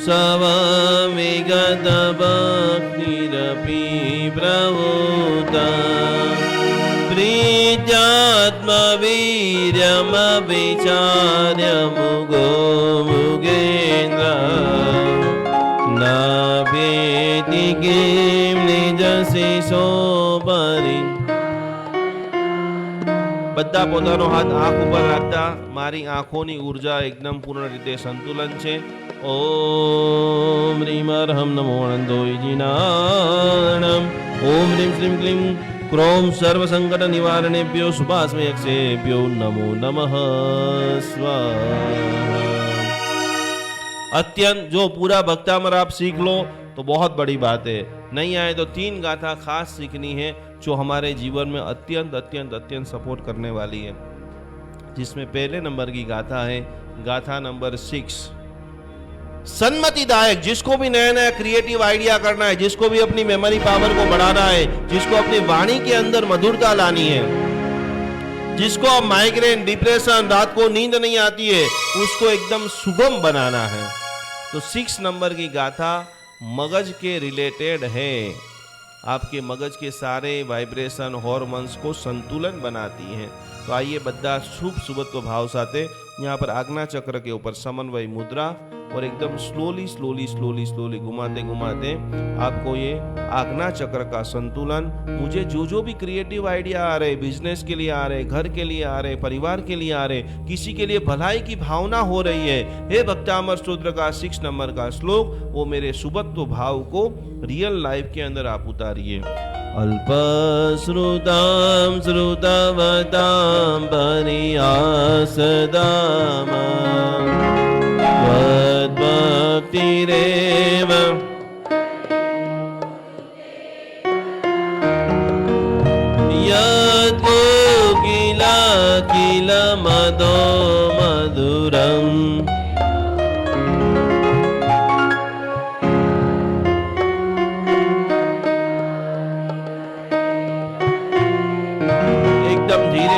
स्वविगत भक्तिरपि प्रभुता प्रीत्यात्मवीर्यमविचार्य मुगो मुगेन्द्र नाभेति किं निजशिशो परि। બધા પોતાનો હાથ આંખ ઉપર રાખતા, મારી આંખોની ઊર્જા એકદમ પૂર્ણ રીતે સંતુલન છે। ઓમ હ્રીં હરં નમો અનંતોયજીનાણમ ઓમ હ્રીં શ્રીં ક્લીં ક્રોમ સર્વસંકટ નિવારણેભ્યો શુભાસ્મયક્ષેભ્યો નમો નમઃ સ્વાहा। अत्यंत जो पूरा भक्तामर आप सीख लो तो बहुत बड़ी बात है। नहीं आए तो 3 गाथा खास सीखनी है जो हमारे जीवन में अत्यंत अत्यंत अत्यंत सपोर्ट करने वाली है, जिसमें पहले नंबर की गाथा है गाथा नंबर 6। सन्मतिदायक, जिसको भी नया नया क्रिएटिव आइडिया करना है, जिसको भी अपनी मेमोरी पावर को बढ़ाना है, जिसको अपनी वाणी के अंदर मधुरता लानी है, जिसको अब माइग्रेन, डिप्रेशन, रात को नींद नहीं आती है, उसको एकदम सुगम बनाना है, तो 6 नंबर की गाथा मगज के रिलेटेड है। आपके मगज के सारे वाइब्रेशन, हॉर्मोन्स को संतुलन बनाती हैं। तो आइए बद्दा शुभ सुबत्व भाव साथे यहाँ पर आज्ञा चक्र के ऊपर समन्वय मुद्रा और एकदम स्लोली स्लोली स्लोली स्लोली घुमाते घुमाते आपको ये आज्ञा चक्र का संतुलन, मुझे जो जो भी क्रिएटिव आइडिया आ रहे, बिजनेस के लिए आ रहे, घर के लिए आ रहे, परिवार के लिए आ रहे, किसी के लिए भलाई की भावना हो रही है, हे भक्तामर स्तोत्र का 6 नंबर का श्लोक, वो मेरे सुबत्व भाव को रियल लाइफ के अंदर आप उतारिए। अल्पश्रुतां श्रुतवतां परिहासदाम त्वद्भक्तिरेव यद्कोकिल मदो मधुरम्।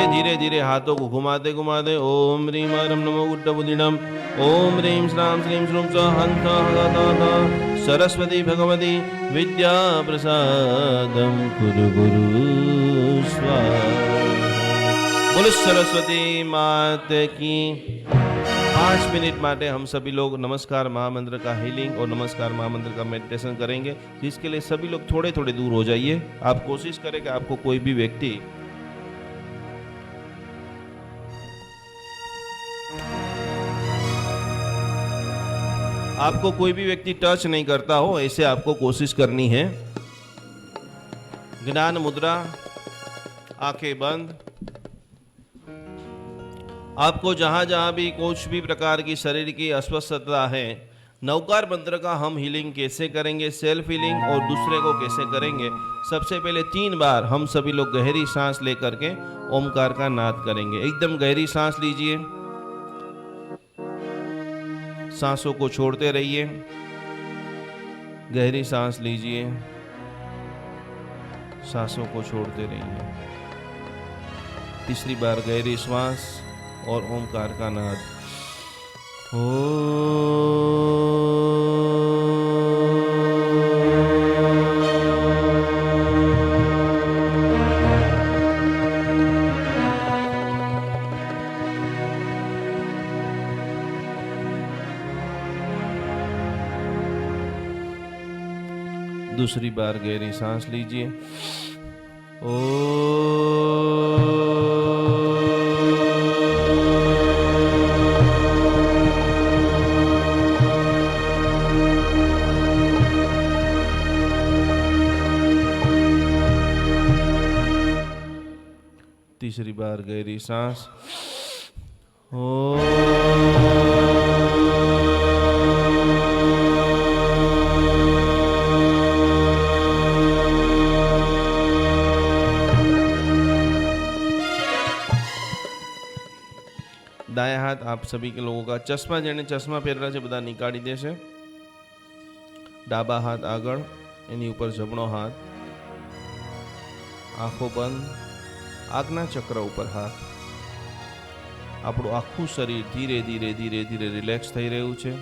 धीरे धीरे हाथों को घुमाते घुमाते ओम ह्रीं हरं नमो गुड्डबुद्धिनम ओम ह्रीं श्रां श्रीं श्रूं च हंत हता सरस्वती भगवती विद्या प्रसादम कुरु गुरु स्वाहा। बोलो सरस्वती मात की। 5 मिनट माटे हम सभी लोग नमस्कार महामंत्र का हीलिंग और नमस्कार महामंत्र का मेडिटेशन करेंगे, जिसके लिए सभी लोग थोड़े थोड़े दूर हो जाइए। आप कोशिश करें कि आपको कोई भी व्यक्ति टच नहीं करता हो, ऐसे आपको कोशिश करनी है। ज्ञान मुद्रा, आंखें बंद, आपको जहाँ जहाँ भी कुछ भी प्रकार की शरीर की अस्वस्थता है, नवकार मंत्र का हम हीलिंग कैसे करेंगे, सेल्फ हीलिंग और दूसरे को कैसे करेंगे। सबसे पहले 3 बार हम सभी लोग गहरी सांस लेकर के ओमकार का नाद करेंगे। एकदम गहरी सांस लीजिए, सांसों को छोड़ते रहिए। गहरी सांस लीजिए, सांसों को छोड़ते रहिए। तीसरी बार गहरी श्वास और ओमकार का नाद। दूसरी बार गहरी सांस लीजिए। तीसरी बार गहरी सांस। दाया हाथ आप सभी के लोगों का चश्मा जेने चश्मा પહેરેલા છે બધા નીકાળી દેશે। ડાબા હાથ આગળ, એની ઉપર જમણો હાથ, આંખો બંધ, આજ્ઞા ચક્ર ઉપર હાથ। આપણું આખું શરીર ધીરે ધીરે ધીરે ધીરે રિલેક્સ થઈ રહ્યું છે।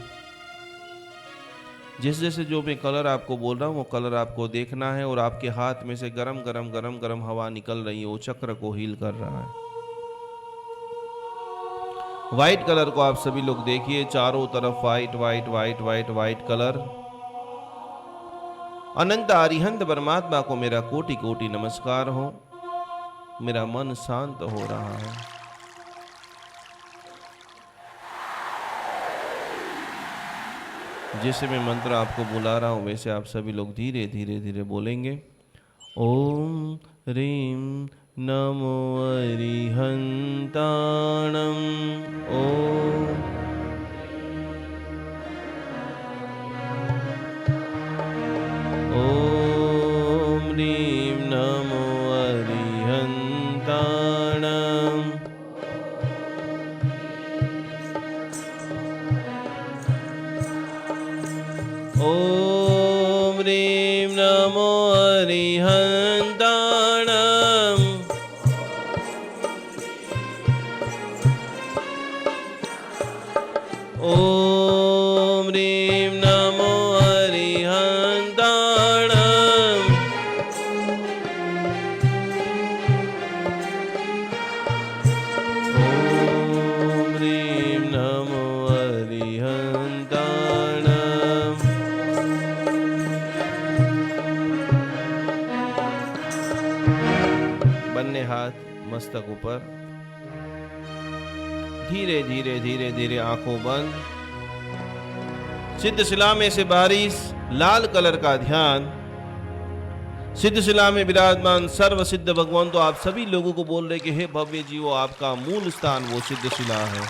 जिस जैसे जो मैं कलर आपको बोल रहा हूँ वो कलर आपको देखना है और आपके हाथ में से गरम गरम गरम गरम हवा निकल रही है, वो चक्र को हील कर रहा है। व्हाइट कलर को आप सभी लोग देखिए, चारों तरफ white white white white white colour. Anant Arihant परमात्मा को मेरा कोटि कोटि नमस्कार हो। मेरा मन शांत हो रहा है। जैसे मैं मंत्र आपको बुला रहा हूं वैसे आप सभी लोग धीरे धीरे धीरे बोलेंगे। ओम ह्रीं नमो अरिहंताणं। ओम ह्रीं नमो अरिहंताणं। ओम ह्रीं नमो अरिहंताणं। ओम ह्रीं नमो अरिहंताणं। ओम ह्रीं नमो अरिहंताणं। બંને હાથ મસ્તક ઉપર, धीरे धीरे धीरे धीरे आंखों बंद। सिद्ध शिला में से बारिश, लाल कलर का ध्यान। सिद्ध शिला में विराजमान सर्व सिद्ध भगवान तो आप सभी लोगों को बोल रहे कि हे भव्य जीवो, आपका मूल स्थान वो सिद्ध शिला है।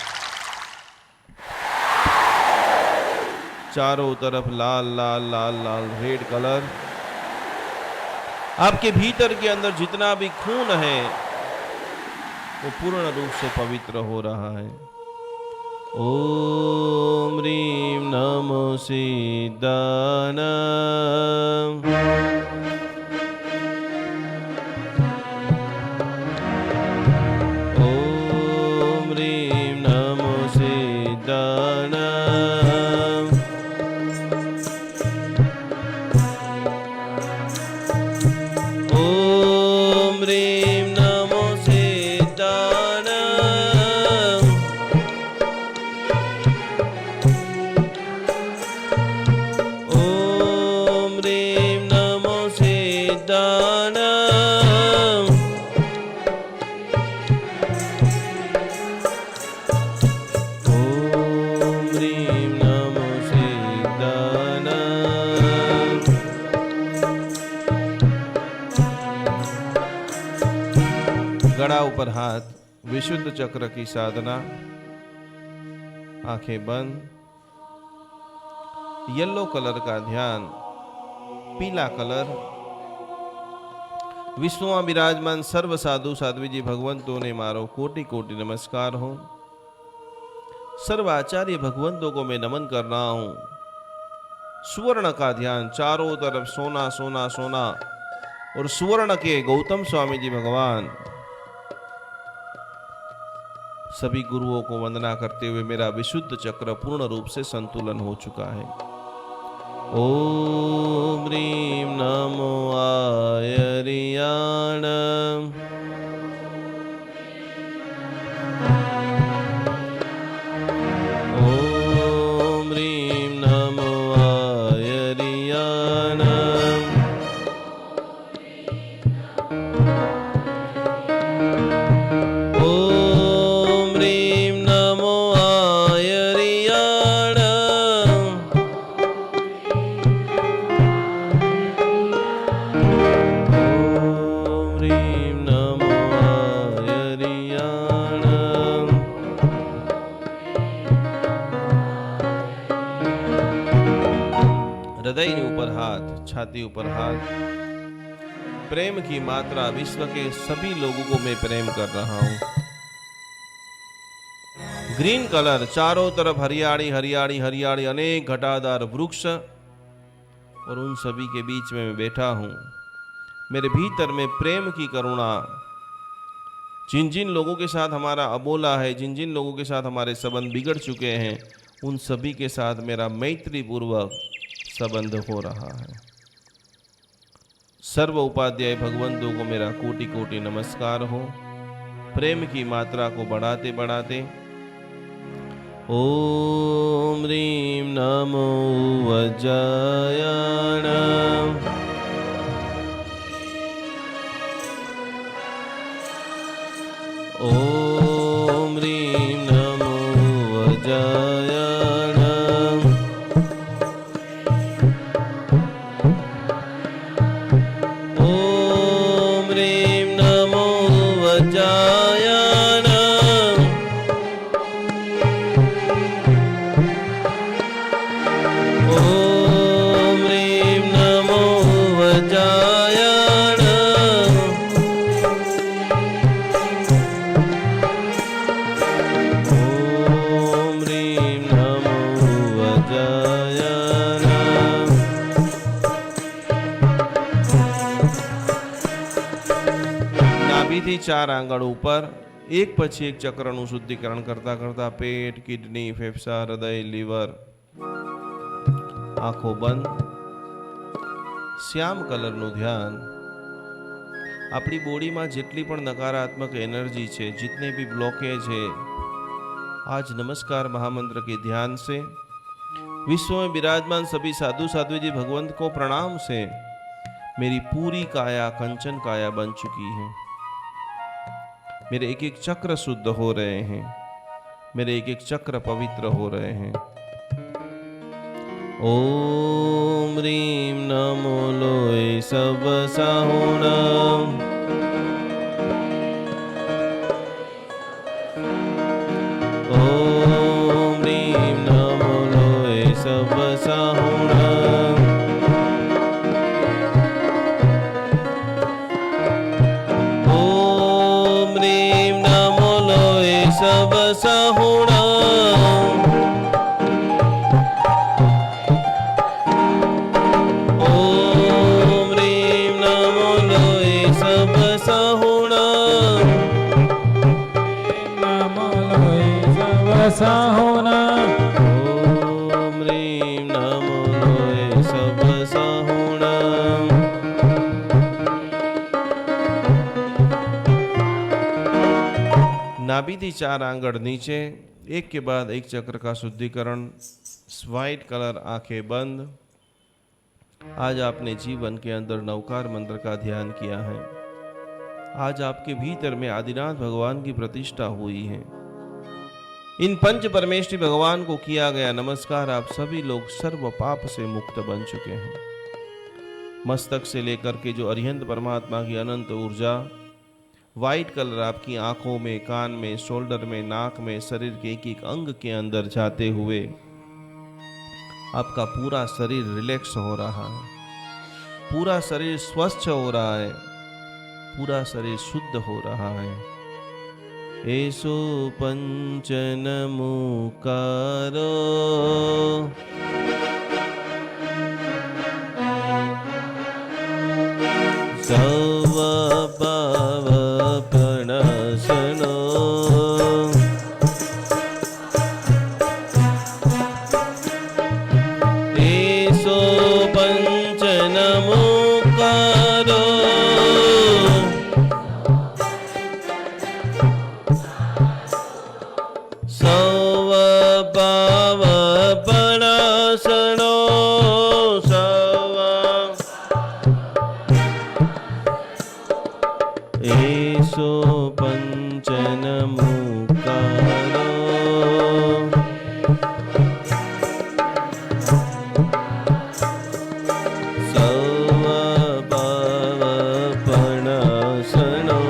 चारों तरफ लाल लाल लाल लाल रेड कलर। आपके भीतर के अंदर जितना भी खून है वो पूर्ण रूप से पवित्र हो रहा है। ओम ह्रीं नमो सिद्धानां। ओम ह्रीं नमो सिद्धानां। ओम ह्रीं नमो सिद्धानां। ओम ह्रीं नमो सिद्धानां। ओम ह्रीं नमो सिद्धानां। गड़ा ऊपर हाथ, विशुद्ध चक्र की साधना। आंखें बंद। येलो कलर का ध्यान, पीला कलर। विश्व में विराजमान सर्व साधु साध्वी जी भगवंतों ने मारो कोटि कोटि नमस्कार हो। सर्व आचार्य भगवंतों को मैं नमन कर रहा हूं। सुवर्ण का ध्यान, चारों तरफ सोना सोना सोना, और सुवर्ण के गौतम स्वामी जी भगवान। सभी गुरुओं को वंदना करते हुए मेरा विशुद्ध चक्र पूर्ण रूप से संतुलन हो चुका है। ओम ह्रीं नमो आयर्याण। ओम ह्रीं नमो आयर्याण। ओम ह्रीं नमो आयर्याण। ओम ह्रीं नमो आयर्याण। हृदय ऊपर हाथ, छाती ऊपर हाथ। प्रेम की मात्रा, विश्व के सभी लोगों को मैं प्रेम कर रहा हूं। ग्रीन कलर, चारों तरफ हरियाली हरियाली हरियाली, अनेक घटादार वृक्ष, और उन सभी के बीच में मैं बैठा हूं। मेरे भीतर में प्रेम की करुणा, जिन जिन लोगों के साथ हमारा अबोला है, जिन जिन लोगों के साथ हमारे संबंध बिगड़ चुके हैं, उन सभी के साथ मेरा मैत्री पूर्वक संबंध हो रहा है। सर्व उपाध्याय भगवंतों को मेरा कोटि कोटि नमस्कार हो। प्रेम की मात्रा को बढ़ाते बढ़ाते ओम ह्रीं नमो वज्रायण। ओम ह्रीं नमो वज्रायण। ओम ह्रीं नमो वज्रायण। ओम ह्रीं नमो वज्रायण। ओम ह्रीं नमो वज्रायण। नाभिથી 4 આંગળ ઉપર એક પછી એક ચક્રનું શુદ્ધિકરણ કરતા કરતા પેટ, કિડની, ફેફસા, હૃદય, લીવર। આંખો બંધ। શ્યામ કલરનું ध्यान। આપણી બોડીમાં જેટલી પણ નકારાત્મક એનર્જી છે, जितने भी ब्लॉकेज है, आज नमस्कार महामंत्र के ध्यान से विश्व में विराजमान सभी साधु साध्वी जी भगवंत को प्रणाम से मेरी पूरी काया कंचन काया बन चुकी है। मेरे एक एक चक्र शुद्ध हो रहे हैं, मेरे एक एक चक्र पवित्र हो रहे हैं। ओम ह्रीं नमो लोय सब साहुणम्। ओम ह्रीं नमो लोय सब साहुणम्। ओम ह्रीं नमो लोय सब साहुणम्। ओम ह्रीं नमो लोय सब साहुणम्। नमो लोय सब साहुणम्। ओम ह्रीं नमो लोय सब साहुणम्। नाभिથી 4 आंगળ नीचे, एक के बाद एक चक्र का शुद्धिकरण। व्हाइट कलर, आंखें बंद। आज आपने जीवन के अंदर नवकार मंत्र का ध्यान किया है। आज आपके भीतर में आदिनाथ भगवान की प्रतिष्ठा हुई है। इन पंच परमेष्ठी भगवान को किया गया नमस्कार। आप सभी लोग सर्व पाप से मुक्त बन चुके हैं। मस्तक से लेकर के जो अरिहंत परमात्मा की अनंत ऊर्जा वाइट कलर आपकी आंखों में, कान में, शोल्डर में, नाक में, शरीर के एक एक अंग के अंदर जाते हुए आपका पूरा शरीर रिलैक्स हो रहा है, पूरा शरीर स्वस्थ हो रहा है, पूरा शरीर शुद्ध हो रहा है। एसो पंचन मुकारो सर्व पाव प्रणशनो एसो पंचन मुकारो सर्व पाव प्रणशनो एसो पंचन मुकारो सर्व पाव प्रणशनो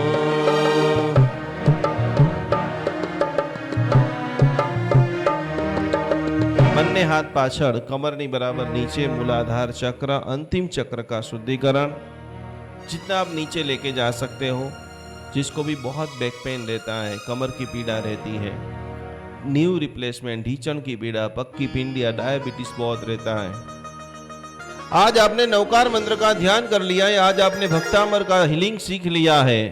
બંને હાથ પાછળ કમરની બરાબર નીચે મૂલાધાર ચક્ર, अंतिम चक्र का शुद्धिकरण जितना आप नीचे लेके जा सकते हो। जिसको भी बहुत बैक पेन रहता है, कमर की पीड़ा रहती है, नीव रिप्लेसमेंट, ढींचन की पीड़ा, पग की पिंडिया, डायबिटीज बहुत रहता है। आज आपने नवकार मंत्र का ध्यान कर लिया है, आज आपने भक्तामर का हीलिंग सीख लिया है।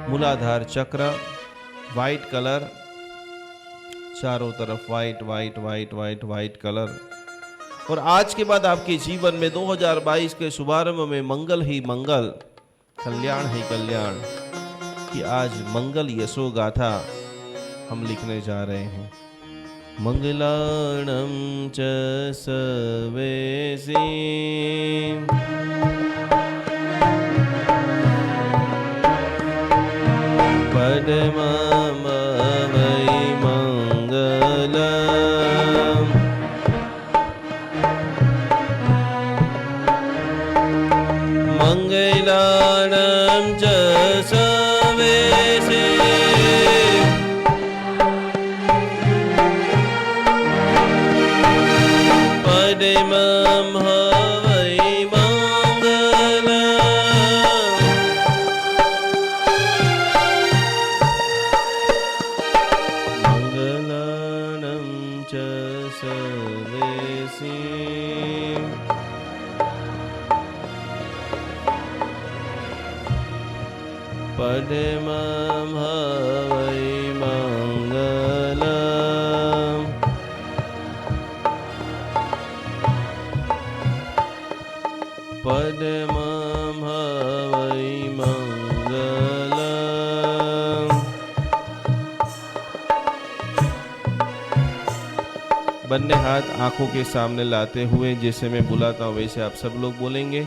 मूलाधार चक्र, वाइट कलर, चारों तरफ white white white white white colour. और आज के बाद आपके जीवन में 2022 के शुभारंभ में मंगल ही मंगल, कल्याण ही कल्याण कि आज मंगल यशो गाथा हम लिखने जा रहे हैं। मंगलाणं च सर्वेषि पदमं वै मंगलम् मंगलाणं च सर्वेषि पदमं वै मंगलम् मंगलाणं च सर्वेषि पदमं वै मंगलम् पदमं वै मंगलम्। बन्ने हाथ आंखों के सामने लाते हुए जैसे मैं बुलाता हूँ वैसे आप सब लोग बोलेंगे।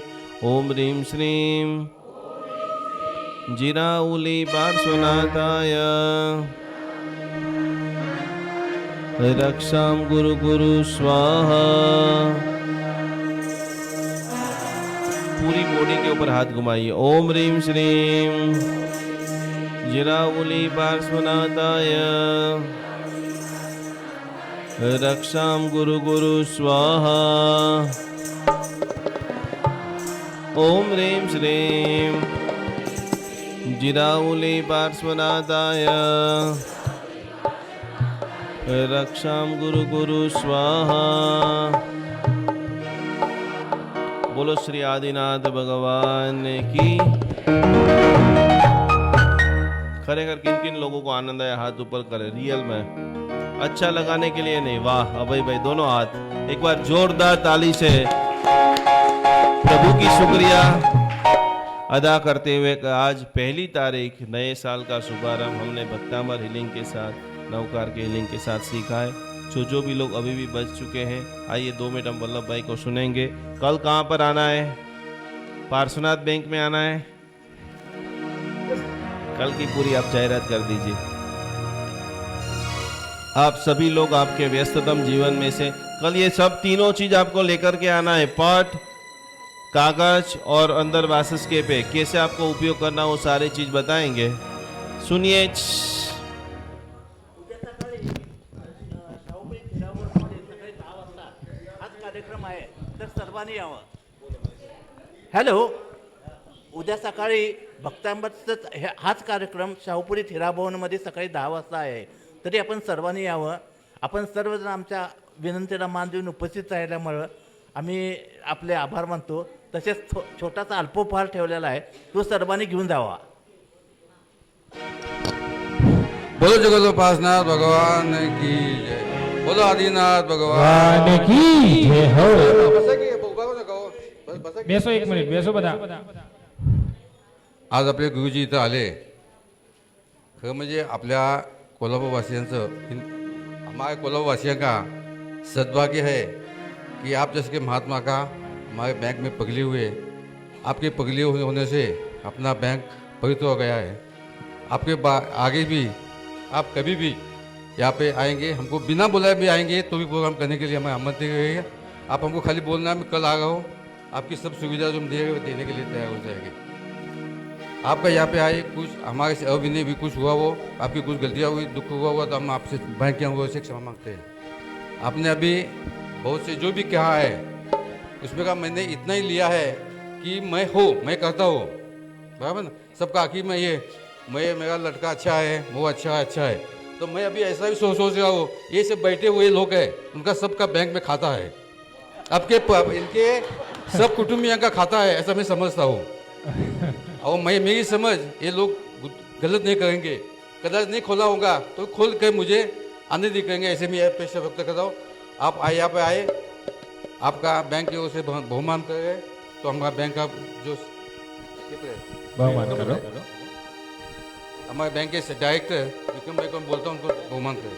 ओम ह्रीं श्रीं जिराउली पार्श्वनाथाय रक्षां गुरु गुरु स्वाहा। पूरी बॉडी के ऊपर हाथ घुमाइए। ओम ह्रीं श्रीं जिराउली पार्श्वनाथाय रक्षां गुरु गुरु स्वाहा। ओम ह्रीं श्रीं जिराउली पार्श्वनाथाय रक्षां गुरु गुरु स्वाहा। बोलो श्री आदिनाथ भगवान की। खरेखर किन किन लोगों को आनंद आया हाथ ऊपर करे रियल में, अच्छा लगाने के लिए नहीं। वाह अभय भाई दोनों हाथ एक बार जोरदार ताली से प्रभु की शुक्रिया अदा करते हुए आज पहली तारीख नए साल का शुभारंभ हमने भक्तामर हीलिंग के साथ, नवकार के हीलिंग के साथ सीखा है। जो भी लोग अभी भी बच चुके हैं, आइए 2 मिनट हम वल्लभ भाई को सुनेंगे। कल कहाँ पर आना है? पार्श्वनाथ बैंक में आना है। कल की पूरी आप जाहिरात कर दीजिए। आप सभी लोग आपके व्यस्ततम जीवन में से कल ये सब तीनों चीज आपको लेकर के आना है। पट, कागज और अंदर बासस्के पे कैसे आपको उपयोग करना वो सारी चीज बताएंगे। सुनिए। कार्यक्रम आहे तर सर्वांनी यावं। हॅलो, उद्या सकाळी भक्तांबरचा हाच कार्यक्रम शाहूपुरी हिराभवनमध्ये सकाळी 10 वाजता आहे, तरी आपण सर्वांनी यावं। आपण सर्वजण आमच्या विनंतीला मान देऊन उपस्थित राहिल्यामुळं आम्ही आपले आभार मानतो। तसेच छोटासा अल्पोपहार ठेवलेला आहे, तो सर्वांनी घेऊन जावा। बोलो जगदोपासनाथ भगवान की जय, बोलो आदिनाथ भगवान की जय हो। बसा की, उभा राहू नका हो. बसा की. बेसो 1 मिनिट, बेसो बघा। आज आपले गुरुजी इथं आले, खरं म्हणजे आपल्या कोल्हापूरवासियांचं, हमारे कोल्हापूरवासियों का सद्भाग्य है कि आप जैसे कि महात्मा का हमारे बैंक में पगले हुए, आपके पगले होने से अपना बैंक पवित्र हो गया है। आपके आगे भी आप कभी भी यहाँ पे आएंगे, हमको बिना बुलाए भी आएंगे तो भी प्रोग्राम करने के लिए हमें आमंत्रित रहेगा। आप हमको खाली बोलना है, मैं कल आ रहा हूँ, आपकी सब सुविधा जो हम देने के लिए तैयार हो जाएगी। आपका यहाँ पे आए, कुछ हमारे से अविनय भी कुछ हुआ हो, आपकी कुछ गलतियाँ हुई, दुख हुआ तो हम आपसे बैंक के अनुभव से क्षमा मांगते हैं। आपने अभी बहुत से जो भी कहा है उसमें का मैंने इतना ही लिया है कि मैं करता हूँ, बराबर ना। सबका आखिर में ये मेरा लड़का अच्छा है, वो अच्छा है, तो मैं अभी ऐसा भी सोच रहा हूँ, ये सब बैठे हुए लोग हैं, उनका सबका बैंक में खाता है, आपके इनके सब कुटुंबियों का खाता है, ऐसा मैं समझता हूँ। और मेरी समझ ये लोग गलत नहीं करेंगे, कदाच नहीं खोला होगा तो खोल कर मुझे आने दिखेंगे, ऐसे मैं पेशा व्यक्त करता हूँ। आप यहाँ पे आए, आपका बैंक की ओर से बहुमान करें, तो हमारा बैंक का जो बहुमान करो। हमारे बैंक के डायरेक्टर विक्रम भाई को मैं बोलता हूँ, उनको बहुमान करें।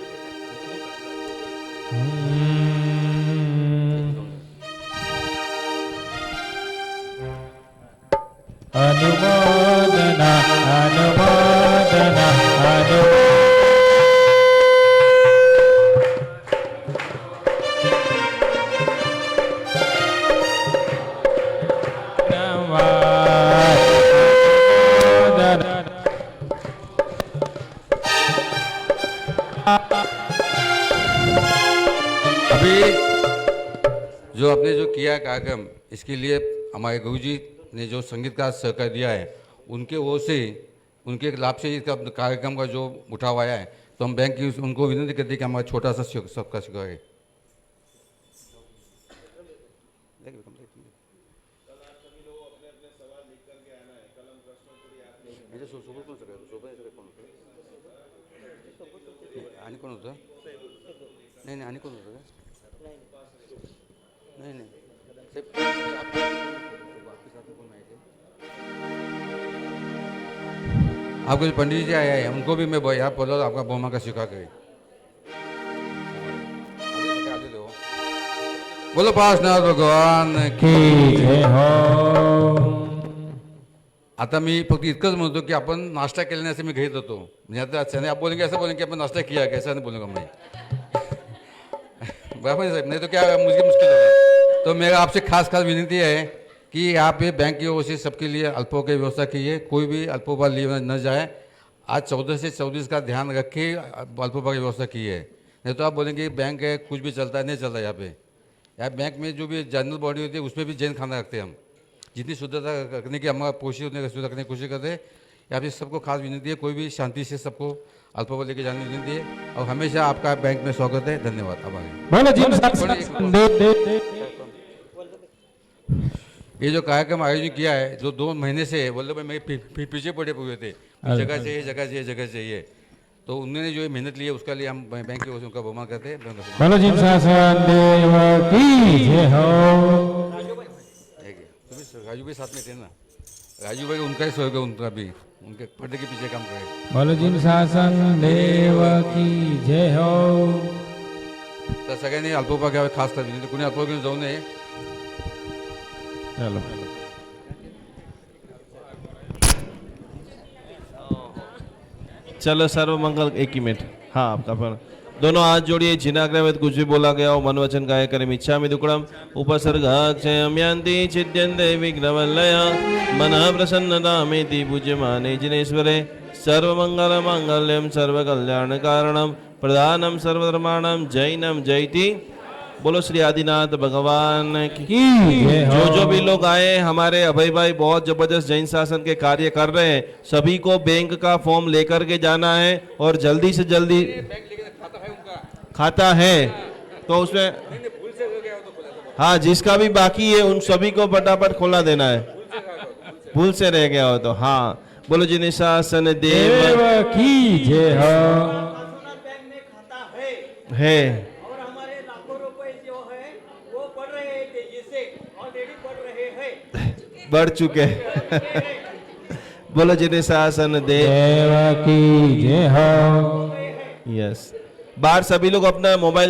अनुमोदना अनुमोदना अभी जो आपने जो किया कार्यक्रम, इसके लिए हमारे गुरुजी ने जो संगीत का सहकार दिया है, उनके ओर से उनके लाभ से इसका कार्यक्रम का जो उठाव आया है, तो हम बैंक की उनको विनती करते हैं कि हमारा छोटा सा सबका शिकायत आणि कोण होतं? नाही आणि कोण होतं? नहीं आपके जो पंडित जी आए हैं उनको भी मैं यहाँ बोला आपका बहुमा का शिका करें। बोलो पासनाथ भगवान की जय हो। आता मी फक्त इतकंच म्हणतो की आपण नाश्ता केल्याने असं मी घेत होतो, म्हणजे आता अच्छा आप बोलेंगे ऐसा बोलेंगे कि अपन नाश्ता किया कैसा नहीं बोलूँगा मैं। बराबर साहब, नहीं तो क्या मुझे मुश्किल होगा। तो मेरा आपसे खास विनती है कि यहाँ पे बैंक की ओर से सबके लिए अल्पों की व्यवस्था की है, कोई भी अल्पोपहार लिए न जाए। आज 14 से 24 का ध्यान रख के अल्पोपहार की व्यवस्था की है, नहीं तो आप बोलेंगे बैंक है कुछ भी चलता है, नहीं चलता। यहाँ बैंक में जो भी जनरल बॉडी होती है उसमें भी जैन खाना रखते हैं हम, जितनी शुद्धता रखने की हमारा कोशिश होने की शुद्धता रखने की कोशिश करते हैं। यहाँ पे सबको खास विनती है, कोई भी शांति से सबको अल्पोपहार लेके जाने की विनती है, और हमेशा आपका बैंक में स्वागत है। धन्यवाद। ये जो कार्यक्रम आयोजन किया है, जो 2 महीने से वल्लभ भाई मेरे पीछे पड़े हुए थे, जगह चाहिए जगह चाहिए जगह चाहिए, तो उन्होंने जो मेहनत ली है उसके लिए हम बैंक की ओर से उनका बहुमान करते हैं। राजू भाई साथ में थे ना, राजू भाई उनका ही सहयोग है, उनका भी उनके पर्दे के पीछे काम करे। बोलो जिन शासन देव की जय हो। तर सगळ्यांनी अल्पोपहार घ्यावे, खास तर विनंती, कोणी अल्पोपहार घेऊन जाऊ नये। चलो चलो सर्व मंगल। एक ही मिनट, हाँ आपका पर दोनों हाथ जोड़िए, जिनाग्रह कुछ भी बोला गया हो मन वचन काय करे इच्छा में दुक्कड़म उपसर्गाक्षयम यान्ति चिद्यन्ते विघ्नवल्लया मनः प्रसन्नता मेति पूज्यमाने जिनेश्वरे सर्वमंगल मांगल्यम सर्वकल्याण कारणम प्रधानम सर्वधर्माणाम जैनम जयति। बोलो श्री आदिनाथ भगवान की। जय हो। जो भी लोग आए, हमारे अभय भाई बहुत जबरदस्त जैन शासन के कार्य कर रहे हैं, सभी को बैंक का फॉर्म लेकर के जाना है और जल्दी से जल्दी खाता है तो उसमें हाँ जिसका भी बाकी है उन सभी को फटाफट खोला देना है, भूल से रह गया हो तो। हाँ बोलो जी निशासन देव देव की जय हो। है और हमारे लाखों रुपए जो है वो बढ़ रहे हैं तेजी से, ऑलरेडी बढ़ रहे हैं। बढ़ चुके बोलो जी निशासन देव देव की जय हो। यस। बाहर सभी लोग अपना मोबाइल